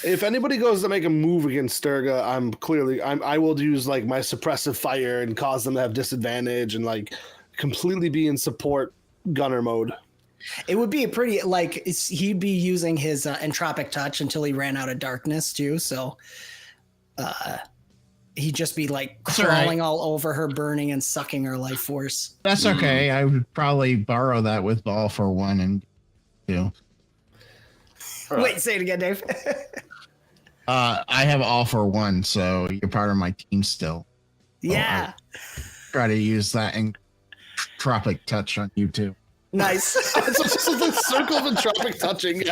If anybody goes to make a move against Sturga, I will use like my suppressive fire and cause them to have disadvantage and like completely be in support gunner mode. It would be a pretty he'd be using his entropic touch until he ran out of darkness too. So he'd just be like crawling all over her, burning and sucking her life force. That's okay. I would probably borrow that with all for one and Right. Wait, say it again, Dave. I have all for one, so you're part of my team still. Yeah. Try to use that entropic touch on you too. Nice. It's just a circle of entropic touching.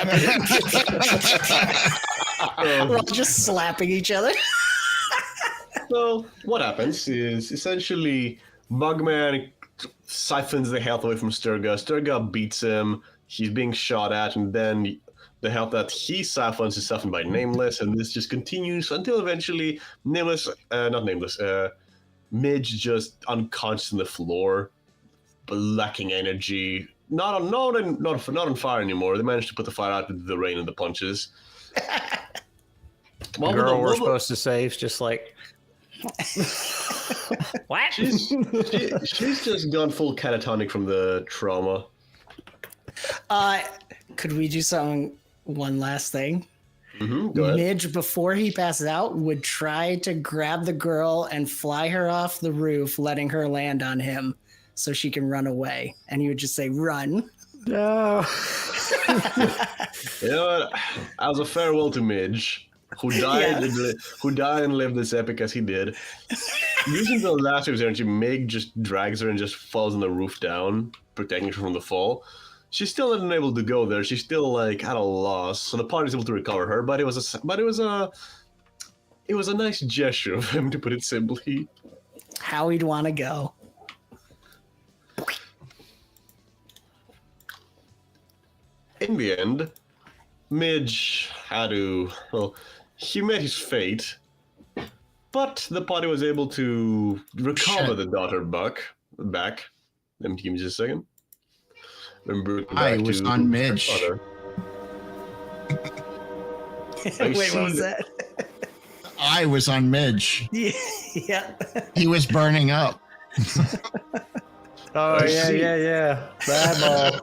We're all just slapping each other. So what happens is essentially Bugman siphons the health away from Sturga. Sturga beats him. He's being shot at, and then the health that he siphons is siphoned by Nameless, and this just continues until eventually Midge just unconscious on the floor, but lacking energy. Not on fire anymore. They managed to put the fire out with the rain and the punches. The girl we're supposed to save, just like what? She's just gone full catatonic from the trauma. Could we do one last thing? Go ahead. Midge, before he passes out, would try to grab the girl and fly her off the roof, letting her land on him so she can run away. And he would just say, run. No. You know what? As a farewell to Midge, who died and lived as epic as he did, using the last of his energy, Meg just drags her and just falls on the roof down, protecting her from the fall. She's still not able to go there. She's still like at a loss. So the party's able to recover her, but it was a nice gesture of him, to put it simply. How he'd want to go. In the end, Midge he met his fate, but the party was able to recover the daughter back. Let me give me just a second. I was on Midge. Wait, what was that? I was on Midge. Yeah. He was burning up. Oh, yeah. Bad ball.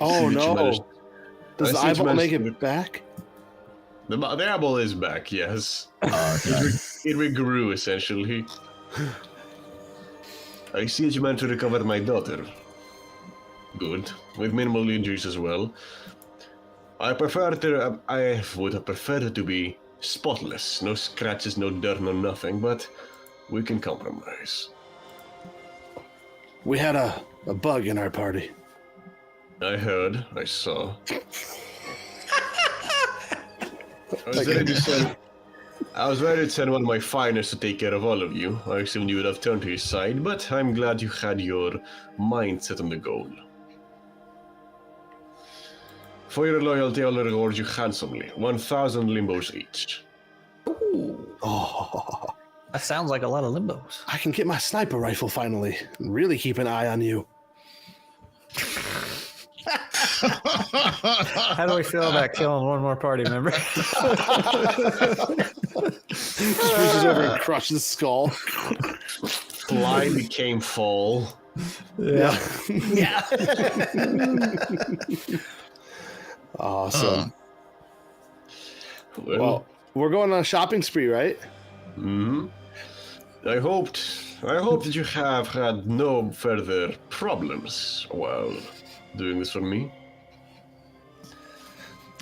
Oh, no. Does the eyeball make it back? The eyeball is back, yes. Okay. It regrew, essentially. I see that you managed to recover my daughter. Good. With minimal injuries as well. I would have preferred it to be spotless. No scratches, no dirt, no nothing, but we can compromise. We had a bug in our party. I heard. I saw. I was ready to send one of my finest to take care of all of you. I assumed you would have turned to his side, but I'm glad you had your mind set on the goal. For your loyalty, I'll reward you handsomely. 1,000 limbos each. Oh, That sounds like a lot of limbos. I can get my sniper rifle finally and really keep an eye on you. How do we feel about killing one more party member? Just reaches over and crushes his skull. Fly became fall. Yeah. Yeah. Awesome. Well, we're going on a shopping spree, right? Mm-hmm. I hope that you have had no further problems while doing this for me.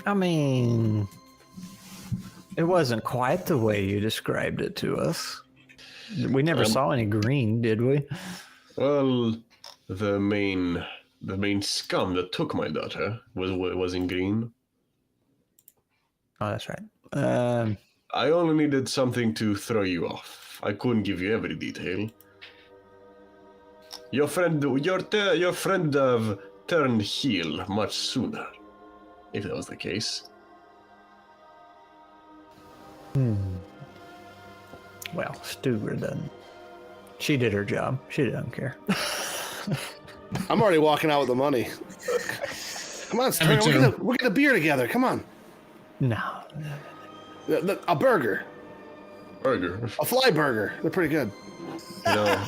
I mean, it wasn't quite the way you described it to us. We never saw any green, did we? Well, the main scum that took my daughter was in green. Oh, that's right. I only needed something to throw you off. I couldn't give you every detail. Your friend have turned heel much sooner, if that was the case. Well, Stuber doesn't. She did her job. She doesn't care. I'm already walking out with the money. Come on, Sterling, we'll get a beer together. Come on. No. A burger. Burger. A fly burger. They're pretty good. You know,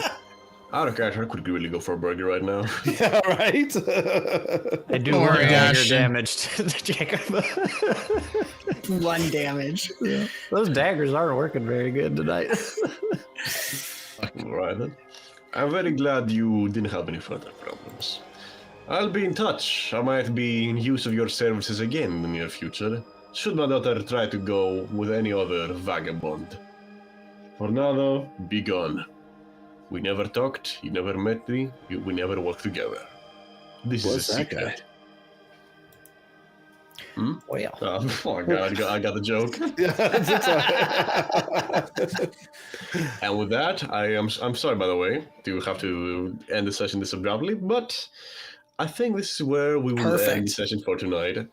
out of character, I could really go for a burger right now. Yeah, right? I do Don't one worry, dagger Ashton. damage to Jacob. 1 damage. Yeah. Those daggers aren't working very good tonight. Right then. I'm very glad you didn't have any further problems. I'll be in touch. I might be in use of your services again in the near future, should my daughter try to go with any other vagabond. For now, though, be gone. We never talked, you never met me, we never worked together. This is a secret. Well. Oh god, I got the joke. And with that, I'm sorry, by the way, to have to end the session this abruptly, but I think this is where we will end the session for tonight.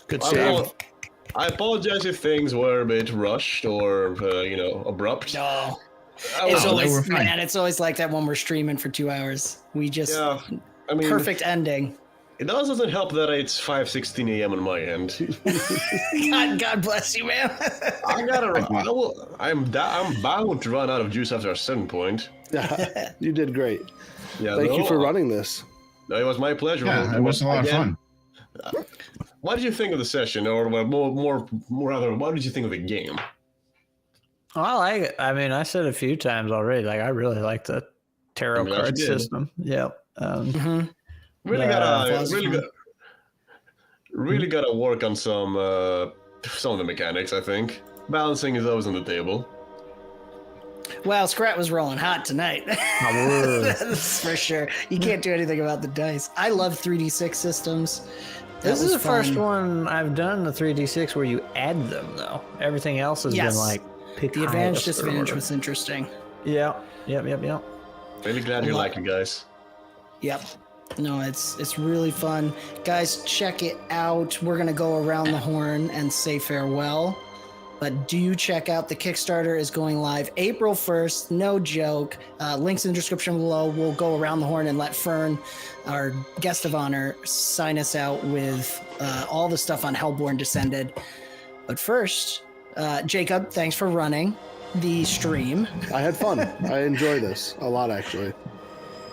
Good save. I apologize if things were a bit rushed or abrupt. No. It's always, man, it's always like that when we're streaming for 2 hours. We just, perfect ending. It doesn't help that it's 5:16 a.m. on my end. God bless you, man. I'm bound to run out of juice after a certain point. Yeah, you did great. Yeah, Thank you for running this. It was my pleasure. Yeah, it was a lot of fun. What did you think of the session, or more rather, what did you think of the game? Well, I like it. I mean, I said a few times already, like, I really like the tarot card system. Yep. Really gotta work on some of the mechanics, I think. Balancing those on the table. Well, Scrat was rolling hot tonight. That's for sure. You can't do anything about the dice. I love 3d6 systems. This is the first one I've done the 3d6 where you add them, though. Everything else has been like pick the advantage disadvantage was interesting. Yeah. Yep. Really glad you like it, guys. Yep. No, it's really fun. Guys, check it out. We're going to go around the horn and say farewell. But do check out the Kickstarter is going live April 1st. No joke. Links in the description below. We'll go around the horn and let Fern, our guest of honor, sign us out with all the stuff on Hellborn Descended. But first, Jacob, thanks for running the stream. I had fun. I enjoy this a lot, actually.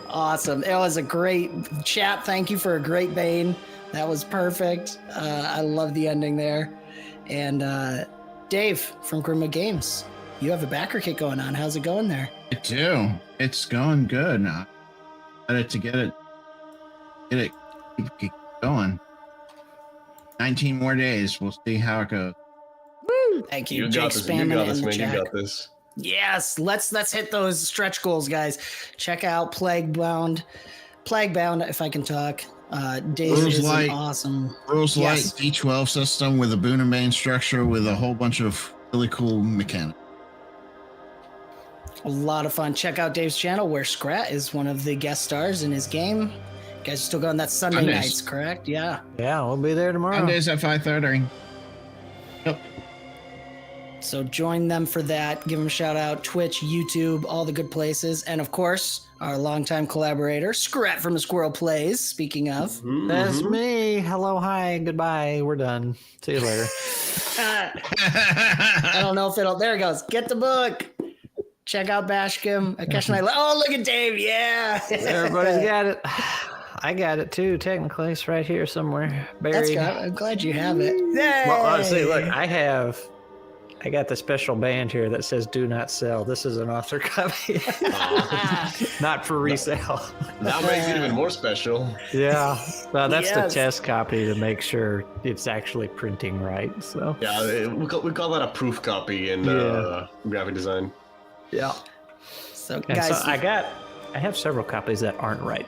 Awesome. It was a great chat. Thank you for a great Bane. That was perfect. I love the ending there. And Dave from 𝐒 Games, you have a backer kit going on. How's it going there? I do. It's going good. I wanted to get it keep going. 19 more days. We'll see how it goes. Woo! Thank you. Jake spamming it in the chat. You got this. Yes, let's hit those stretch goals, guys. Check out Plaguebound, if I can talk. Dave is awesome. Rules Light D12 system with a Boon and Bane structure with a whole bunch of really cool mechanics. A lot of fun. Check out Dave's channel where Scrat is one of the guest stars in his game. You guys are still going that Sunday nights, correct? Yeah. Yeah, we'll be there tomorrow. Sundays at 5:30. Yep. So join them for that. Give them a shout out. Twitch, YouTube, all the good places. And of course, our longtime collaborator, Scrat from 𝐒 Plays. Speaking of. That's me. Hello, hi, goodbye. We're done. See you later. I don't know if it'll. There it goes. Get the book. Check out Bashkim. Oh, look at Dave. Yeah. Everybody's got it. I got it too, technically. It's right here somewhere. Buried. That's good. I'm glad you have it. Yay! Well, honestly, look, I got the special band here that says "Do not sell." This is an author copy, not for resale. That makes it even more special. Yeah, well, that's the test copy to make sure it's actually printing right. So yeah, we call that a proof copy in graphic design. Yeah. So and guys, so I I have several copies that aren't right.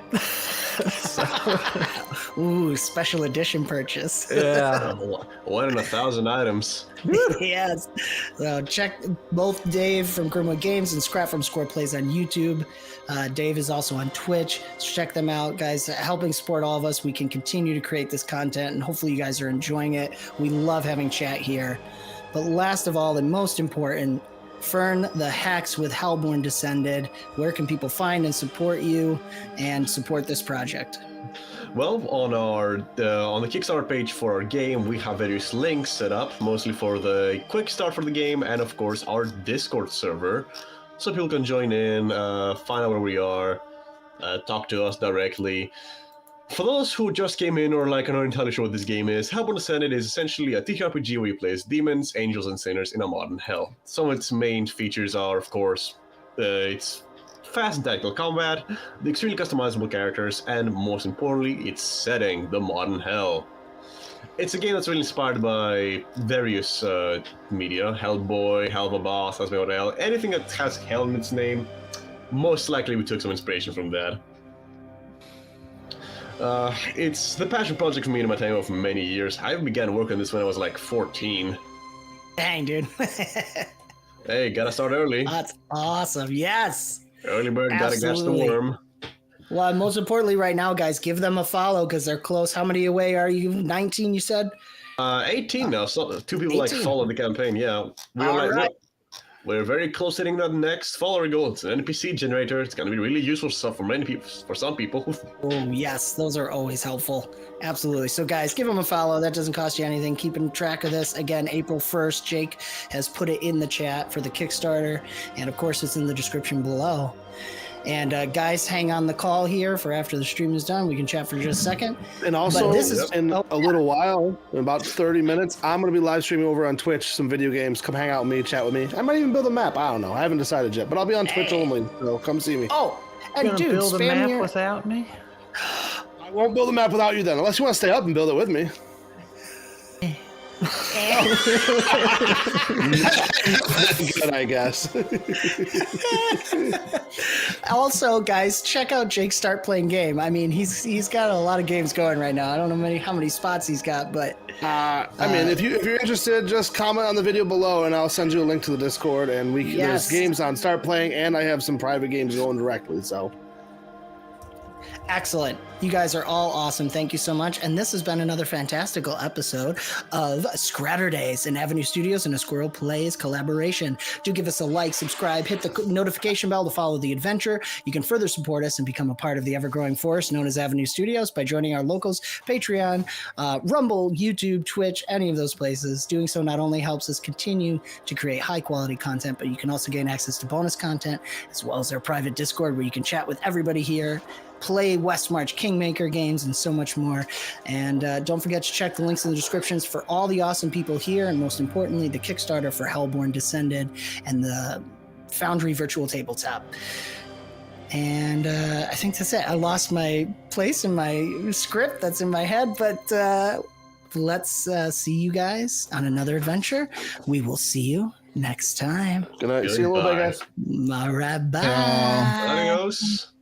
Ooh, special edition purchase. Yeah. 1 in 1,000 items. Yes. So check both Dave from 𝐒𝐪𝐲 and Scrap from Squirrel Plays on YouTube. Dave is also on Twitch. So check them out, guys. Helping support all of us. We can continue to create this content, and hopefully you guys are enjoying it. We love having chat here. But last of all, and most important, Fern, the Hacks with Hellborn Descended. Where can people find and support you and support this project? Well, on the Kickstarter page for our game, we have various links set up, mostly for the quick start for the game, and of course our Discord server, so people can join in, find out where we are, talk to us directly. For those who just came in or are not entirely sure what this game is, Hellborn Descended is essentially a TTRPG where you play as demons, angels, and sinners in a modern hell. Some of its main features are, of course, its fast and tactical combat, the extremely customizable characters, and most importantly, its setting, the modern hell. It's a game that's really inspired by various media, Hellboy, Hell of a Boss, 𝐿𝐵𝐷𝐿, anything that has hell in its name. Most likely we took some inspiration from that. It's the passion project for me and my time of many years. I began working on this when I was like 14. Dang, dude. Hey, gotta start early. That's awesome. Yes. Early bird gotta catch the Absolutely. worm. Well, most importantly right now, guys, give them a follow because they're close. How many away are you? 19, you said? 18 now. So 2 people 18. followed the campaign. Yeah, All right. We're very close hitting that next follower goal. It's an NPC generator. It's gonna be really useful stuff for many people. For some people. Oh, yes. Those are always helpful. Absolutely. So, guys, give them a follow. That doesn't cost you anything. Keeping track of this. Again, April 1st, Jake has put it in the chat for the Kickstarter. And, of course, it's in the description below. And, guys, hang on the call here for after the stream is done. We can chat for just a second. And also, But this is- in a little while, in about 30 minutes, I'm going to be live streaming over on Twitch some video games. Come hang out with me, chat with me. I might even build a map. I don't know. I haven't decided yet, but I'll be on Twitch only. So come see me. Oh, and Gonna dude, build a spam map your... without me? I won't build a map without you then, unless you want to stay up and build it with me. Good, I guess. Also, guys, check out Jake Start Playing Game. I mean, he's got a lot of games going right now. I don't know how many spots he's got, but I mean, if you're interested, just comment on the video below, and I'll send you a link to the Discord. And Yes. there's games on Start Playing, and I have some private games going directly. So. excellent. You guys are all awesome. Thank you so much. And this has been another fantastical episode of Skraturdays, an Avenue Studios and a Squirrel Plays collaboration. Do give us a like, subscribe, hit the notification bell to follow the adventure. You can further support us and become a part of the ever-growing force known as Avenue Studios by joining our locals, Patreon, Rumble, YouTube, Twitch, any of those places. Doing so not only helps us continue to create high-quality content, but you can also gain access to bonus content, as well as our private Discord where you can chat with everybody here, play Westmarch Kingmaker games, and so much more. And don't forget to check the links in the descriptions for all the awesome people here, and most importantly, the Kickstarter for Hellborn Descended and the Foundry Virtual Tabletop. And I think that's it. I lost my place in my script that's in my head, but let's see you guys on another adventure. We will see you next time. Good night. See you in a little bit, guys. All right, bye. Adios.